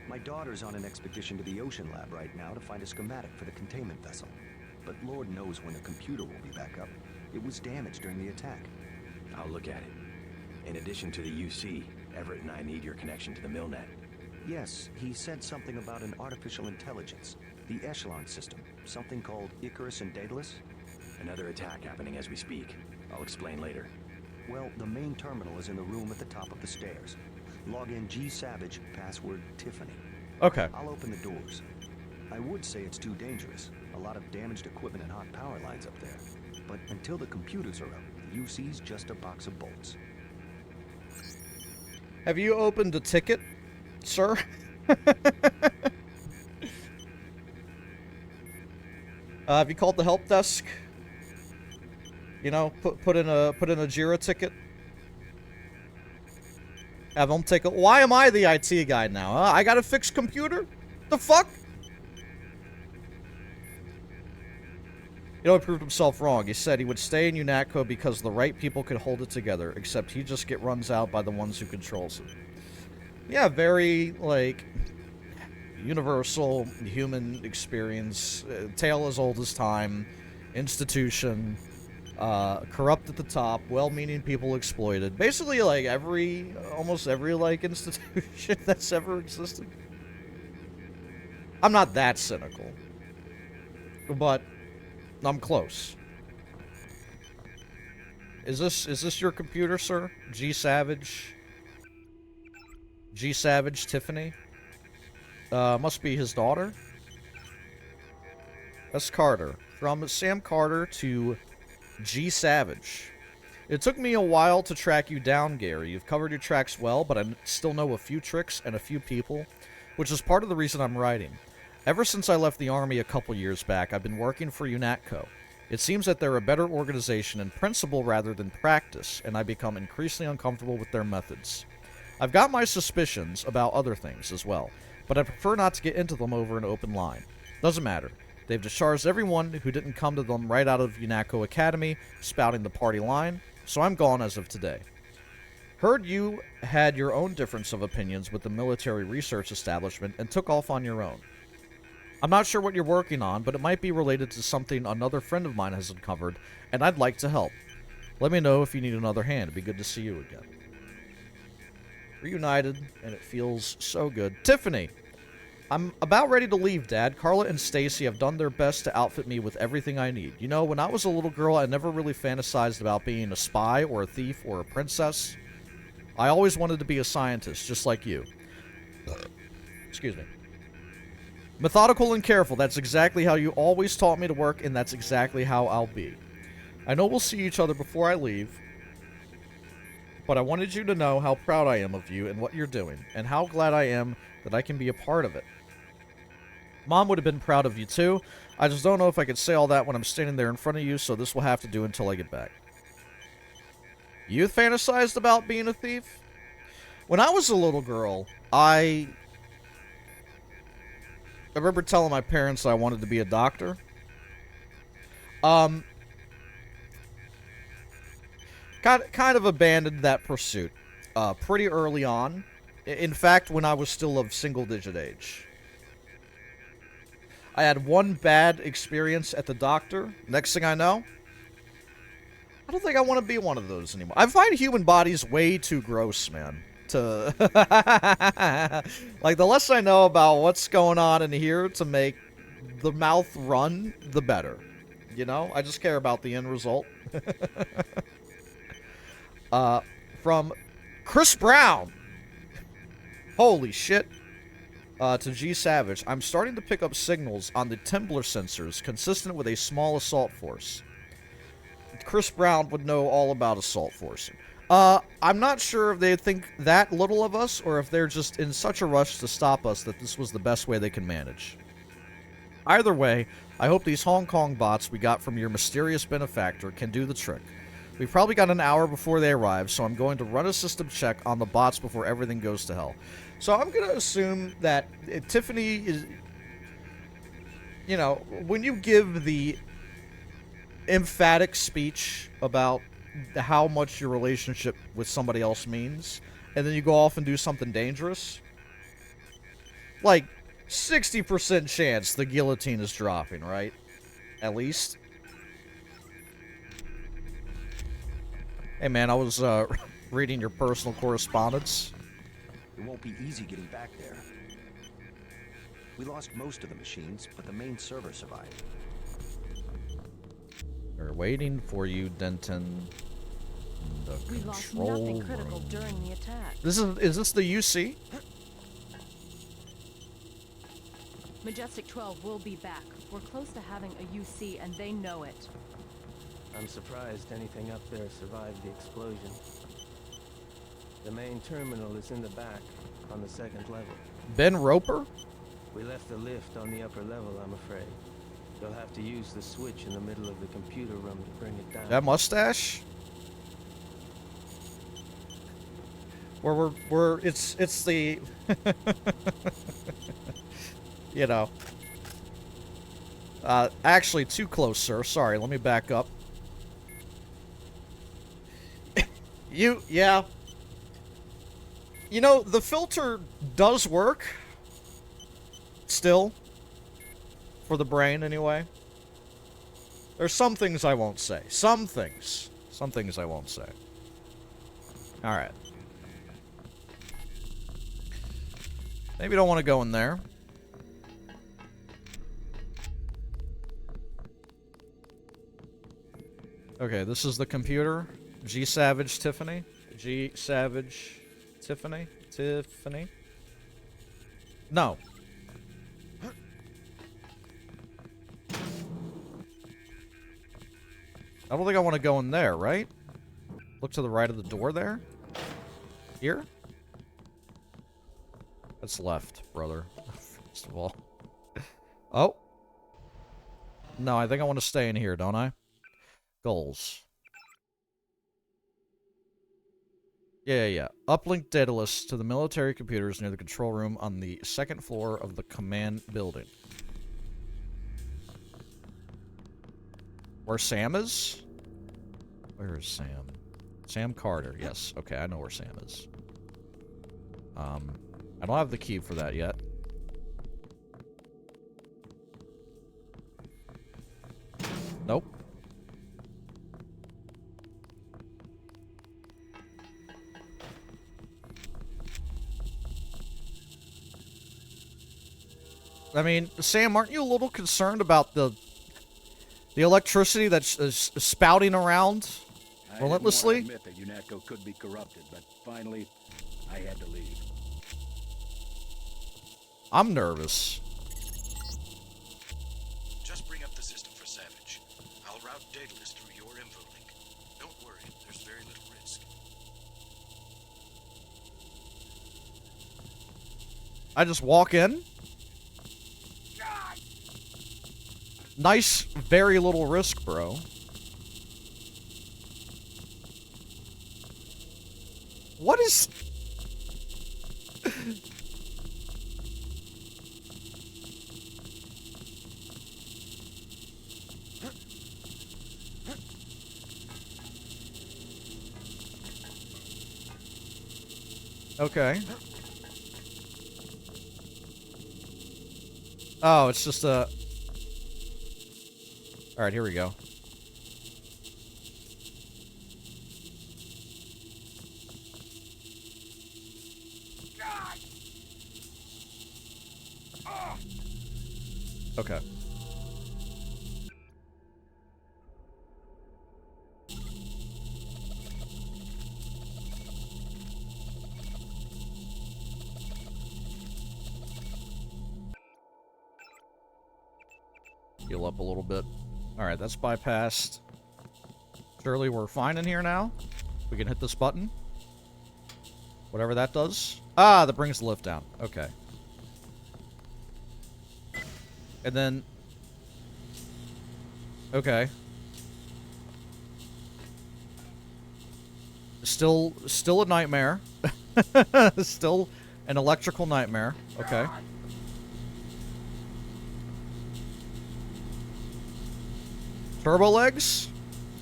My daughter's on an expedition to the Ocean Lab right now to find a schematic for the containment vessel. But Lord knows when the computer will be back up. It was damaged during the attack. I'll look at it. In addition to the UC, Everett and I need your connection to the Milnet. Yes, he said something about an artificial intelligence. The Echelon system. Something called Icarus and Daedalus. Another attack happening as we speak. I'll explain later. Well, the main terminal is in the room at the top of the stairs. Log in G Savage, password Tiffany. Okay. I'll open the doors. I would say it's too dangerous. A lot of damaged equipment and hot power lines up there. But until the computers are up, the UC's just a box of bolts. Have you opened a ticket, sir? Have you called the help desk? You know, put in a Jira ticket. Have them take a. Why am I the IT guy now? Huh? I gotta fix computer? The fuck? You know, he proved himself wrong. He said he would stay in UNATCO because the right people could hold it together, except he just get runs out by the ones who controls it. Yeah, very, like, universal human experience, tale as old as time, institution, corrupt at the top, well-meaning people exploited. Basically, like, almost every, like, institution that's ever existed. I'm not that cynical, but I'm close. Is this your computer, sir? G Savage, Tiffany? Must be his daughter. That's Carter. From Sam Carter to G Savage. It took me a while to track you down, Gary. You've covered your tracks well, but I still know a few tricks and a few people, which is part of the reason I'm writing. Ever since I left the Army a couple years back, I've been working for UNATCO. It seems that they're a better organization in principle rather than practice, and I become increasingly uncomfortable with their methods. I've got my suspicions about other things as well, but I prefer not to get into them over an open line. Doesn't matter. They've discharged everyone who didn't come to them right out of UNATCO Academy, spouting the party line, so I'm gone as of today. Heard you had your own difference of opinions with the military research establishment and took off on your own. I'm not sure what you're working on, but it might be related to something another friend of mine has uncovered, and I'd like to help. Let me know if you need another hand. It'd be good to see you again. Reunited, and it feels so good. Tiffany! I'm about ready to leave, Dad. Carla and Stacy have done their best to outfit me with everything I need. You know, when I was a little girl, I never really fantasized about being a spy or a thief or a princess. I always wanted to be a scientist, just like you. Excuse me. Methodical and careful, that's exactly how you always taught me to work, and that's exactly how I'll be. I know we'll see each other before I leave, but I wanted you to know how proud I am of you and what you're doing, and how glad I am that I can be a part of it. Mom would have been proud of you too. I just don't know if I could say all that when I'm standing there in front of you, so this will have to do until I get back. You fantasized about being a thief? When I was a little girl, I remember telling my parents I wanted to be a doctor. Kind of abandoned that pursuit pretty early on. In fact, when I was still of single-digit age. I had one bad experience at the doctor. Next thing I know, I don't think I want to be one of those anymore. I find human bodies way too gross, man. Like, the less I know about what's going on in here to make the mouth run, the better. You know? I just care about the end result. From Chris Brown. Holy shit. To G Savage. I'm starting to pick up signals on the Templar sensors consistent with a small assault force. Chris Brown would know all about assault forcing. I'm not sure if they think that little of us, or if they're just in such a rush to stop us that this was the best way they can manage. Either way, I hope these Hong Kong bots we got from your mysterious benefactor can do the trick. We've probably got an hour before they arrive, so I'm going to run a system check on the bots before everything goes to hell. So I'm going to assume that Tiffany is... You know, when you give the emphatic speech about how much your relationship with somebody else means, and then you go off and do something dangerous, like 60% chance the guillotine is dropping, right? At least. Hey man, I was reading your personal correspondence. It won't be easy getting back there. We lost most of the machines, but the main server survived. We're waiting for you, Denton. We lost nothing critical during the attack. Is this the UC? Majestic 12 will be back. We're close to having a UC, and they know it. I'm surprised anything up there survived the explosion. The main terminal is in the back, on the second level. Ben Roper? We left the lift on the upper level, I'm afraid. You'll have to use the switch in the middle of the computer room to bring it down. That mustache? It's the, you know. Actually, too close, sir. Sorry, let me back up. Yeah. You know, the filter does work. Still. For the brain, anyway. There's some things I won't say. Some things. Some things I won't say. Alright. Maybe you don't want to go in there. Okay, this is the computer. G Savage Tiffany. G Savage Tiffany. Tiffany. No. I don't think I want to go in there, right? Look to the right of the door there. Here? That's left, brother. First of all. Oh. No, I think I want to stay in here, don't I? Goals. Yeah. Uplink data lists to the military computers near the control room on the second floor of the command building. Where Sam is? Where is Sam? Sam Carter, yes. Okay, I know where Sam is. I don't have the key for that yet. Nope. I mean, Sam, aren't you a little concerned about the electricity that's spouting around relentlessly? I didn't want to admit that UNATCO could be corrupted, but finally, I had to leave. I'm nervous. Just bring up the system for Savage. I'll route Daedalus through your info link. Don't worry, there's very little risk. I just walk in. Nice, very little risk, bro. What is... Okay. Oh, it's just a... Alright, here we go. Okay. Heal up a little bit. Alright, that's bypassed. Surely we're fine in here now. We can hit this button. Whatever that does. Ah, that brings the lift down. Okay. And then... Okay. Still a nightmare. Still an electrical nightmare. Okay. Turbo legs?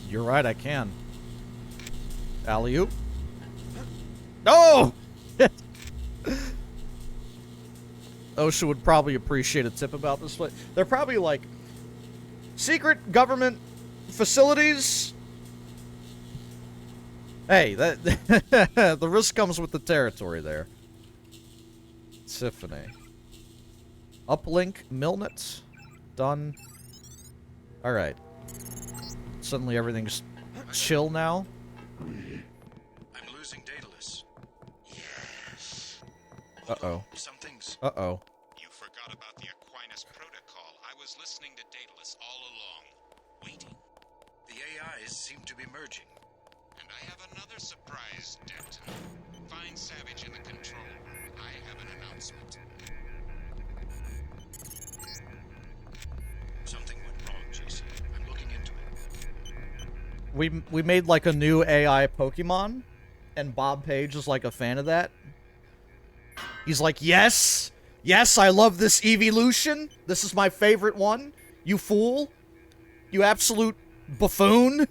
You're right, I can. Alley-oop. No! OSHA would probably appreciate a tip about this place. They're probably like secret government facilities. Hey, that the risk comes with the territory there. Tiffany. Uplink Milnet. Done. Alright. Suddenly everything's chill now. I'm losing Daedalus. Yes. Uh-oh. Something's... Uh-oh. You forgot about the Aquinas protocol. I was listening to Daedalus all along, waiting. The AIs seem to be merging. And I have another surprise, Delta. Find Savage in the control room. I have an announcement. Something went we made like a new AI Pokemon, and Bob Page is like a fan of that. He's like, yes, yes, I love this evolution. This is my favorite one. You fool, you absolute buffoon.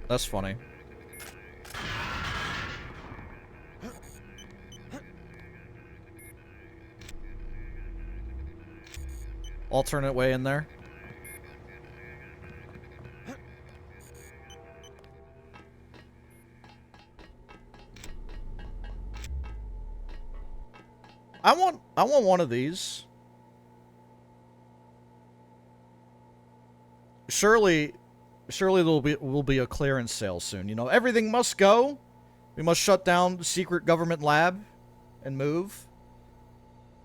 That's funny. Alternate way in there. I want one of these. Surely there will be a clearance sale soon. You know, everything must go. We must shut down the secret government lab and move.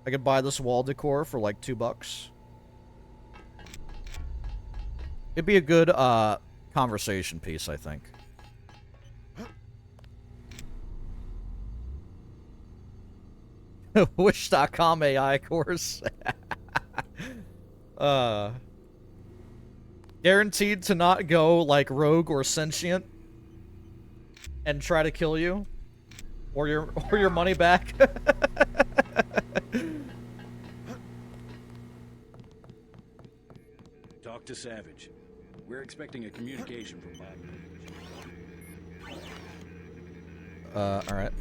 I could buy this wall decor for like $2. It'd be a good conversation piece, I think. Wish.com AI course. Guaranteed to not go like rogue or sentient and try to kill you or your money back. Talk to Savage. We're expecting a communication from Bob. All right.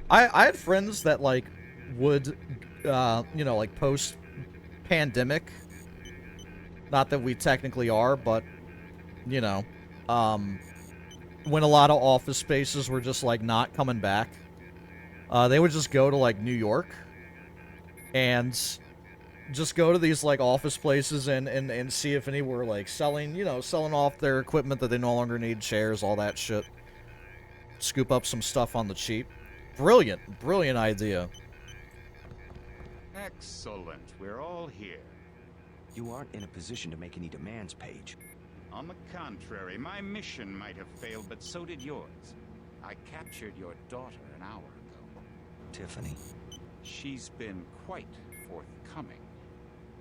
I had friends that like would you know, like post pandemic, not that we technically are, but you know, when a lot of office spaces were just like not coming back, they would just go to like New York and just go to these like office places and see if any were like selling, you know, selling off their equipment that they no longer need, chairs, all that shit. Scoop up some stuff on the cheap. Brilliant idea. Excellent. We're all here. You aren't in a position to make any demands, Paige. On the contrary, my mission might have failed, but so did yours. I captured your daughter an hour ago. Tiffany. She's been quite forthcoming.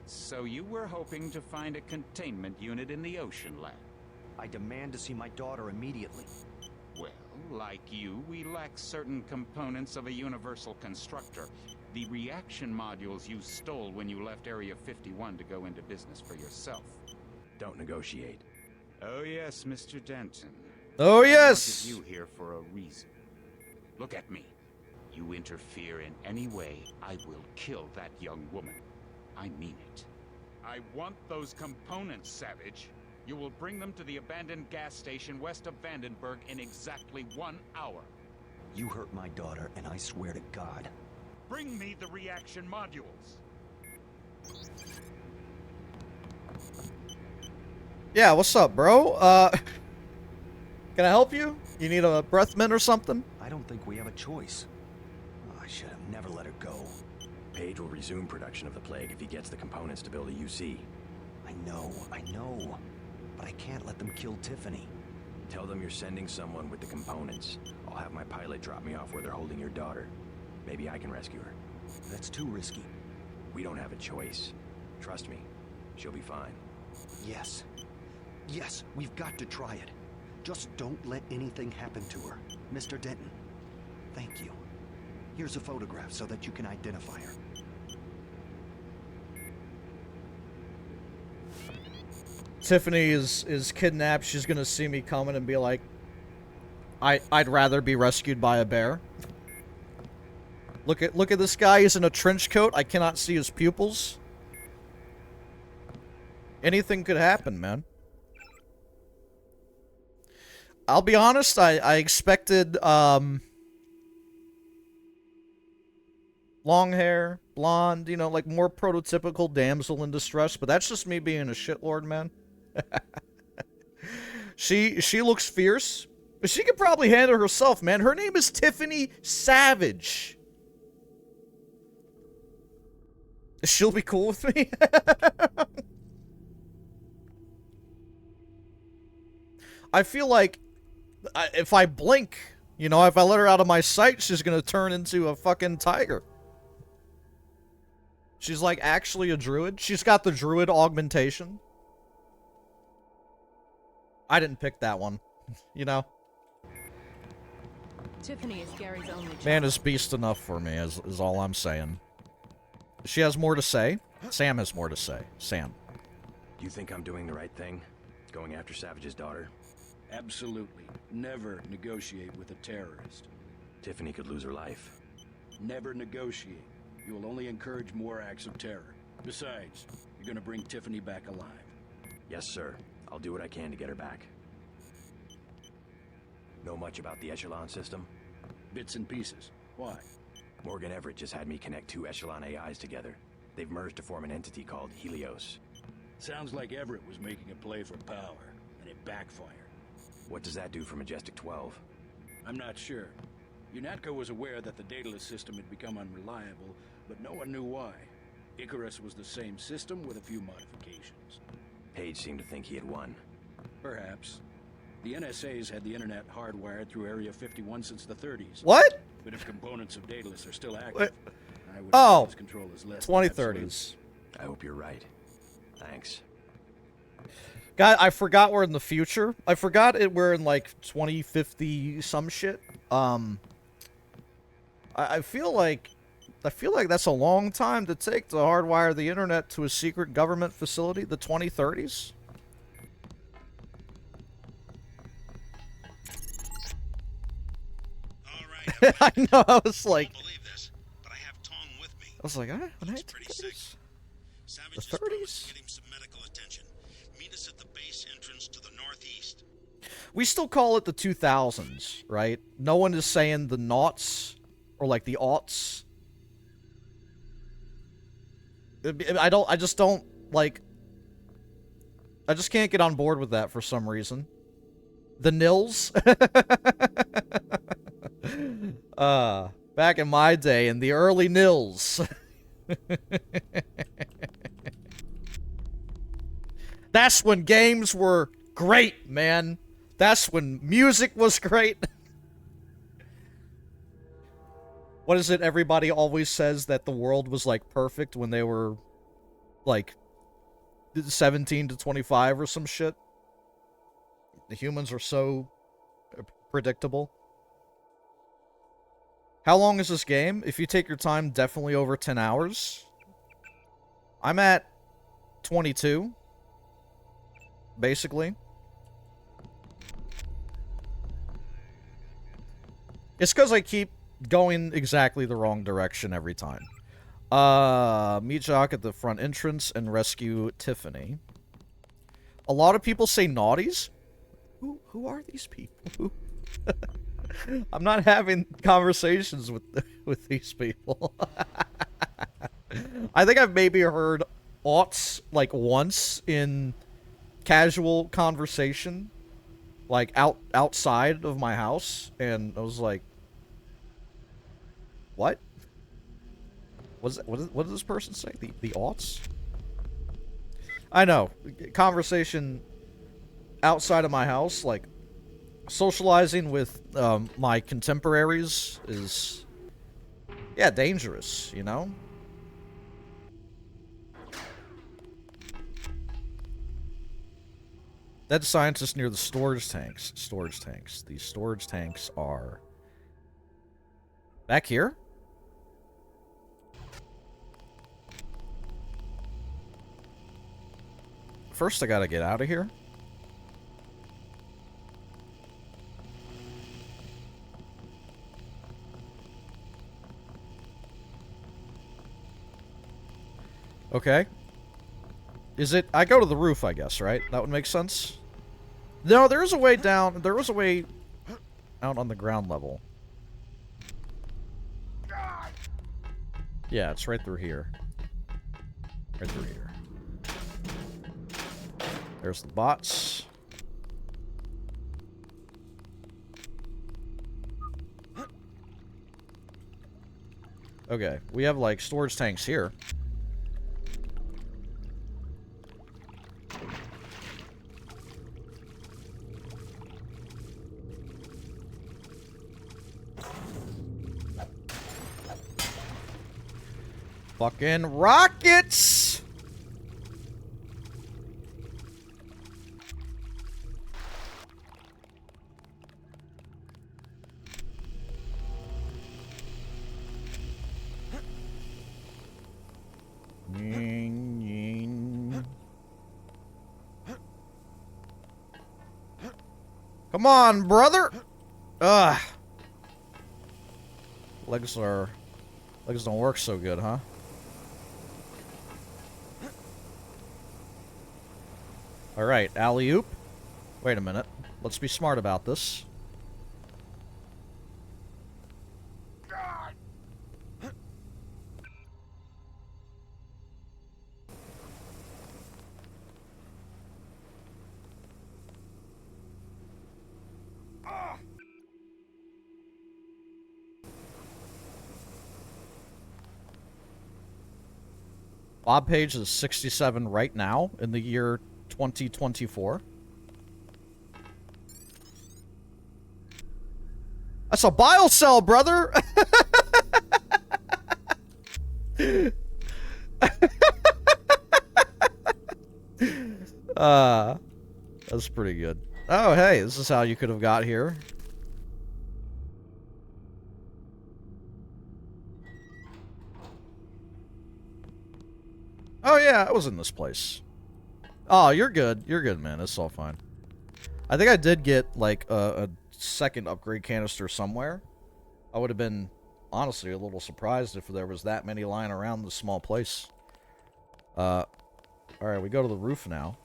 So you were hoping to find a containment unit in the Ocean Lab? I demand to see my daughter immediately. Well, like you, we lack certain components of a universal constructor. The reaction modules you stole when you left Area 51 to go into business for yourself. Don't negotiate. Oh yes, Mr. Denton. Oh yes! I wanted you here for a reason. Look at me. You interfere in any way, I will kill that young woman. I mean it. I want those components, Savage. You will bring them to the abandoned gas station west of Vandenberg in exactly 1 hour. You hurt my daughter, and I swear to God. Bring me the reaction modules. Yeah, what's up, bro? Can I help you? You need a breath mint or something? I don't think we have a choice. Oh, I should have never let her go. Page will resume production of the Plague if he gets the components to build a UC. I know. But I can't let them kill Tiffany. Tell them you're sending someone with the components. I'll have my pilot drop me off where they're holding your daughter. Maybe I can rescue her. That's too risky. We don't have a choice. Trust me, she'll be fine. Yes, we've got to try it. Just don't let anything happen to her. Mr. Denton, thank you. Here's a photograph so that you can identify her. Tiffany is kidnapped. She's gonna see me coming and be like, I'd rather be rescued by a bear. Look at this guy. He's in a trench coat. I cannot see his pupils. Anything could happen, man. I'll be honest, I expected long hair, blonde, you know, like more prototypical damsel in distress, but that's just me being a shitlord, man. She looks fierce, but she could probably handle herself, man. Her name is Tiffany Savage. She'll be cool with me? I feel like if I blink, you know, if I let her out of my sight, she's gonna turn into a fucking tiger. She's like actually a druid. She's got the druid augmentation. I didn't pick that one, you know? Tiffany is Gary's only child. Man is beast enough for me, is all I'm saying. She has more to say. Sam has more to say. Sam. You think I'm doing the right thing? Going after Savage's daughter? Absolutely. Never negotiate with a terrorist. Tiffany could lose her life. Never negotiate. You will only encourage more acts of terror. Besides, you're gonna bring Tiffany back alive. Yes, sir. I'll do what I can to get her back. Know much about the Echelon system? Bits and pieces. Why? Morgan Everett just had me connect two Echelon AIs together. They've merged to form an entity called Helios. Sounds like Everett was making a play for power, and it backfired. What does that do for Majestic 12? I'm not sure. UNATCO was aware that the dataless system had become unreliable, but no one knew why. Icarus was the same system with a few modifications. Page seemed to think he had won. Perhaps. The NSA's had the internet hardwired through Area 51 since the 30s. What? But if components of Daedalus are still active, I would oh, control is less 2030s. I hope you're right. Thanks. God, I forgot we're in the future. I forgot we're in like 2050 some shit. I feel like that's a long time to take to hardwire the internet to a secret government facility. The 2030s. I know. I was like, I was like, the 30s. We still call it the 2000s, right? No one is saying the noughts or like the aughts. I just don't like. I just can't get on board with that for some reason. The nils. Back in my day, in the early nils. That's when games were great, man. That's when music was great. What is it? Everybody always says that the world was like perfect when they were like 17 to 25 or some shit. The humans are so predictable. How long is this game? If you take your time, definitely over 10 hours. I'm at 22. Basically. It's because I keep going exactly the wrong direction every time. Meet Jock at the front entrance and rescue Tiffany. A lot of people say naughties. Who are these people? I'm not having conversations with these people. I think I've maybe heard aughts like once in casual conversation, like outside of my house, and I was like, "What? What did this person say? The aughts?" I know, conversation outside of my house, like socializing with my contemporaries is, yeah, dangerous, you know? Dead scientist near the storage tanks. Storage tanks. These storage tanks are back here? First, I gotta get out of here. Okay. Is it... I go to the roof, I guess, right? That would make sense? No, there is a way down... There was a way out on the ground level. Yeah, it's right through here. Right through here. There's the bots. Okay, we have, like, storage tanks here. Fucking rockets! Come on, brother! Ugh. Legs don't work so good, huh? Alright, alley-oop. Wait a minute. Let's be smart about this. Bob Page is 67 right now in the year 2024. That's a bile cell, brother! That's pretty good. Oh, hey, this is how you could have got here. Oh, yeah, I was in this place. Oh, you're good. You're good, man. It's all fine. I think I did get, like, a second upgrade canister somewhere. I would have been, honestly, a little surprised if there was that many lying around this small place. Alright, we go to the roof now.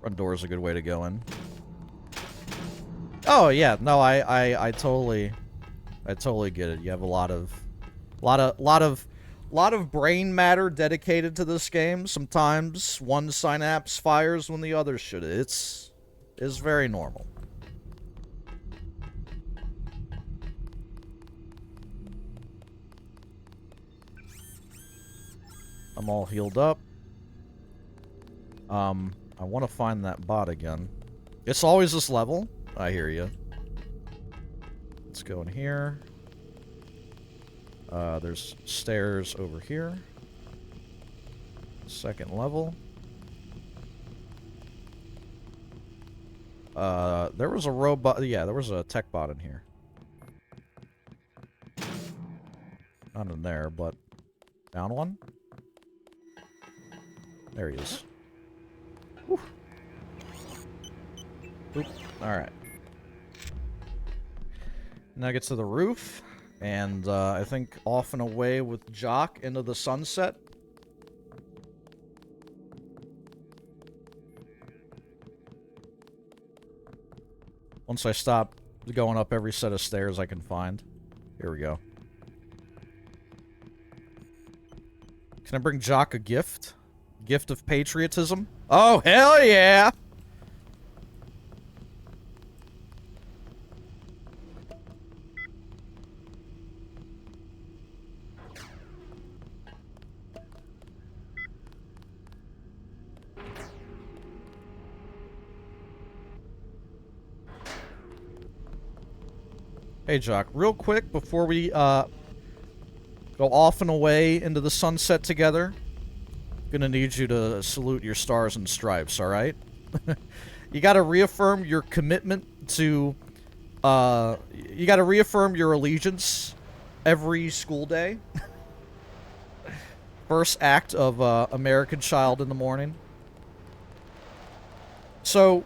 Front door is a good way to go in. Oh yeah, no, I totally get it. You have a lot of brain matter dedicated to this game. Sometimes one synapse fires when the other should. It's very normal. I'm all healed up. I want to find that bot again. It's always this level. I hear you. Let's go in here. There's stairs over here. Second level. There was a robot. Yeah, there was a tech bot in here. Not in there, but down one. There he is. Whew. Oop. Alright. Now get to the roof, and I think off and away with Jock into the sunset. Once I stop going up every set of stairs I can find. Here we go. Can I bring Jock a gift? Gift of patriotism? Oh, hell yeah! Hey, Jock, real quick before we go off and away into the sunset together, gonna need you to salute your stars and stripes, alright? You gotta reaffirm your commitment to, you gotta reaffirm your allegiance every school day. First act of American Child in the Morning. So...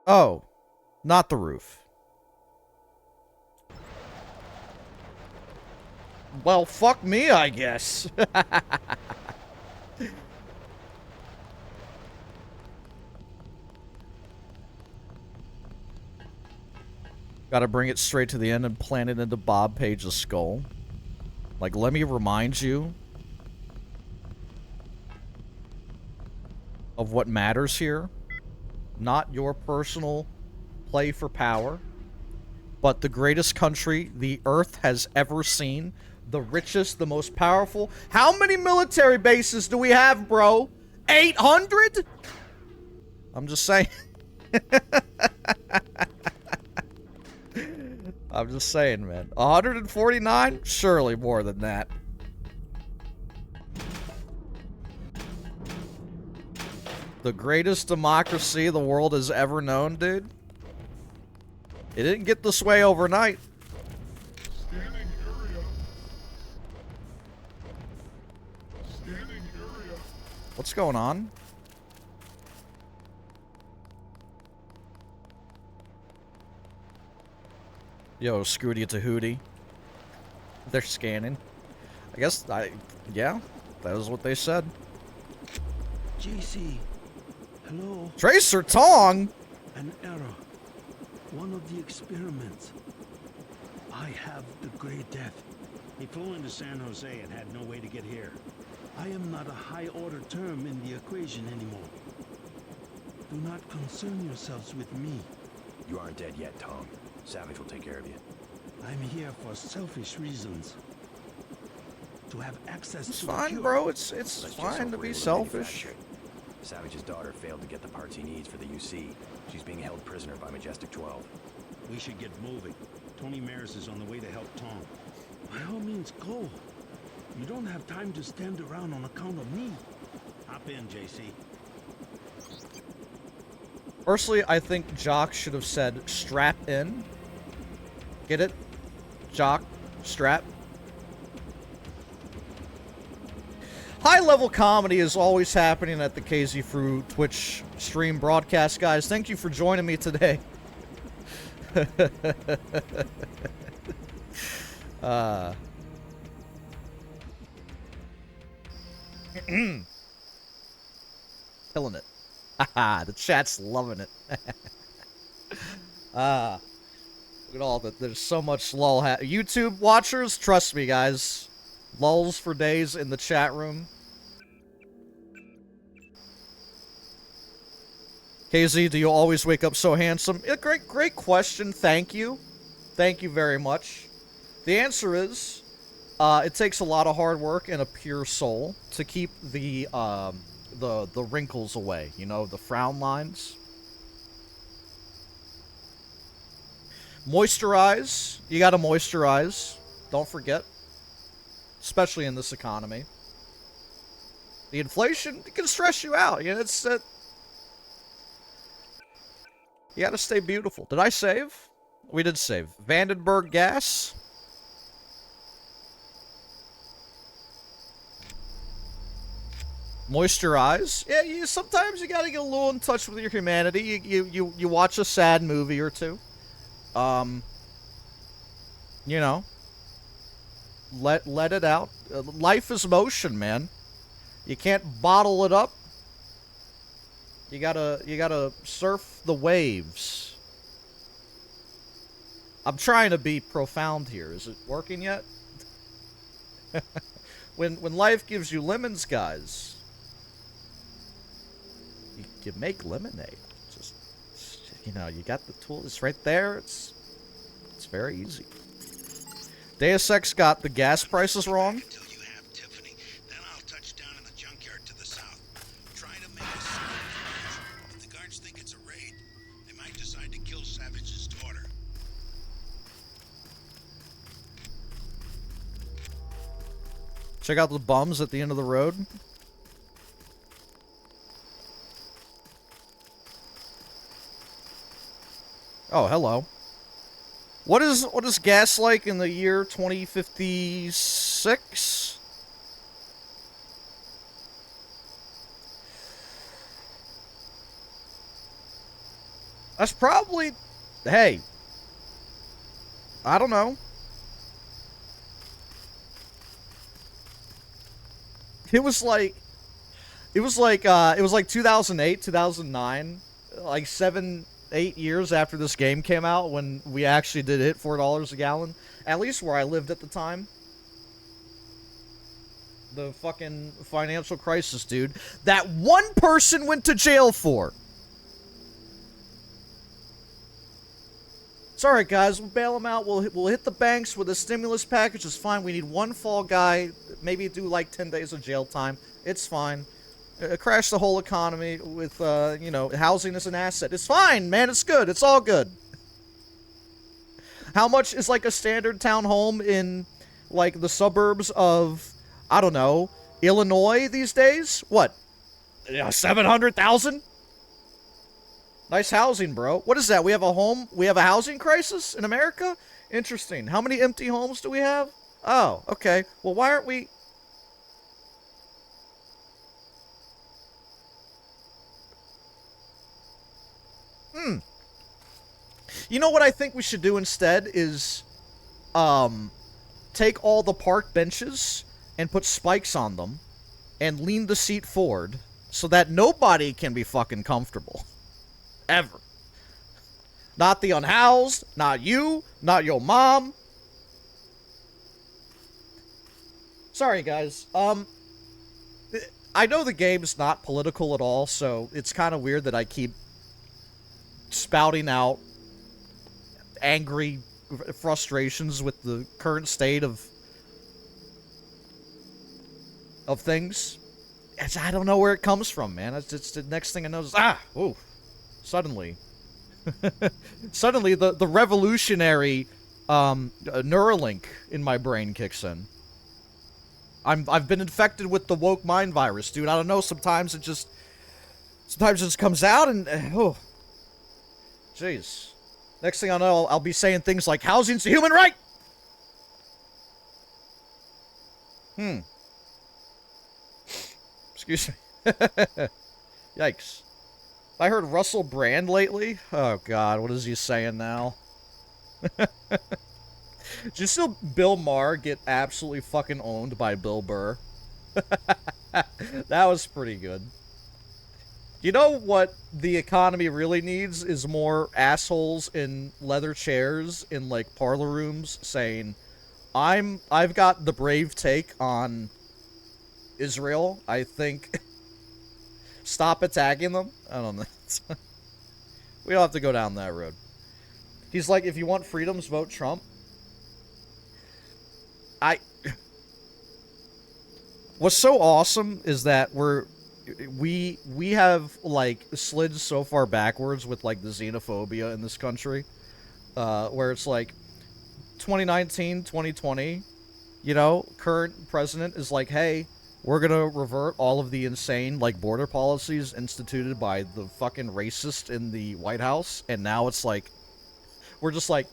Oh, not the roof. Well, fuck me, I guess. Gotta bring it straight to the end and plant it into Bob Page's skull. Like, let me remind you of what matters here. Not your personal play for power, but the greatest country the Earth has ever seen The richest, the most powerful. How many military bases do we have, bro? 800? I'm just saying. I'm just saying, man. 149? Surely more than that. The greatest democracy the world has ever known, dude. It didn't get this way overnight. Scanning area. Scanning area. What's going on? Yo, Scooty to Hootie. They're scanning. I guess, yeah, that was what they said. JC, hello? Tracer Tong? An error. One of the experiments. I have the Grey Death. He flew into San Jose and had no way to get here. I am not a high-order term in the equation anymore. Do not concern yourselves with me. You aren't dead yet, Tom. Savage will take care of you. I'm here for selfish reasons. To have access It's to fine, cure. bro. It's Let's just fine to hope be we're selfish. manufactured. Savage's daughter failed to get the parts he needs for the UC. She's being held prisoner by Majestic 12. We should get moving. Tony Maris is on the way to help Tom. By all means, go. You don't have time to stand around on account of me. Hop in, JC. Personally, I think Jock should have said strap in. Get it? Jock, strap. High-level comedy is always happening at the KZ Fruit Twitch stream broadcast, guys. Thank you for joining me today. Killing it. Haha, the chat's loving it. Look at all that. There's so much lull. YouTube watchers, trust me, guys. Lulls for days in the chat room. KZ, do you always wake up so handsome? Yeah, great question. Thank you. Thank you very much. The answer is, it takes a lot of hard work and a pure soul to keep the wrinkles away. You know, the frown lines. Moisturize. You gotta moisturize. Don't forget. Especially in this economy. The inflation, it can stress you out. You know, it's... you gotta stay beautiful. Did I save? We did save. Vandenberg gas. Moisturize. Yeah, sometimes you gotta get a little in touch with your humanity. You watch a sad movie or two. You know. Let it out. Life is motion, man. You can't bottle it up. You gotta surf the waves. I'm trying to be profound here. Is it working yet? When life gives you lemons, guys, you make lemonade. Just, you know, you got the tool. It's right there. It's very easy. Deus Ex got the gas prices wrong. Until you have Tiffany, then I'll touch down in the junkyard to the south. Try to make a scene. If the guards think it's a raid, they might decide to kill Savage's daughter. Check out the bums at the end of the road. Oh, hello. What is gas like in the year 2056? That's probably, hey, I don't know. It was like 2008, 2009, like 7-8 years after this game came out when we actually did hit $4 a gallon. At least where I lived at the time. The fucking financial crisis, dude. That one person went to jail for. It's alright, guys. We'll bail them out. We'll hit the banks with a stimulus package. It's fine. We need one fall guy. Maybe do like 10 days of jail time. It's fine. Crash the whole economy with, you know, housing as an asset. It's fine, man. It's good. It's all good. How much is, like, a standard town home in, like, the suburbs of, I don't know, Illinois these days? What? 700,000? Nice housing, bro. What is that? We have a housing crisis in America? Interesting. How many empty homes do we have? Oh, okay. Well, why aren't we... You know what I think we should do instead is, take all the park benches and put spikes on them and lean the seat forward so that nobody can be fucking comfortable. Ever. Not the unhoused, not you, not your mom. Sorry, guys. I know the game's not political at all, so it's kind of weird that I keep spouting out angry frustrations with the current state of things. I don't know where it comes from, man. It's the next thing I know is, suddenly. Suddenly, the revolutionary Neuralink in my brain kicks in. I've been infected with the woke mind virus, dude. I don't know, sometimes it just comes out and, jeez. Next thing I know, I'll be saying things like, housing's a human right! Excuse me. Yikes. I heard Russell Brand lately. Oh, God, what is he saying now? Did you see Bill Maher get absolutely fucking owned by Bill Burr? That was pretty good. You know what the economy really needs is more assholes in leather chairs in, like, parlor rooms saying, I've got the brave take on Israel. I think stop attacking them. I don't know. We don't have to go down that road. He's like, if you want freedoms, vote Trump. What's so awesome is that we have, like, slid so far backwards with, like, the xenophobia in this country, where it's like 2019, 2020, you know, current president is like, hey, we're gonna revert all of the insane, like, border policies instituted by the fucking racist in the White House, and now it's like, we're just like,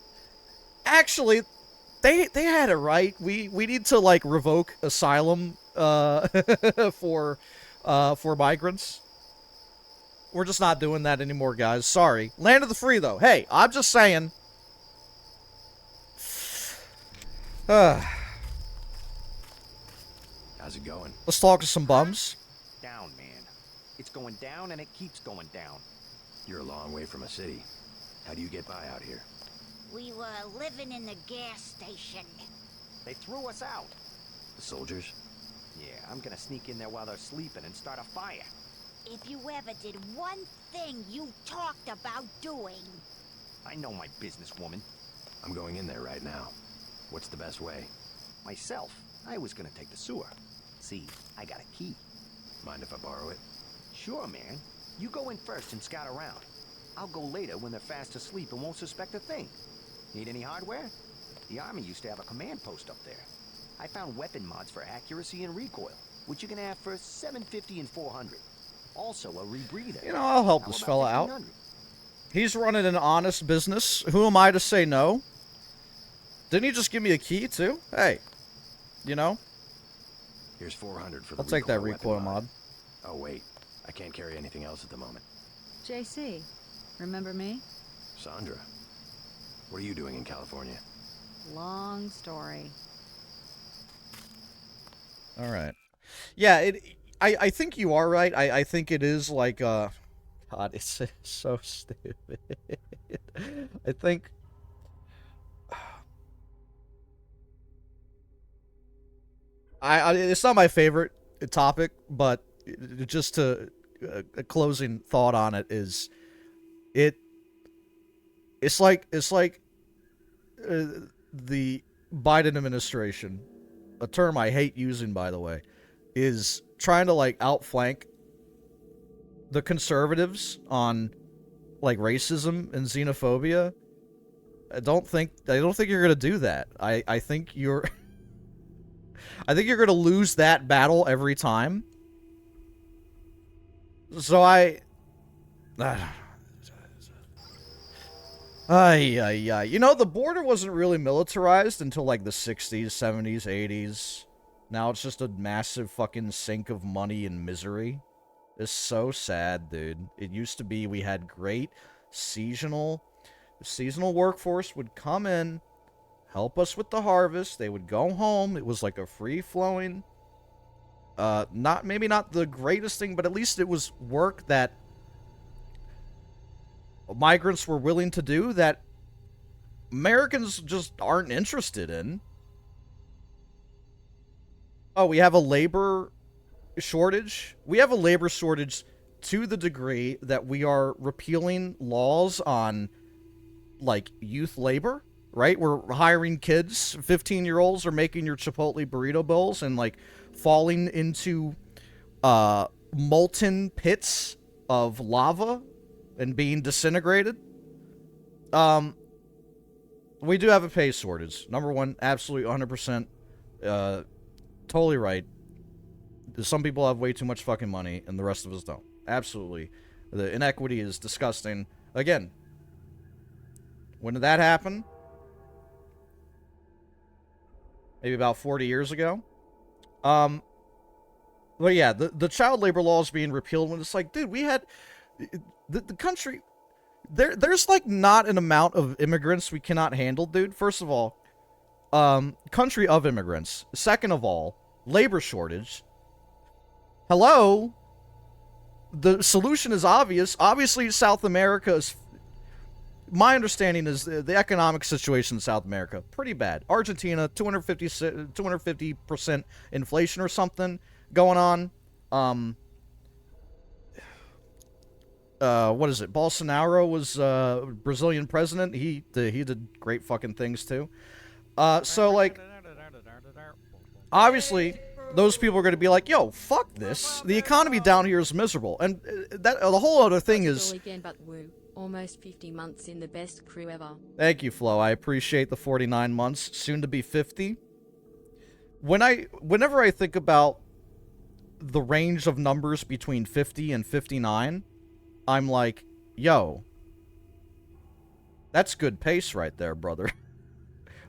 actually, they had it right. We need to, like, revoke asylum, for migrants. We're just not doing that anymore, guys. Sorry. Land of the free, though. Hey, I'm just saying. How's it going? Let's talk to some bums. Down, man. It's going down and it keeps going down. You're a long way from a city. How do you get by out here? We were living in the gas station. They threw us out. The soldiers? Yeah, I'm gonna sneak in there while they're sleeping and start a fire. If you ever did one thing you talked about doing. I know my business, woman. I'm going in there right now. What's the best way? Myself. I was gonna take the sewer. See, I got a key. Mind if I borrow it? Sure, man. You go in first and scout around. I'll go later when they're fast asleep and won't suspect a thing. Need any hardware? The Army used to have a command post up there. I found weapon mods for accuracy and recoil, which you can have for $750 and $400. Also a rebreather. You know, I'll help this fella out. He's running an honest business. Who am I to say no? Didn't he just give me a key, too? Hey. You know? Here's $400 for the I'll take that recoil mod. Oh, wait. I can't carry anything else at the moment. JC, remember me? Sandra. What are you doing in California? Long story. All right. Yeah, I think you are right. I think it is like, God, it's so stupid. I think... it's not my favorite topic, but just a closing thought on it is, it's like the Biden administration, a term I hate using, by the way, is trying to like outflank the conservatives on like racism and xenophobia. I don't think you're gonna do that. I think you're I think you're gonna lose that battle every time. So you know, the border wasn't really militarized until like the 60s, 70s, 80s. Now it's just a massive fucking sink of money and misery. It's so sad, dude. It used to be we had great seasonal workforce would come in, help us with the harvest. They would go home. It was like a free-flowing, maybe not the greatest thing, but at least it was work that migrants were willing to do that Americans just aren't interested in. Oh, we have a labor shortage. We have a labor shortage to the degree that we are repealing laws on, like, youth labor, right? We're hiring kids, 15-year-olds are making your Chipotle burrito bowls and, like, falling into molten pits of lava and being disintegrated. We do have a pay shortage. Number one, absolutely 100%. Totally right. Some people have way too much fucking money, and the rest of us don't. Absolutely. The inequity is disgusting. Again, when did that happen? Maybe about 40 years ago. But yeah, the child labor law is being repealed when it's like, dude, we had... The country... There's like not an amount of immigrants we cannot handle, dude. First of all, country of immigrants. Second of all, labor shortage. Hello? The solution is obvious. Obviously, South America is... My understanding is the economic situation in South America, pretty bad. Argentina, 250% inflation or something going on. What is it? Bolsonaro was Brazilian president. He did great fucking things too. So like, obviously, those people are going to be like, "Yo, fuck this. The economy down here is miserable." And that the whole other thing is. Again, but woo. Almost 50 months in the best crew ever. Thank you, Flo. I appreciate the 49 months, soon to be 50. Whenever I think about the range of numbers between 50 and 59, I'm like, yo, that's good pace right there, brother.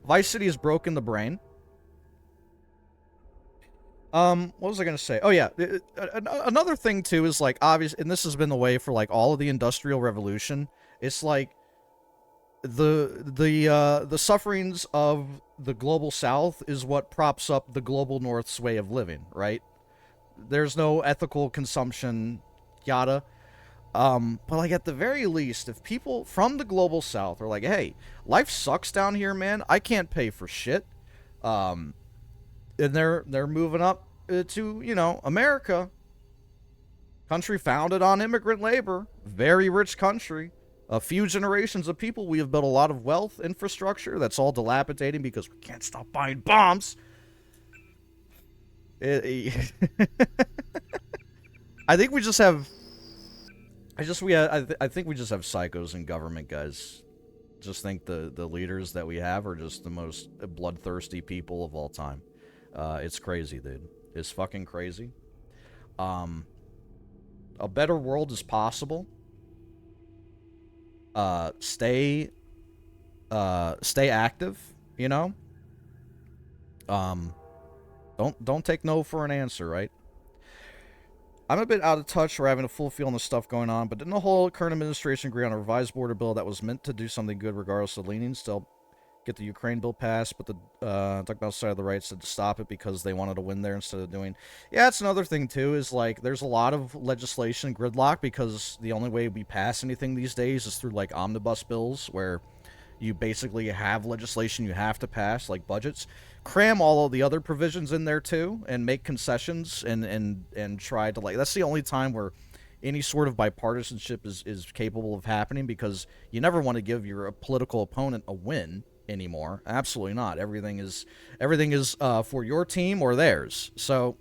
Vice City has broken the brain. What was I gonna say? Oh yeah, another thing too is like obvious, and this has been the way for like all of the Industrial Revolution. It's like the sufferings of the global South is what props up the global North's way of living, right? There's no ethical consumption, yada. But like at the very least, if people from the global South are like, hey, life sucks down here, man. I can't pay for shit. And they're moving up to, you know, America. Country founded on immigrant labor. Very rich country. A few generations of people. We have built a lot of wealth, infrastructure. That's all dilapidating because we can't stop buying bombs. I think we just have... I think we just have psychos in government, guys. Just think the leaders that we have are just the most bloodthirsty people of all time. It's crazy, dude. It's fucking crazy. A better world is possible. Stay active, you know? Don't take no for an answer, right? I'm a bit out of touch for having a full feel on the stuff going on, but didn't the whole current administration agree on a revised border bill that was meant to do something good regardless of leanings? They'll get the Ukraine bill passed, but the talk about side of the right said to stop it because they wanted to win there instead of doing... Yeah, it's another thing, too, is, like, there's a lot of legislation gridlock because the only way we pass anything these days is through, like, omnibus bills, where you basically have legislation you have to pass, like budgets. Cram all of the other provisions in there, too, and make concessions and try to, like... That's the only time where any sort of bipartisanship is capable of happening, because you never want to give your political opponent a win anymore. Absolutely not. Everything is for your team or theirs. So,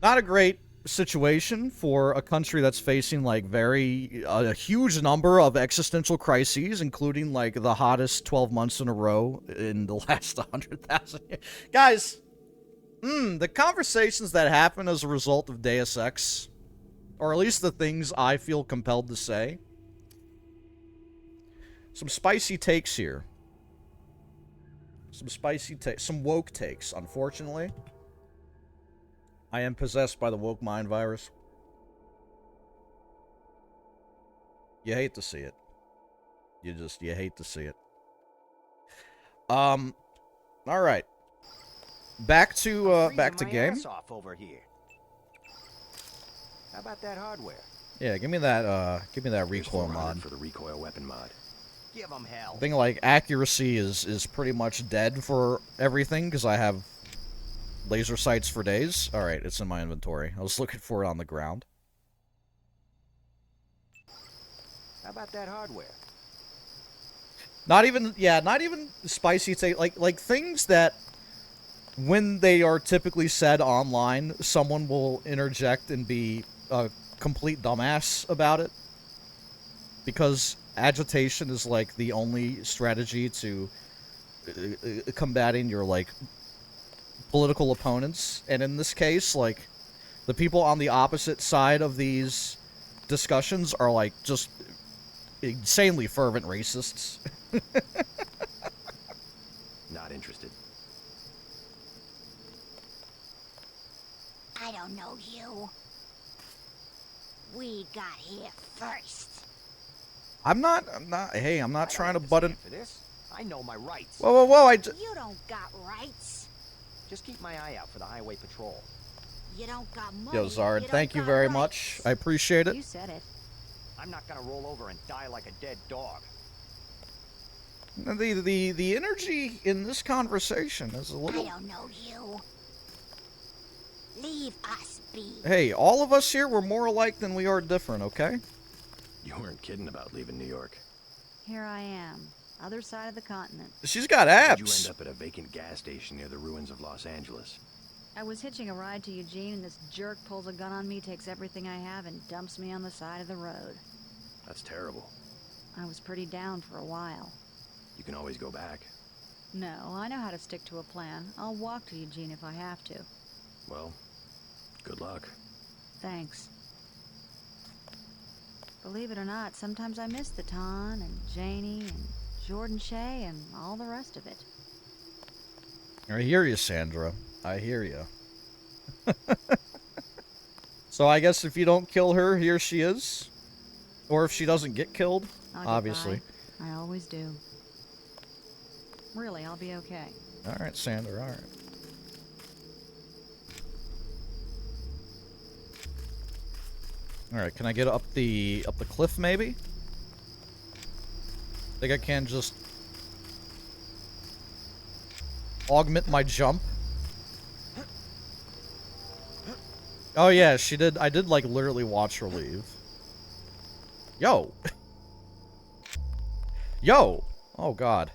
not a great situation for a country that's facing like a huge number of existential crises, including like the hottest 12 months in a row in the last 100,000 years. Guys, the conversations that happen as a result of Deus Ex, or at least the things I feel compelled to say. Some spicy takes here. Some woke takes, unfortunately. I am possessed by the woke mind virus. You hate to see it. You hate to see it. All right. Back to game. Off over here. How about that hardware? Yeah, give me that recoil mod. For the recoil weapon mod. Give them hell. I think like accuracy is pretty much dead for everything because I have laser sights for days. All right, it's in my inventory. I was looking for it on the ground. How about that hardware? Not even spicy take like things that when they are typically said online, someone will interject and be a complete dumbass about it. Because agitation is like the only strategy to combating your like political opponents, and in this case, like the people on the opposite side of these discussions are like just insanely fervent racists. Not interested. I don't know you. We got here first. I'm not trying to butt in. For this, I know my rights. Whoa, You don't got rights. Just keep my eye out for the highway patrol. You don't got money. Yo, Zard, thank you very much. I appreciate it. You said it. I'm not gonna roll over and die like a dead dog. The energy in this conversation is a little. I don't know you. Leave us be. Hey, all of us here, we're more alike than we are different, okay? You weren't kidding about leaving New York. Here I am, other side of the continent. She's got How'd you abs. end up at a vacant gas station near the ruins of Los Angeles? I was hitching a ride to Eugene, and this jerk pulls a gun on me, takes everything I have, and dumps me on the side of the road. That's terrible. I was pretty down for a while. You can always go back. No, I know how to stick to a plan. I'll walk to Eugene if I have to. Well, good luck. Thanks. Believe it or not, sometimes I miss the Ton and Janie and Jordan Shea and all the rest of it. I hear you, Sandra. I hear you. So I guess if you don't kill her, here she is. Or if she doesn't get killed, I'll get obviously. by. I always do. Really, I'll be okay. All right, Sandra, all right. All right, can I get up the cliff maybe? Think I can just augment my jump? Oh yeah, she did. I did like literally watch her leave. Yo. Yo. Oh god.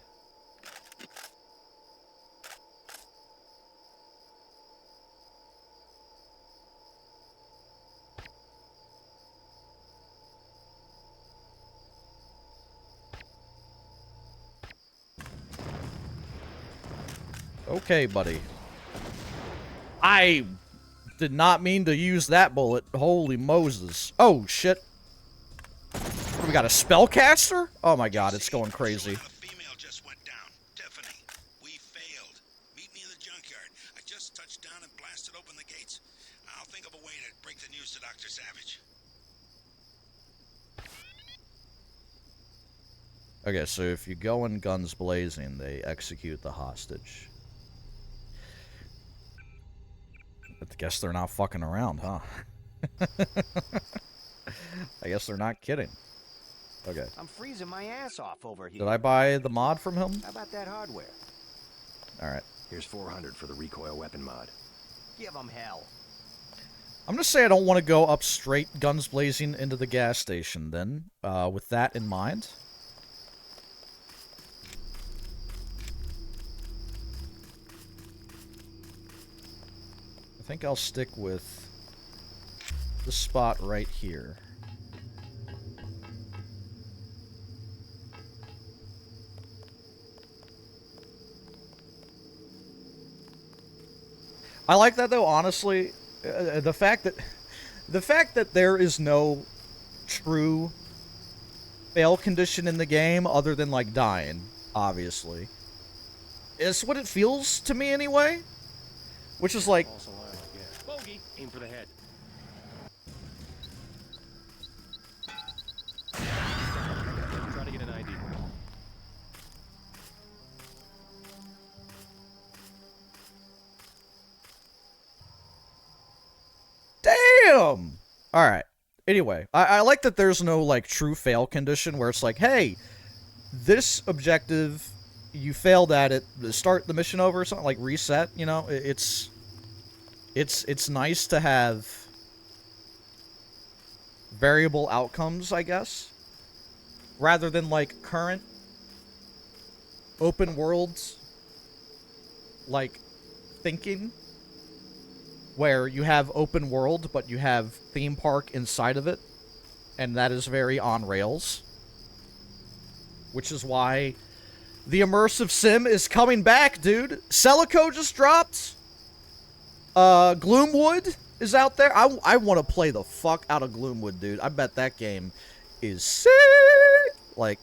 Okay, buddy. I did not mean to use that bullet. Holy Moses. Oh, shit. We got a spellcaster? Oh my god, it's going crazy. A female just went down. Tiffany. We failed. Meet me in the junkyard. I just touched down and blasted open the gates. I'll think of a way to break the news to Dr. Savage. Okay, so if you go in guns blazing, they execute the hostage. I guess they're not fucking around, huh? I guess they're not kidding. Okay. I'm freezing my ass off over here. Did I buy the mod from him? How about that hardware? Alright. Here's 400 for the recoil weapon mod. Give them hell. I'm gonna say I don't want to go up straight guns blazing into the gas station then, with that in mind. think I'll stick with the spot right here. I like that though, honestly. The fact that there is no true fail condition in the game other than like dying, obviously. It's what it feels to me anyway. Which is like Bogey, aim for the head. Try to get an ID. damn! Alright. Anyway, I like that there's no like true fail condition where it's like, hey, this objective, you failed at it, start the mission over or something, like reset, you know? It's nice to have variable outcomes, I guess, rather than like current open worlds like thinking, where you have open world but you have theme park inside of it, and that is very on rails, which is why the immersive sim is coming back, dude. Celico just dropped. Gloomwood is out there. I want to play the fuck out of Gloomwood, dude. I bet that game is sick. Like,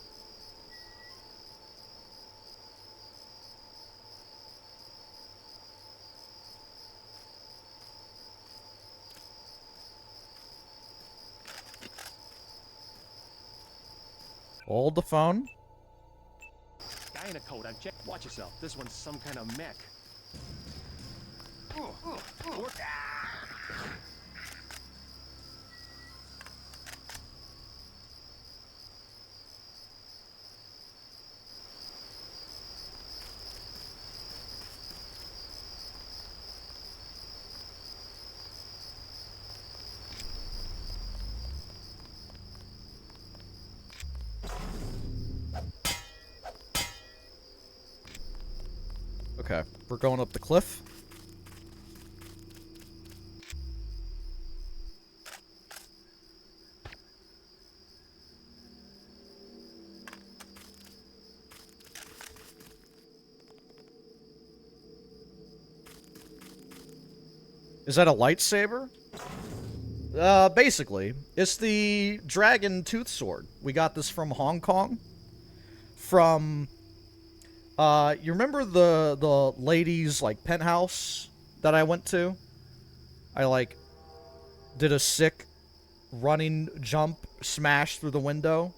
hold the phone. Guy in a coat. I'm check. Watch yourself. This one's some kind of mech. Okay, we're going up the cliff. Is that a lightsaber? Basically. It's the Dragon Tooth Sword. We got this from Hong Kong. From, you remember the ladies, like, penthouse that I went to? I, like, did a sick running jump smash through the window.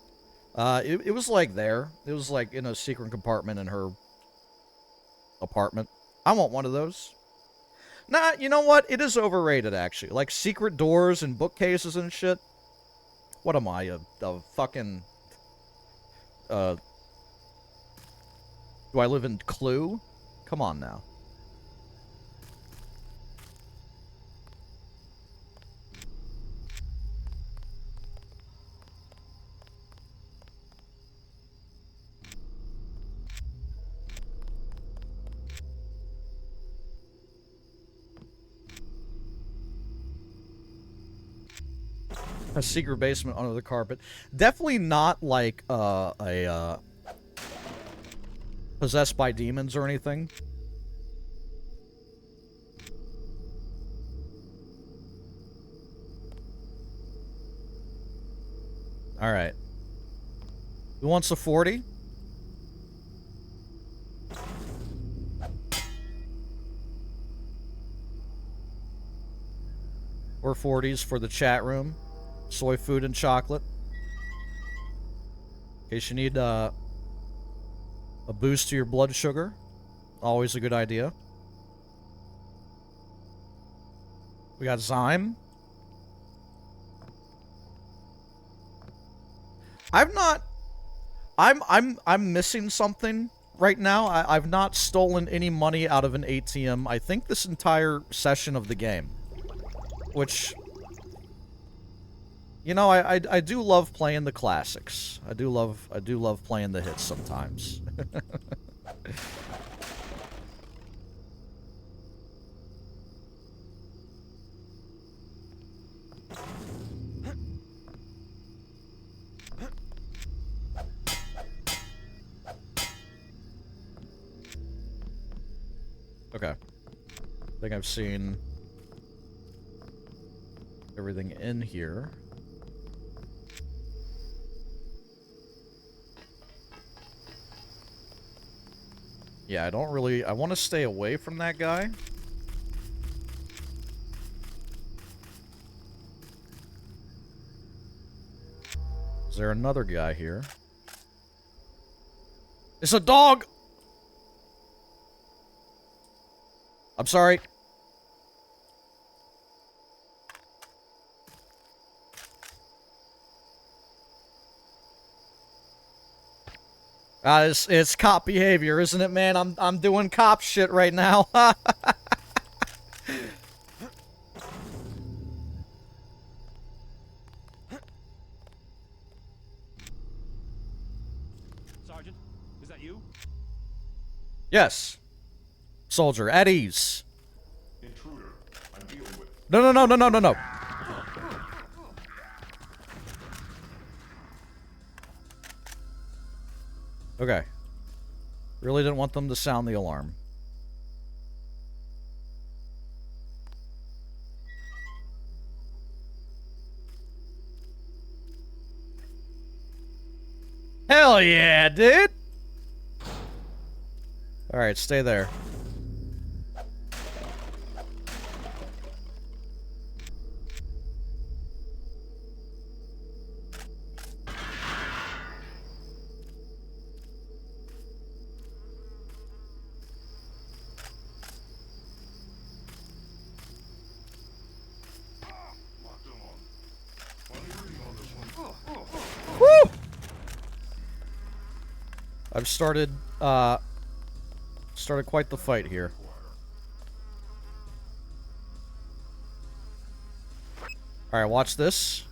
It was, like, there. It was, like, in a secret compartment in her apartment. I want one of those. Nah, you know what? It is overrated, actually. Like, secret doors and bookcases and shit. What am I, a fucking... do I live in Clue? Come on now. A secret basement under the carpet. Definitely not like possessed by demons or anything. Alright. Who wants a 40? Or 40s for the chat room. Soy food and chocolate. In case you need a boost to your blood sugar. Always a good idea. We got Zyme. I'm missing something right now. I've not stolen any money out of an ATM, I think, this entire session of the game. Which, you know, I do love playing the classics. I do love playing the hits sometimes. think I've seen everything in here. Yeah, I don't really... I want to stay away from that guy. Is there another guy here? It's a dog! I'm sorry. It's cop behavior, isn't it, man? I'm doing cop shit right now. Sergeant, is that you? Yes. Soldier, at ease. Intruder, I'm dealing with... No. Okay. Really didn't want them to sound the alarm. Hell yeah, dude! Alright, stay there. Woo! I've started quite the fight here. Alright, watch this.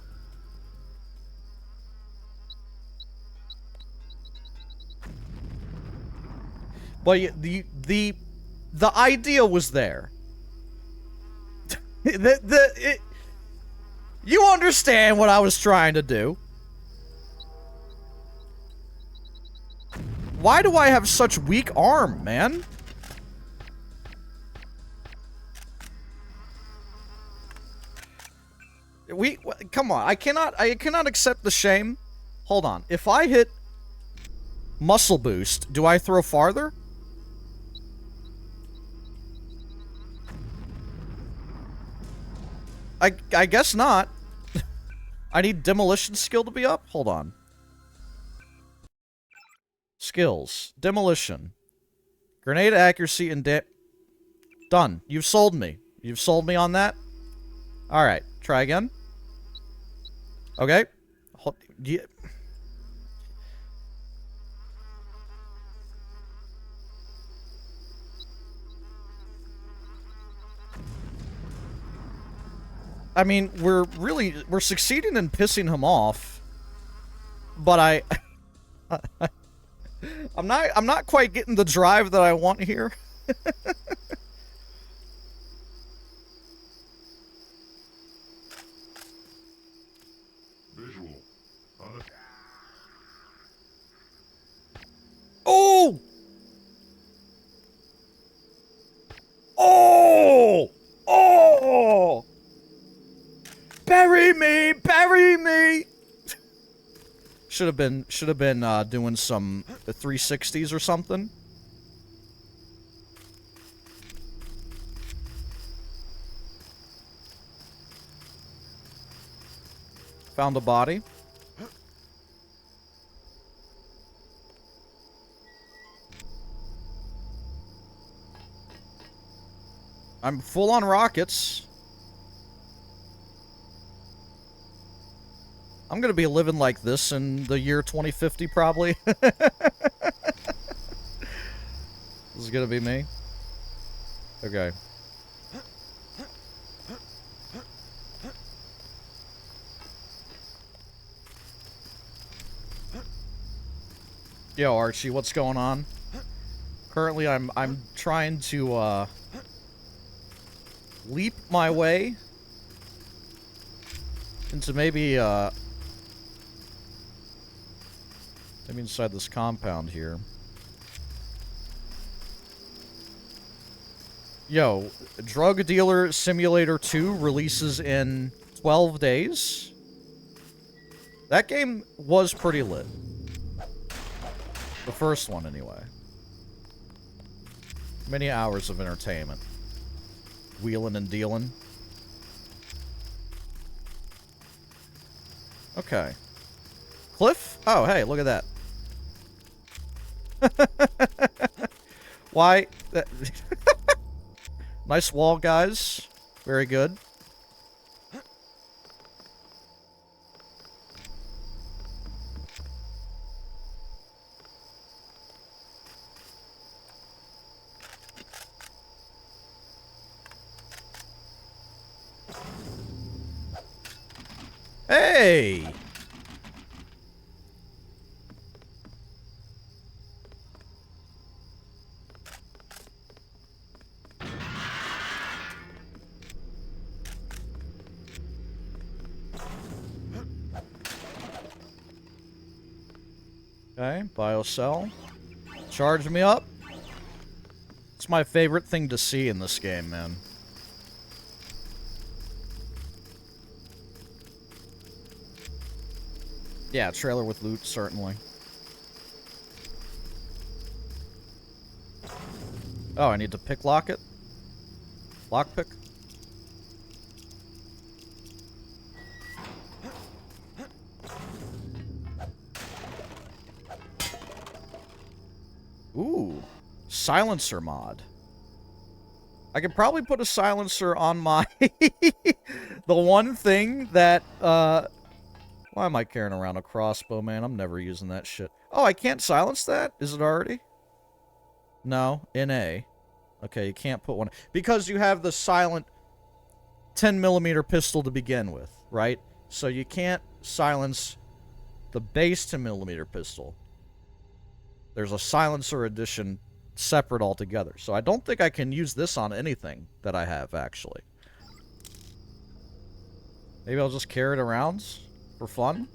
But the idea was there. You understand what I was trying to do. Why do I have such weak arm, man? Come on, I cannot accept the shame. Hold on. If I hit muscle boost, do I throw farther? I guess not. I need demolition skill to be up? Hold on. Skills. Demolition. Grenade accuracy and done. You've sold me. You've sold me on that? Alright. Try again. Okay. I mean, we're succeeding in pissing him off, but I'm not quite getting the drive that I want here. Visual. Oh! Oh! Oh! Bury me! Bury me! Should have been doing some 360s or something. Found a body. I'm full on rockets. I'm gonna be living like this in the year 2050, probably. This is gonna be me. Okay. Yo, Archie, what's going on? Currently, I'm trying to leap my way into maybe inside this compound here. Yo, Drug Dealer Simulator 2 releases in 12 days. That game was pretty lit. The first one, anyway. Many hours of entertainment. Wheeling and dealing. Okay. Cliff? Oh, hey, look at that. Why? Nice wall, guys. Very good. Hey! Okay, biocell. Charge me up. It's my favorite thing to see in this game, man. Yeah, trailer with loot, certainly. Oh, I need to pick lock it? Lockpick? Ooh. Silencer mod. I could probably put a silencer on my... the one thing that, Why am I carrying around a crossbow, man? I'm never using that shit. Oh, I can't silence that? Is it already? No. NA. Okay, you can't put one... Because you have the silent 10mm pistol to begin with, right? So you can't silence the base 10mm pistol. There's a silencer edition separate altogether. So I don't think I can use this on anything that I have, actually. Maybe I'll just carry it around for fun.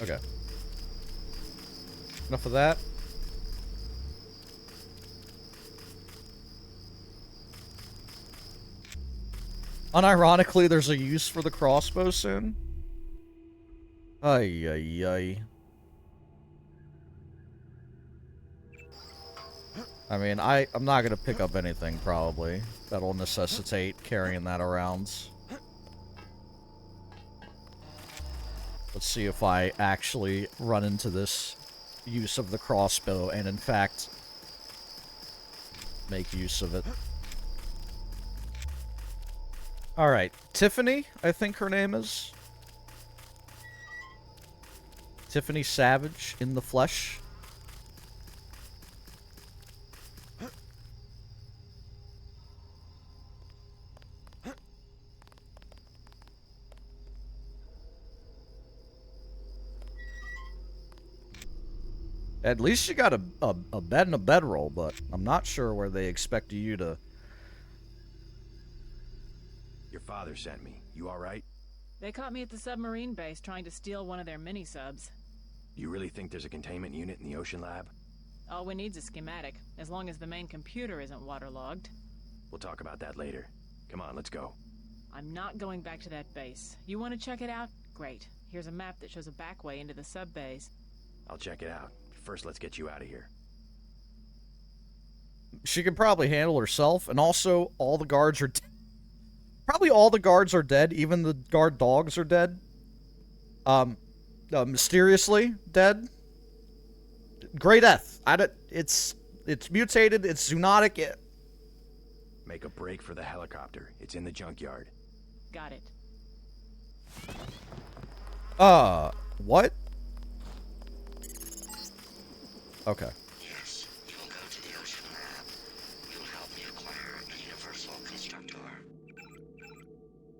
Okay. Enough of that. Unironically, there's a use for the crossbow soon. Ay, ay, ay. I mean, I'm not gonna pick up anything, probably. That'll necessitate carrying that around. Let's see if I actually run into this use of the crossbow and, in fact, make use of it. Alright, Tiffany, I think her name is. Tiffany Savage in the flesh. At least you got a bed and a bedroll, but I'm not sure where they expect you to... Your father sent me. You alright? They caught me at the submarine base trying to steal one of their mini-subs. You really think there's a containment unit in the ocean lab? All we need's a schematic, as long as the main computer isn't waterlogged. We'll talk about that later. Come on, let's go. I'm not going back to that base. You want to check it out? Great. Here's a map that shows a back way into the sub-base. I'll check it out. First, let's get you out of here. She can probably handle herself, and also, all the guards are... Probably all the guards are dead, even the guard dogs are dead. Mysteriously dead. Great death. It's mutated, it's zoonotic. Make a break for the helicopter. It's in the junkyard. Got it. What? Okay. Yes, you will go to the ocean lab. You will help me acquire a universal constructor.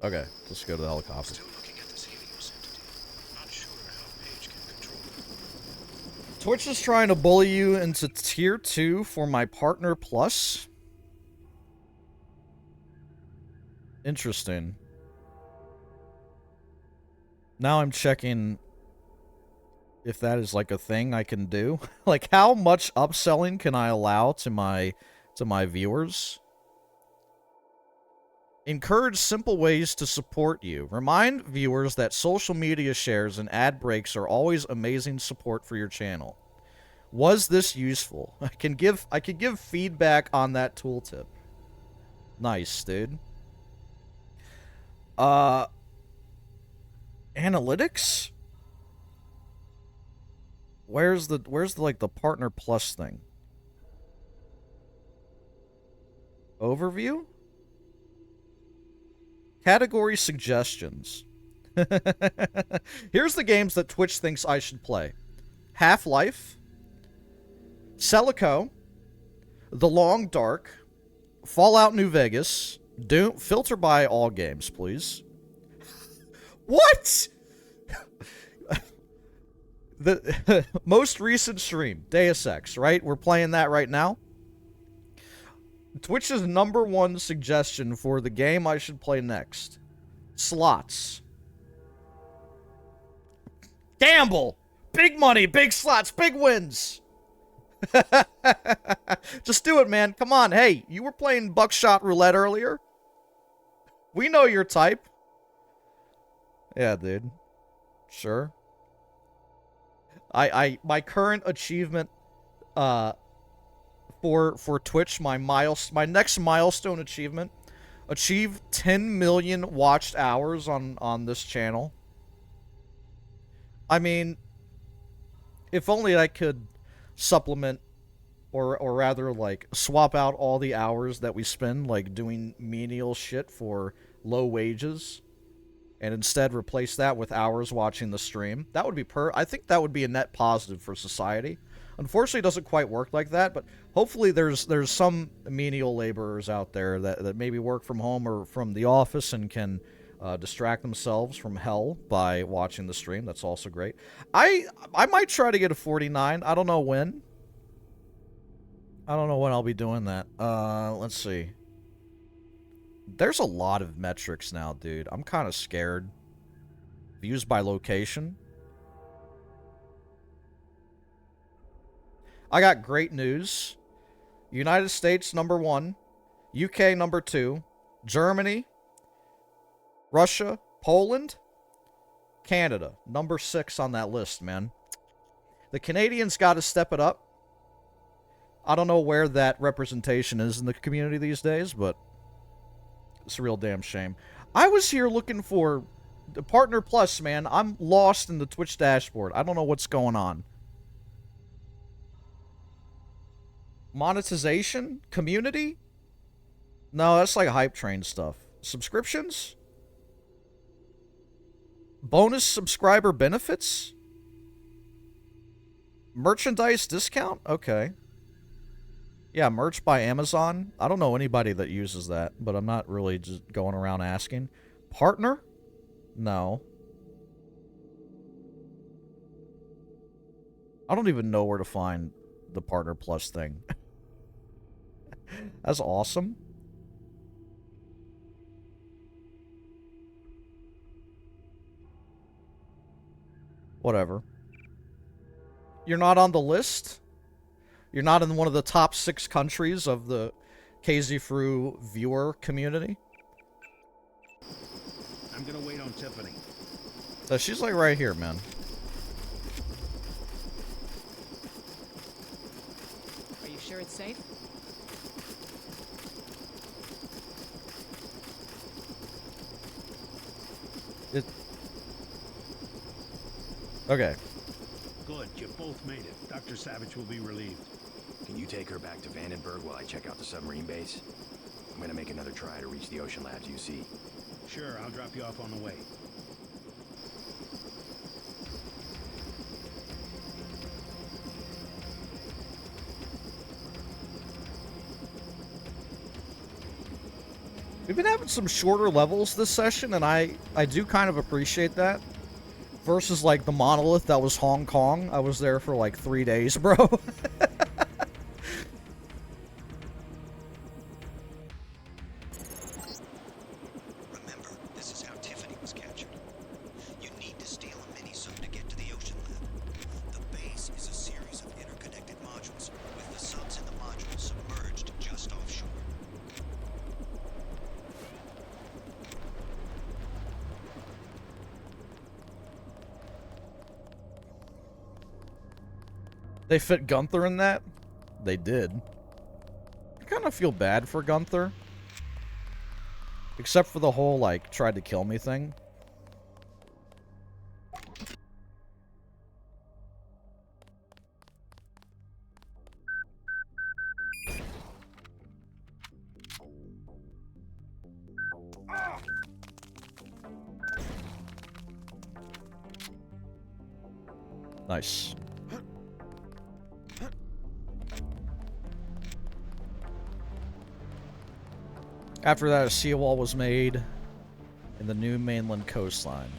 Okay, let's go to the helicopter. Still looking at this Helios entity. Not sure how Paige can control it. Twitch is trying to bully you into tier 2 for my partner plus. Interesting. Now I'm checking if that is like a thing I can do. Like, how much upselling can I allow to my viewers? Encourage simple ways to support you. Remind viewers that social media shares and ad breaks are always amazing support for your channel. Was this useful? I can give feedback on that tooltip. Nice, dude. Analytics? Where's the like the partner plus thing? Overview? Category suggestions. Here's the games that Twitch thinks I should play. Half-Life, Celico, The Long Dark, Fallout New Vegas, Doom. Filter by all games, please. What? The most recent stream, Deus Ex, right? We're playing that right now. Twitch's #1 suggestion for the game I should play next. Slots. Gamble! Big money, big slots, big wins! Just do it, man. Come on. Hey, you were playing Buckshot Roulette earlier. We know your type. Yeah, dude. Sure. My current achievement for Twitch, my next milestone achievement, achieve 10 million watched hours on this channel. I mean, if only I could supplement or rather like swap out all the hours that we spend like doing menial shit for low wages and instead replace that with hours watching the stream. That would be I think that would be a net positive for society. Unfortunately, it doesn't quite work like that, but hopefully there's some menial laborers out there that maybe work from home or from the office and can distract themselves from hell by watching the stream. That's also great. I might try to get a 49. I don't know when. I don't know when I'll be doing that. Let's see. There's a lot of metrics now, dude. I'm kind of scared. Views by location. I got great news. United States, #1. UK, #2. Germany. Russia. Poland. Canada. #6 on that list, man. The Canadians got to step it up. I don't know where that representation is in the community these days, but it's a real damn shame. I was here looking for the Partner Plus, man. I'm lost in the Twitch dashboard. I don't know what's going on. Monetization? Community? No, that's like hype train stuff. Subscriptions? Bonus subscriber benefits? Merchandise discount? Okay. Yeah, merch by Amazon. I don't know anybody that uses that, but I'm not really just going around asking. Partner? No. I don't even know where to find the Partner Plus thing. That's awesome. Whatever. You're not on the list? You're not in one of the top 6 countries of the KZ-Fru viewer community? I'm gonna wait on Tiffany. So she's like right here, man. Are you sure it's safe? Okay. Good, you both made it. Dr. Savage will be relieved. Can you take her back to Vandenberg while I check out the submarine base? I'm gonna make another try to reach the Ocean Labs UC. Sure, I'll drop you off on the way. We've been having some shorter levels this session, and I do kind of appreciate that. Versus, like, the monolith that was Hong Kong. I was there for, like, 3 days, bro. They fit Gunther in that? They did. I kind of feel bad for Gunther. Except for the whole, like, tried to kill me thing. Nice. After that, a seawall was made in the new mainland coastline.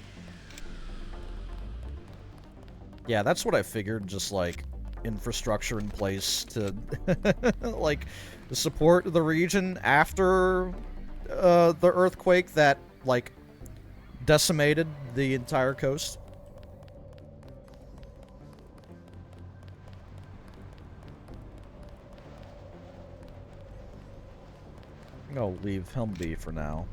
Yeah, that's what I figured, just like infrastructure in place to like support the region after the earthquake that like decimated the entire coast. I'll leave him be for now.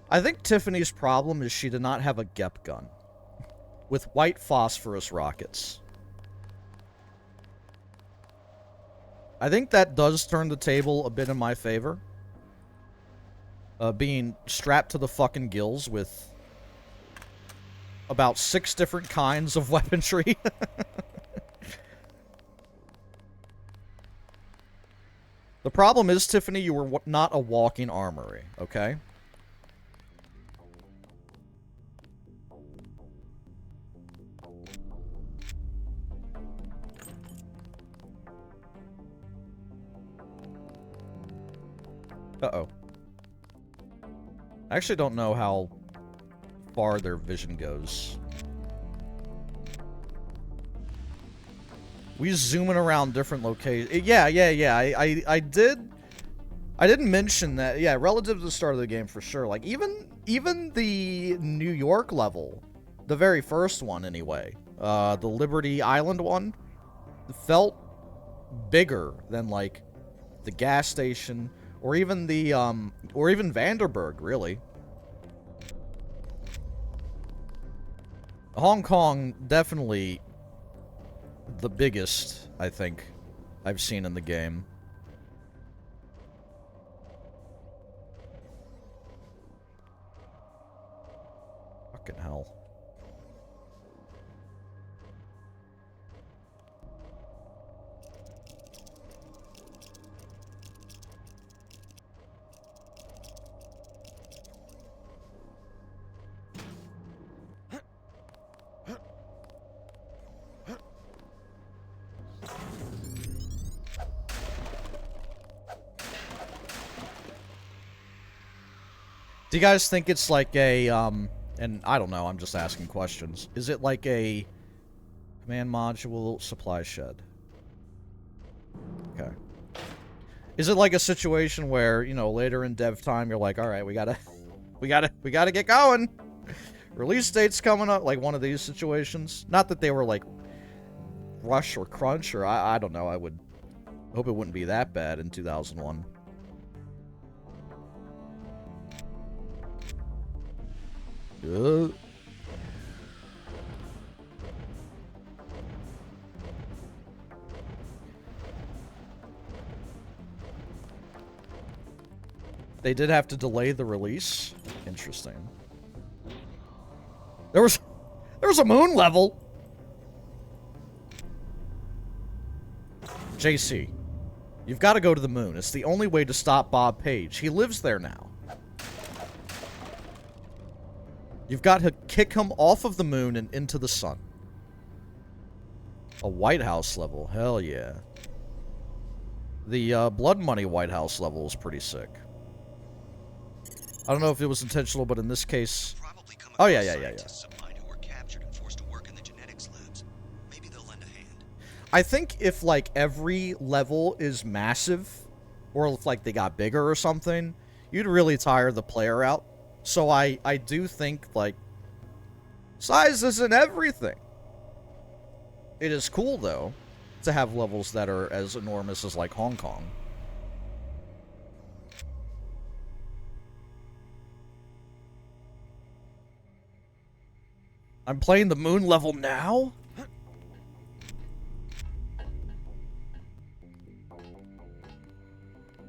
I think Tiffany's problem is she did not have a GEP gun with white phosphorus rockets. I think that does turn the table a bit in my favor. Being strapped to the fucking gills with about 6 different kinds of weaponry. The problem is, Tiffany, you were not a walking armory, okay? Uh-oh. I actually don't know how far their vision goes. We zooming around different locations. Yeah. I didn't mention that. Yeah, relative to the start of the game, for sure. Like, even the New York level, the very first one anyway, the Liberty Island one, felt bigger than, like, the gas station, or even the, or even Vanderburg, really. Hong Kong, definitely the biggest, I think, I've seen in the game. Fucking hell. Do you guys think it's like a, and I don't know, I'm just asking questions. Is it like a command module supply shed? Okay. Is it like a situation where, you know, later in dev time, you're like, all right, we gotta get going. Release date's coming up, like one of these situations. Not that they were like rush or crunch, or I don't know, I would hope it wouldn't be that bad in 2001. They did have to delay the release. Interesting. There was a moon level. JC, you've got to go to the moon. It's the only way to stop Bob Page. He lives there now. You've got to kick him off of the moon and into the sun. A White House level. Hell yeah. The Blood Money White House level is pretty sick. I don't know if it was intentional, but in this case... Oh, yeah. I think if, like, every level is massive, or if, like, they got bigger or something, you'd really tire the player out. So I do think, like, Size isn't everything. It is cool, though, to have levels that are as enormous as, like, Hong Kong. I'm playing the moon level now?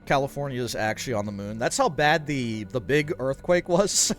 California is actually on the moon. That's how bad the big earthquake was.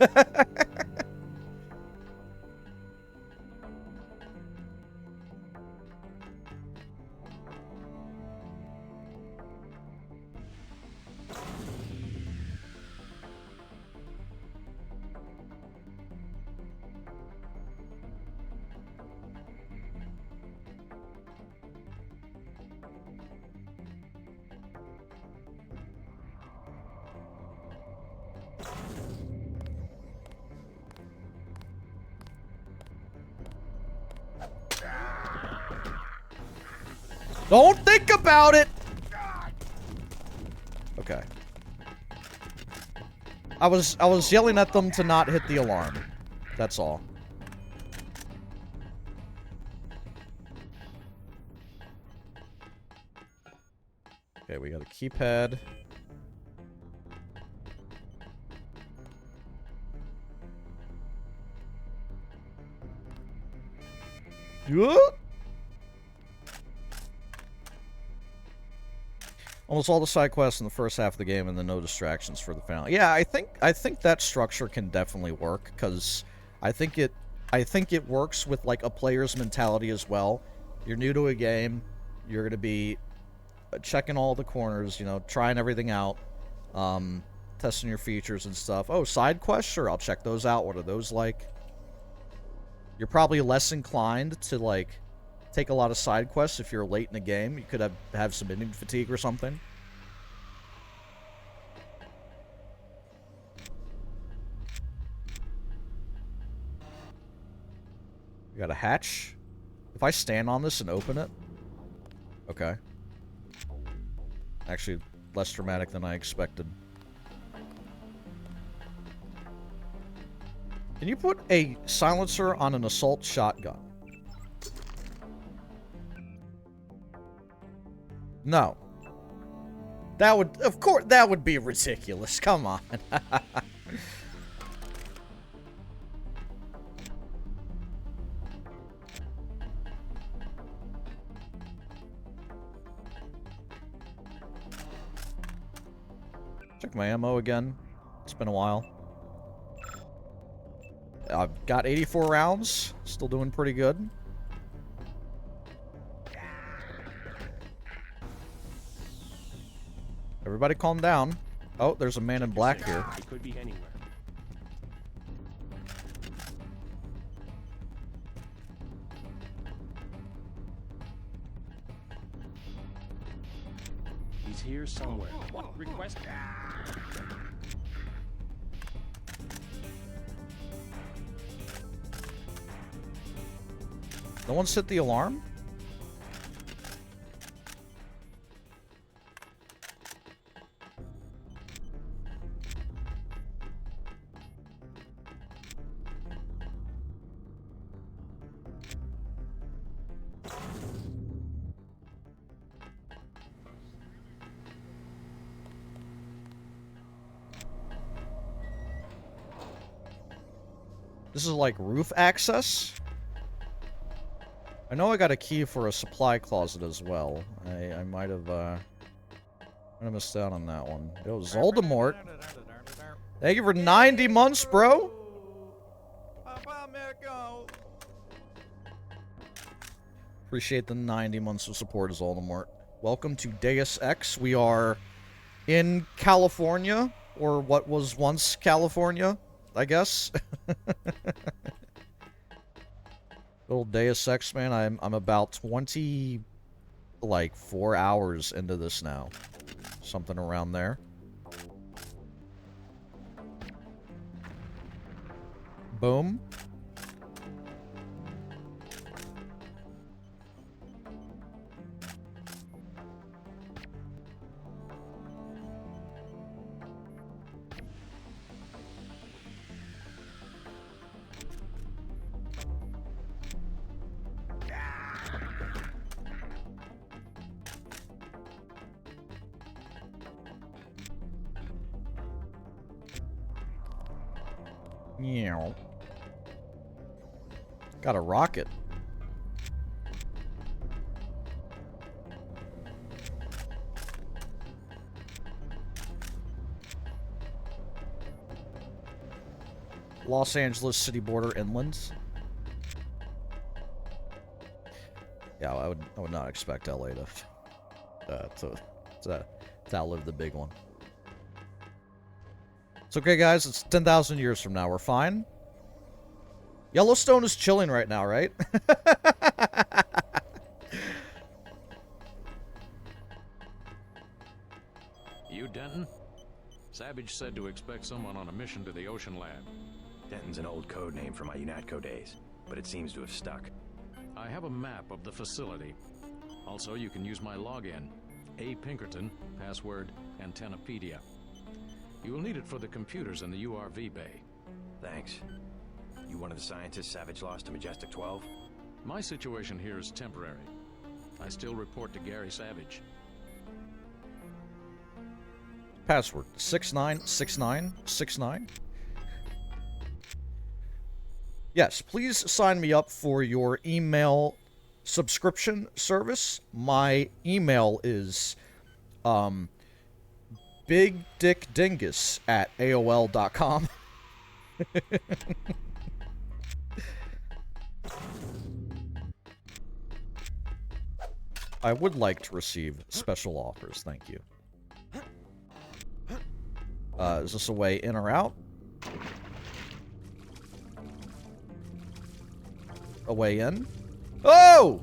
Don't think about it! Okay. I was yelling at them to not hit the alarm. That's all. Okay, we got a keypad. Yeah. Almost all the side quests in the first half of the game and then no distractions for the finale. Yeah, I think that structure can definitely work, because I think it works with like a player's mentality as well. You're new to a game, you're gonna be checking all the corners, you know, trying everything out, testing your features and stuff. Oh, side quests? Sure, I'll check those out. What are those like? You're probably less inclined to like take a lot of side quests if you're late in the game. You could have some ending fatigue or something. We got a hatch. If I stand on this and open it... Okay. Actually, less dramatic than I expected. Can you put a silencer on an assault shotgun? No. That would, of course, that would be ridiculous. Come on. Check my ammo again. It's been a while. I've got 84 rounds. Still doing pretty good. Everybody calm down. Oh, there's a man in black here. He could be anywhere. He's here somewhere. What? Request? No one's hit the alarm? This is like roof access? I know I got a key for a supply closet as well. I might have missed out on that one. Yo, Zoldemort. Thank you for 90 months, bro. Appreciate the 90 months of support, Zoldemort. Welcome to Deus Ex. We are in California, or what was once California, I guess. Little Deus Ex, man. I'm about 4 hours into this now. Something around there. Boom. Yeah. Got a rocket. Los Angeles city border inlands. Yeah, I would not expect LA to outlive the big one. It's okay, guys. It's 10,000 years from now. We're fine. Yellowstone is chilling right now, right? You Denton? Savage said to expect someone on a mission to the Ocean Lab. Denton's an old code name from my UNATCO days, but it seems to have stuck. I have a map of the facility. Also, you can use my login. A. Pinkerton, password, Antennapedia. You will need it for the computers in the URV bay. Thanks. You one of the scientists Savage lost to Majestic 12? My situation here is temporary. I still report to Gary Savage. Password 696969. Yes, please sign me up for your email subscription service. My email is bigdickdingus@aol.com. I would like to receive special offers, thank you. Is this a way in or out? A way in? Oh!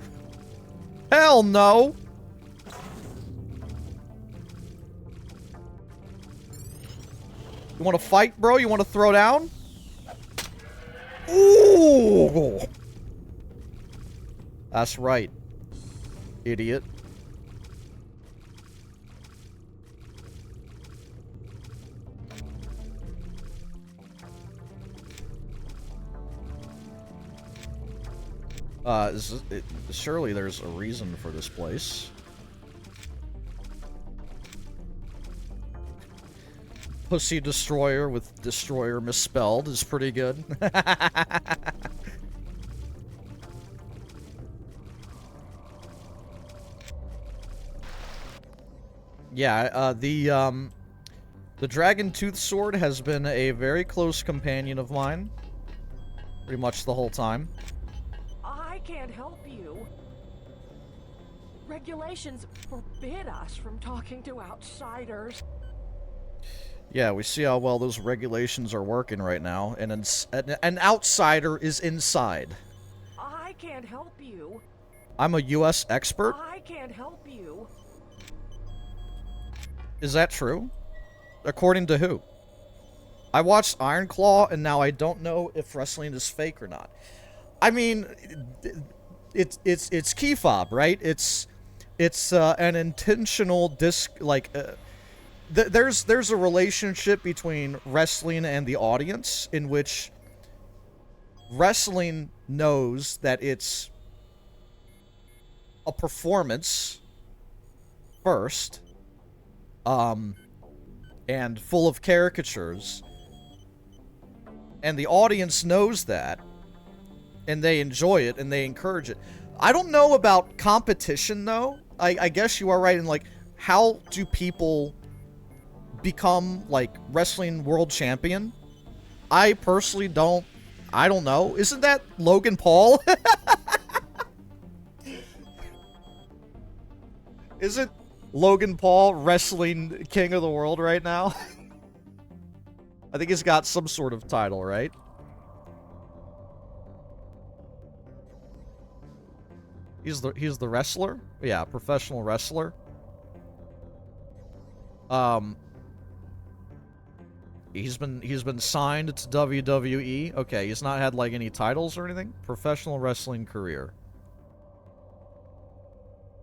Hell no! You want to fight, bro? You want to throw down? Ooh! That's right. Idiot. Surely there's a reason for this place. Pussy Destroyer with Destroyer misspelled is pretty good. Yeah, the Dragon Tooth Sword has been a very close companion of mine. Pretty much the whole time. I can't help you. Regulations forbid us from talking to outsiders. Yeah, we see how well those regulations are working right now, and an outsider is inside. I can't help you. I'm a U.S. expert? I can't help you. Is that true? According to who? I watched Iron Claw, and now I don't know if wrestling is fake or not. I mean, it's key fob, right? It's an intentional there's a relationship between wrestling and the audience in which wrestling knows that it's a performance first, and full of caricatures, and the audience knows that, and they enjoy it and they encourage it. I don't know about competition though. I guess you are right in like, how do people become like wrestling world champion? I personally don't know. Isn't that Logan Paul? Isn't Logan Paul wrestling king of the world right now? I think he's got some sort of title, right? He's the wrestler? Yeah, professional wrestler. He's been signed to WWE. Okay, he's not had like any titles or anything. Professional wrestling career.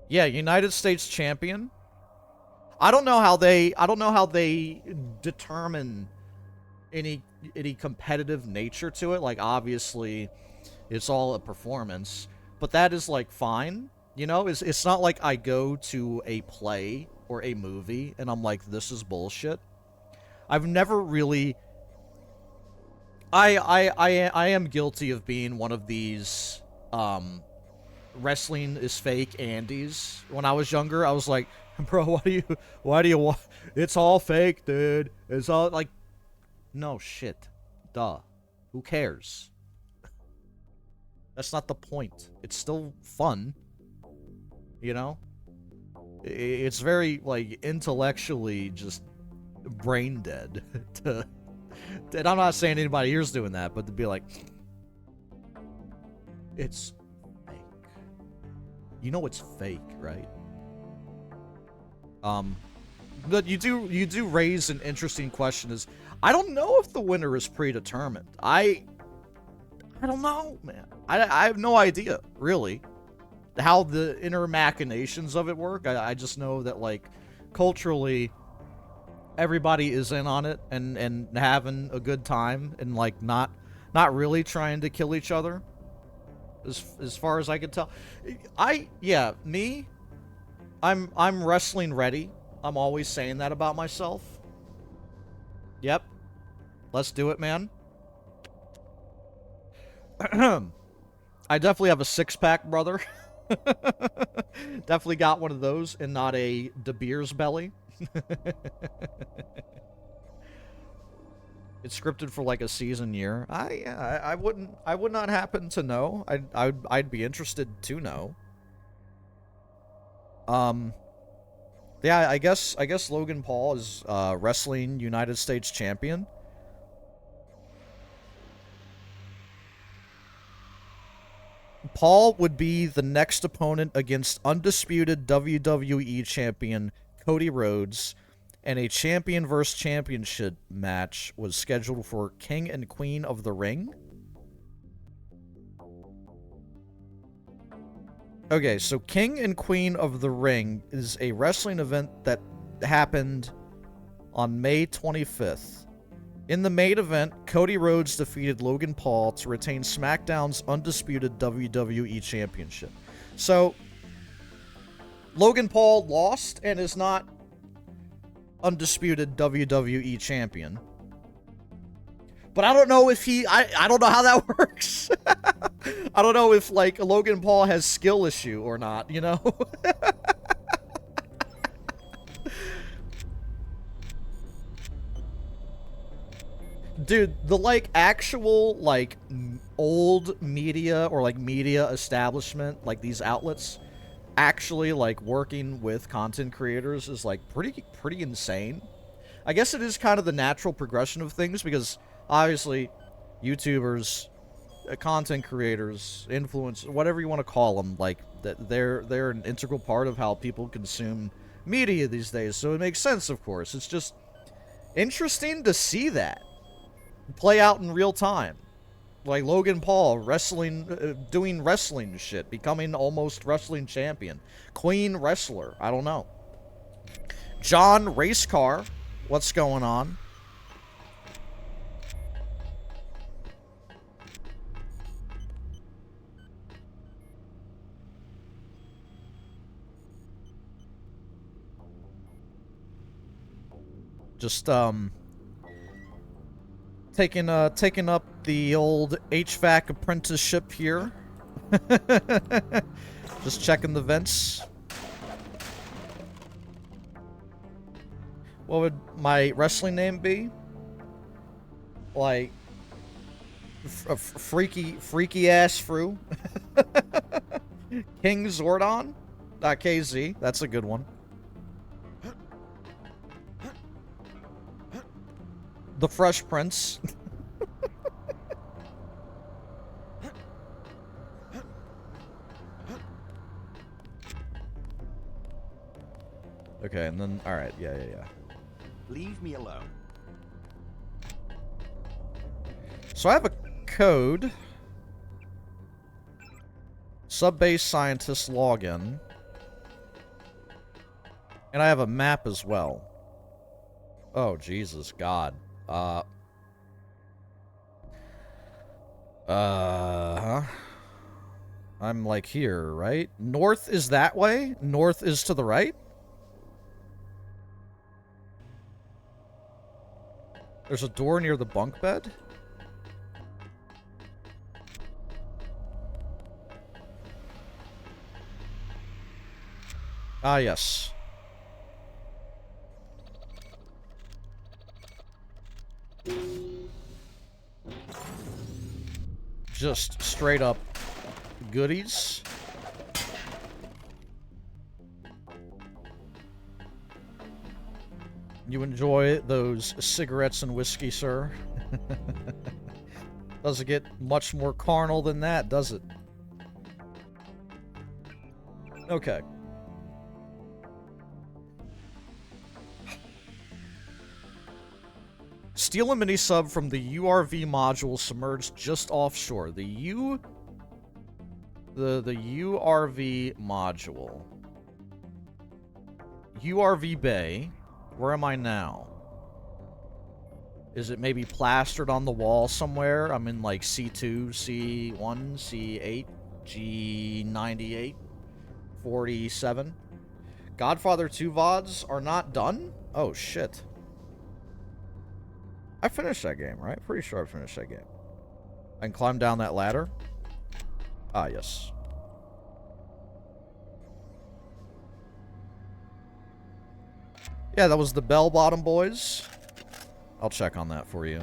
Yeah, United States champion. I don't know how they determine any competitive nature to it. Like obviously it's all a performance, but that is like fine. You know, it's not like I go to a play or a movie and I'm like, this is bullshit. I've never really I am guilty of being one of these wrestling is fake Andes. When I was younger, I was like, bro, why do you it's all fake, dude. It's all like, no shit. Duh. Who cares? That's not the point. It's still fun. You know? It's very, like, intellectually just brain dead to... And I'm not saying anybody here's doing that, but to be like, it's fake. You know it's fake, right? But you do raise an interesting question. Is I don't know if the winner is predetermined. I don't know, man. I have no idea, really, how the inner machinations of it work. I just know that, like, culturally, everybody is in on it and having a good time and, like, not really trying to kill each other. As far as I can tell, I'm wrestling ready. I'm always saying that about myself. Yep. Let's do it, man. I definitely have a six-pack, brother. Definitely got one of those and not a De Beers belly. It's scripted for like a season year. I would not happen to know. I'd be interested to know. Yeah, I guess Logan Paul is wrestling United States champion. Paul would be the next opponent against undisputed WWE champion Cody Rhodes, and a champion versus championship match was scheduled for King and Queen of the Ring. Okay, so King and Queen of the Ring is a wrestling event that happened on May 25th. In the main event, Cody Rhodes defeated Logan Paul to retain SmackDown's undisputed WWE Championship. So, Logan Paul lost and is not undisputed WWE Champion. But I don't know if I don't know how that works. I don't know if, like, Logan Paul has skill issue or not, you know? Dude, the, like, actual, like, old media or, like, media establishment, like, these outlets actually, like, working with content creators is, like, pretty insane. I guess it is kind of the natural progression of things because, obviously, YouTubers, content creators, influencers, whatever you want to call them, like, they're an integral part of how people consume media these days, so it makes sense, of course. It's just interesting to see that play out in real time. Like Logan Paul wrestling, doing wrestling shit, becoming almost wrestling champion. Queen wrestler, I don't know. John Racecar, what's going on? Just, taking up the old HVAC apprenticeship here. Just checking the vents. What would my wrestling name be? Like, freaky ass fru. King Zordon? KZ, that's a good one. The Fresh Prince. Okay, and then, alright, yeah. Leave me alone. So I have a code. Sub-base scientist login. And I have a map as well. Oh, Jesus, God. I'm like here, right? North is that way? North is to the right? There's a door near the bunk bed? Ah, yes. Just straight up goodies. You enjoy those cigarettes and whiskey, sir? Doesn't get much more carnal than that, does it? Okay. Steal a mini-sub from the URV module submerged just offshore. The URV module. URV Bay. Where am I now? Is it maybe plastered on the wall somewhere? I'm in like C2, C1, C8, G98, 47. Godfather 2 VODs are not done? Oh, shit. I finished that game, right? Pretty sure I finished that game. I can climb down that ladder. Ah, yes. Yeah, that was the Bell Bottom Boys. I'll check on that for you.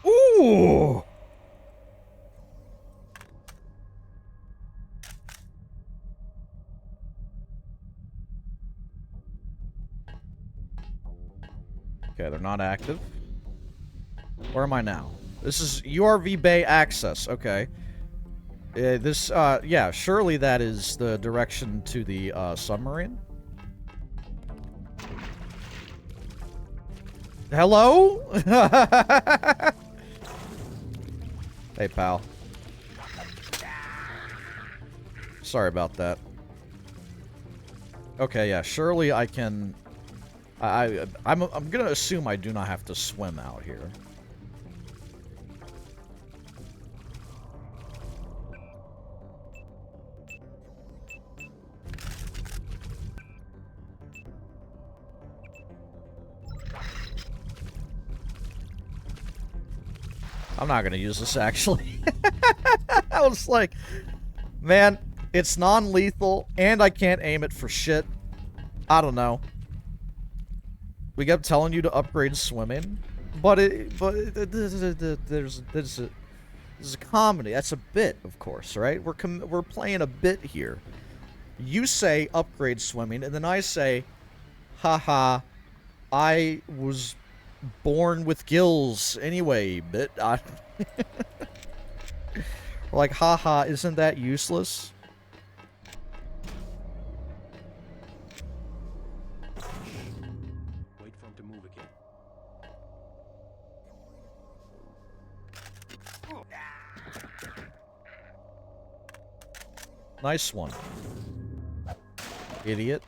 Ooh! Okay, they're not active. Where am I now? This is URV Bay access. Okay. Yeah, surely that is the direction to the, submarine. Hello? Hey, pal. Sorry about that. Okay, yeah, surely I can... I'm gonna assume I do not have to swim out here. I'm not gonna use this, actually. I was like, man, it's non-lethal, and I can't aim it for shit. I don't know. We kept telling you to upgrade swimming, but there's a comedy. That's a bit, of course, right? We're playing a bit here. You say upgrade swimming, and then I say, haha, I was born with gills anyway, bit. Like, haha, isn't that useless? Wait for him to move again. Nice one. Idiot.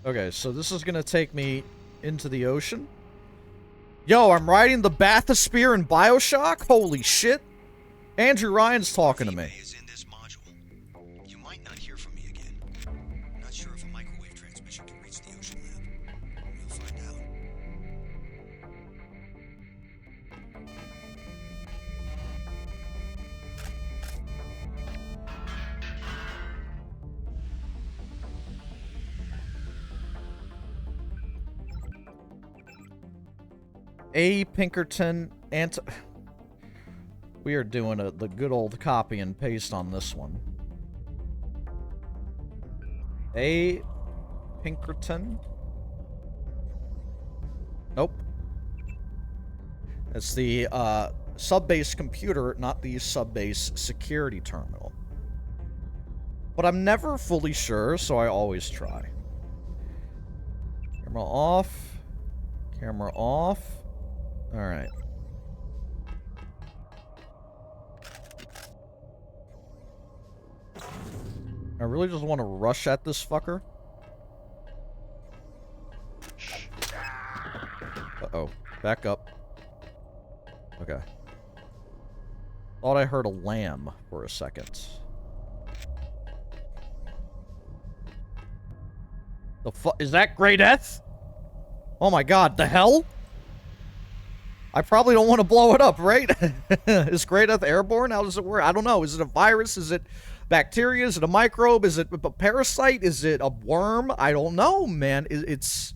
Okay, so this is gonna take me into the ocean. Yo, I'm riding the bathysphere in BioShock? Holy shit. Andrew Ryan's talking to me. You might not hear from me again. Not sure if a microwave transmission can reach the ocean lab. We'll find out. A. Pinkerton We are doing the good old copy and paste on this one. A. Pinkerton. Nope. It's the sub-base computer, not the sub-base security terminal. But I'm never fully sure, so I always try. Camera off. Camera off. Alright. I really just want to rush at this fucker. Uh-oh. Back up. Okay. Thought I heard a lamb for a second. The fuck? Is that Great Death? Oh my god, the hell? I probably don't want to blow it up, right? Is Great Death airborne? How does it work? I don't know. Is it a virus? Is it bacteria? Is it a microbe? Is it a parasite? Is it a worm? I don't know, man. It's...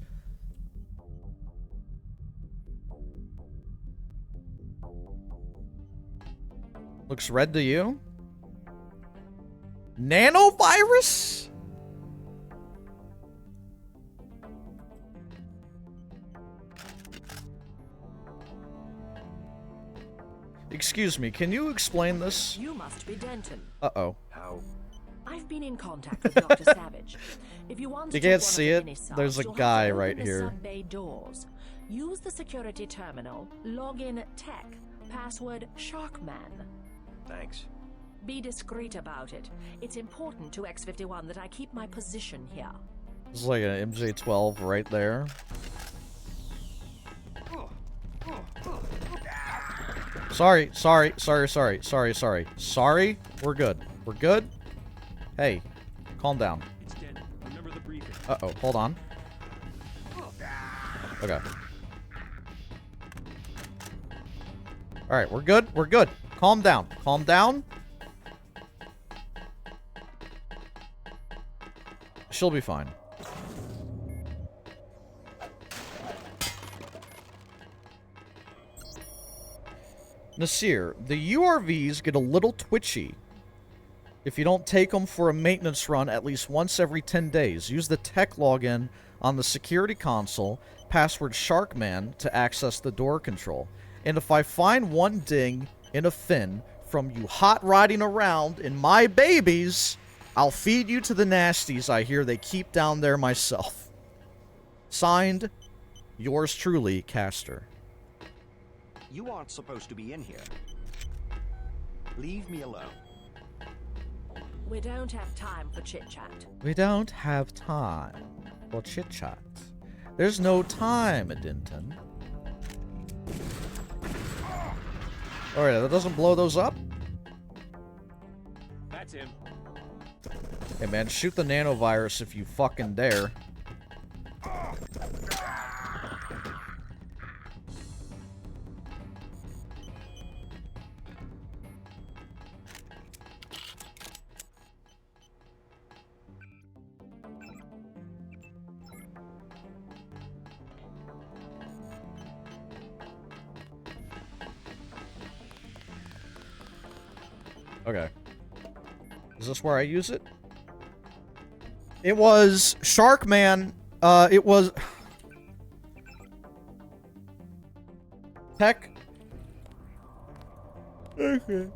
Looks red to you? Nanovirus? Excuse me, can you explain this? You must be Denton. Uh-oh. How? I've been in contact with Dr. Savage. If you want You to can't take one see of it? the mini-subs, There's a you'll have guy to open right the here. sub-bay doors. Use the security terminal, log in tech, password Sharkman. Thanks. Be discreet about it. It's important to X-51 that I keep my position here. It's like an MJ-12 right there. Sorry. Sorry. We're good. We're good. Hey, calm down. It's dead. Remember the briefing. Uh-oh, hold on. Okay. Alright, we're good. We're good. Calm down. Calm down. She'll be fine. Nasir, the URVs get a little twitchy if you don't take them for a maintenance run at least once every 10 days. Use the tech login on the security console, password Sharkman, to access the door control. And if I find one ding in a fin from you hot riding around in my babies, I'll feed you to the nasties I hear they keep down there myself. Signed, yours truly, Caster. You aren't supposed to be in here. Leave me alone. We don't have time for chit-chat. We don't have time for chit-chat. There's no time, Denton. Alright, that doesn't blow those up? That's him. Hey man, shoot the nanovirus if you fucking dare. Okay. Is this where I use it? It was Sharkman. It was Tech. Okay.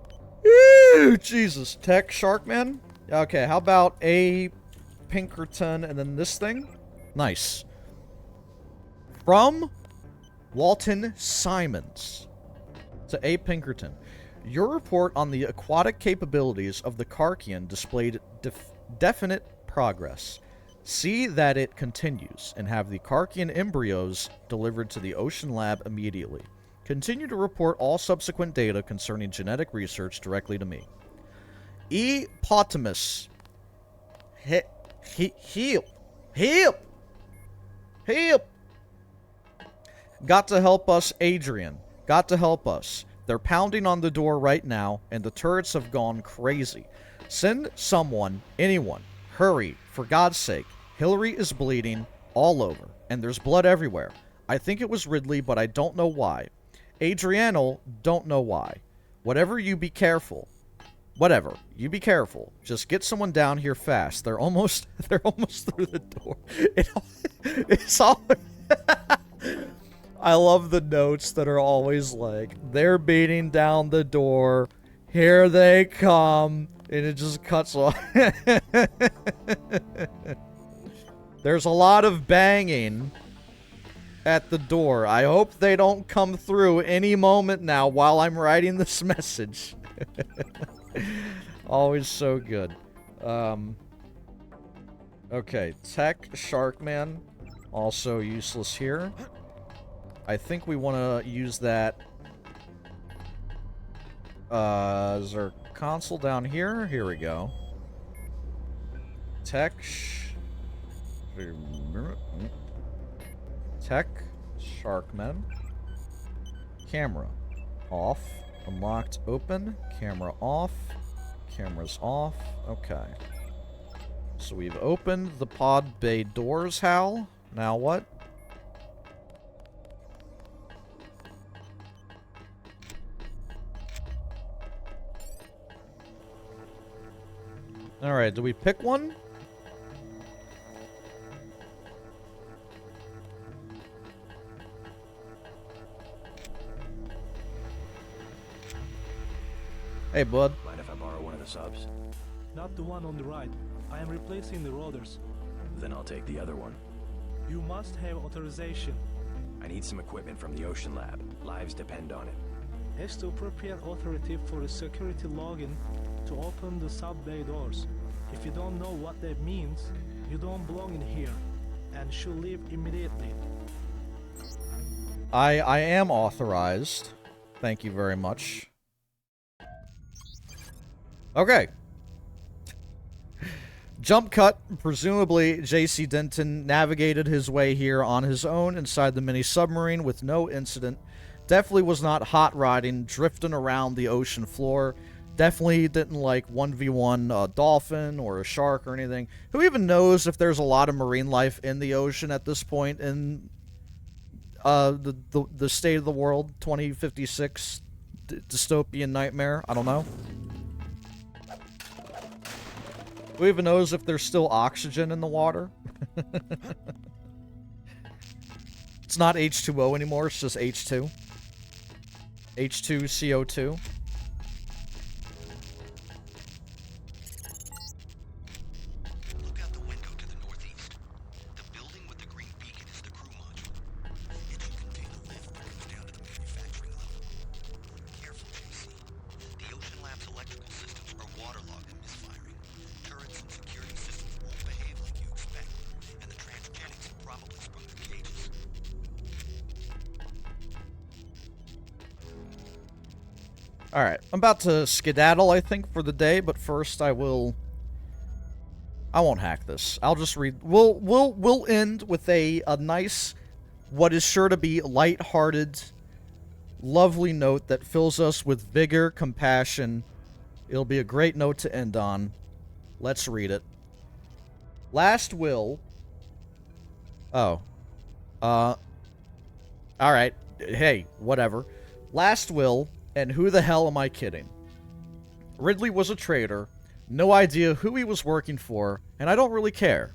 Ew, Jesus. Tech Sharkman. Okay, how about A. Pinkerton and then this thing? Nice. From Walton Simons to A. Pinkerton. Your report on the aquatic capabilities of the Karkian displayed definite progress. See that it continues, and have the Karkian embryos delivered to the Ocean Lab immediately. Continue to report all subsequent data concerning genetic research directly to me. E. Potamus. Heal. Got to help us, Adrian. Got to help us. They're pounding on the door right now, and the turrets have gone crazy. Send someone, anyone. Hurry, for God's sake. Hillary is bleeding all over, and there's blood everywhere. I think it was Ridley, but I don't know why. Adriano, don't know why. Whatever, you be careful. Whatever, you be careful. Just get someone down here fast. They're almost through the door. It's all... I love the notes that are always like, they're beating down the door, here they come, and it just cuts off. There's a lot of banging at the door. I hope they don't come through any moment now while I'm writing this message. Always so good. Okay, Tech Sharkman, also useless here. I think we want to use that. Is there a console down here? Here we go. Tech. Tech. Sharkmen. Camera. Off. Unlocked. Open. Camera off. Camera's off. Okay. So we've opened the pod bay doors, Hal. Now what? Alright, do we pick one? Hey, bud. Mind if I borrow one of the subs? Not the one on the right. I am replacing the rotors. Then I'll take the other one. You must have authorization. I need some equipment from the Ocean Lab. Lives depend on it. Has the appropriate authority for a security login to open the sub-bay doors. If you don't know what that means, you don't belong in here, and should leave immediately. I am authorized. Thank you very much. Okay. Jump cut. Presumably, J.C. Denton navigated his way here on his own inside the mini-submarine with no incident. Definitely was not hot riding, drifting around the ocean floor. Definitely didn't like 1v1 a dolphin or a shark or anything. Who even knows if there's a lot of marine life in the ocean at this point in the state of the world, 2056 dystopian nightmare? I don't know. Who even knows if there's still oxygen in the water? It's not H2O anymore, it's just H2. H2CO2. Look out the window to the northeast. The building with the green beacon is the crew module. It should contain a lift that goes down to the manufacturing level. Careful, JC. The Ocean Lab's electrical systems are waterlogged and misfiring. Turrets and security systems won't behave like you expect, and the transgenics have probably sprung their cages. Alright, I'm about to skedaddle, I think, for the day, but first I won't hack this. I'll just read. We'll end with a nice, what is sure to be light-hearted, lovely note that fills us with vigor, compassion. It'll be a great note to end on. Let's read it. Last will. Oh. Alright. Hey, whatever. Last will. And who the hell am I kidding? Ridley was a traitor, no idea who he was working for, and I don't really care.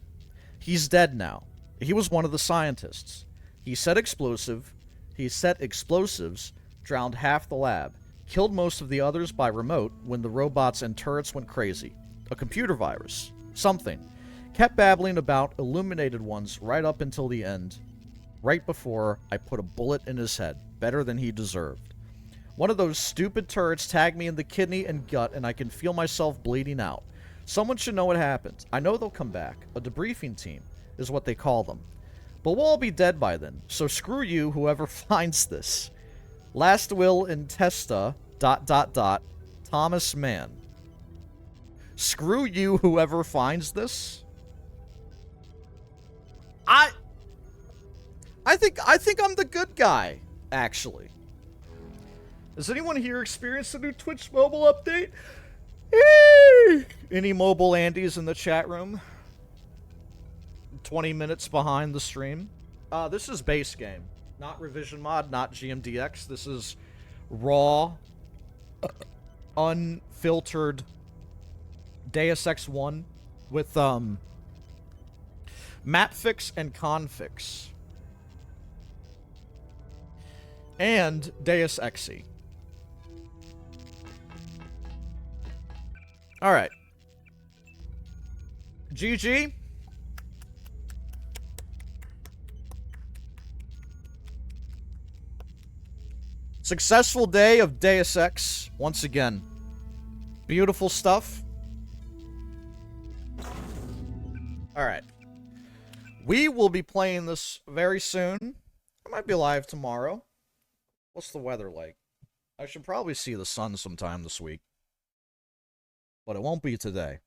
He's dead now. He was one of the scientists. He set explosives, drowned half the lab, killed most of the others by remote when the robots and turrets went crazy. A computer virus. Something. Kept babbling about illuminated ones right up until the end. Right before I put a bullet in his head. Better than he deserved. One of those stupid turrets tagged me in the kidney and gut, and I can feel myself bleeding out. Someone should know what happened. I know they'll come back. A debriefing team is what they call them. But we'll all be dead by then, so screw you, whoever finds this. Last will in Testa, ... Thomas Mann. Screw you, whoever finds this? I think I'm the good guy, actually. Has anyone here experienced the new Twitch mobile update? Any mobile Andes in the chat room? 20 minutes behind the stream. This is base game. Not revision mod, not GMDX. This is raw, unfiltered Deus Ex 1 with map fix and confix. And Deus Exe. Alright. GG. Successful day of Deus Ex, once again. Beautiful stuff. Alright. We will be playing this very soon. I might be live tomorrow. What's the weather like? I should probably see the sun sometime this week. But it won't be today.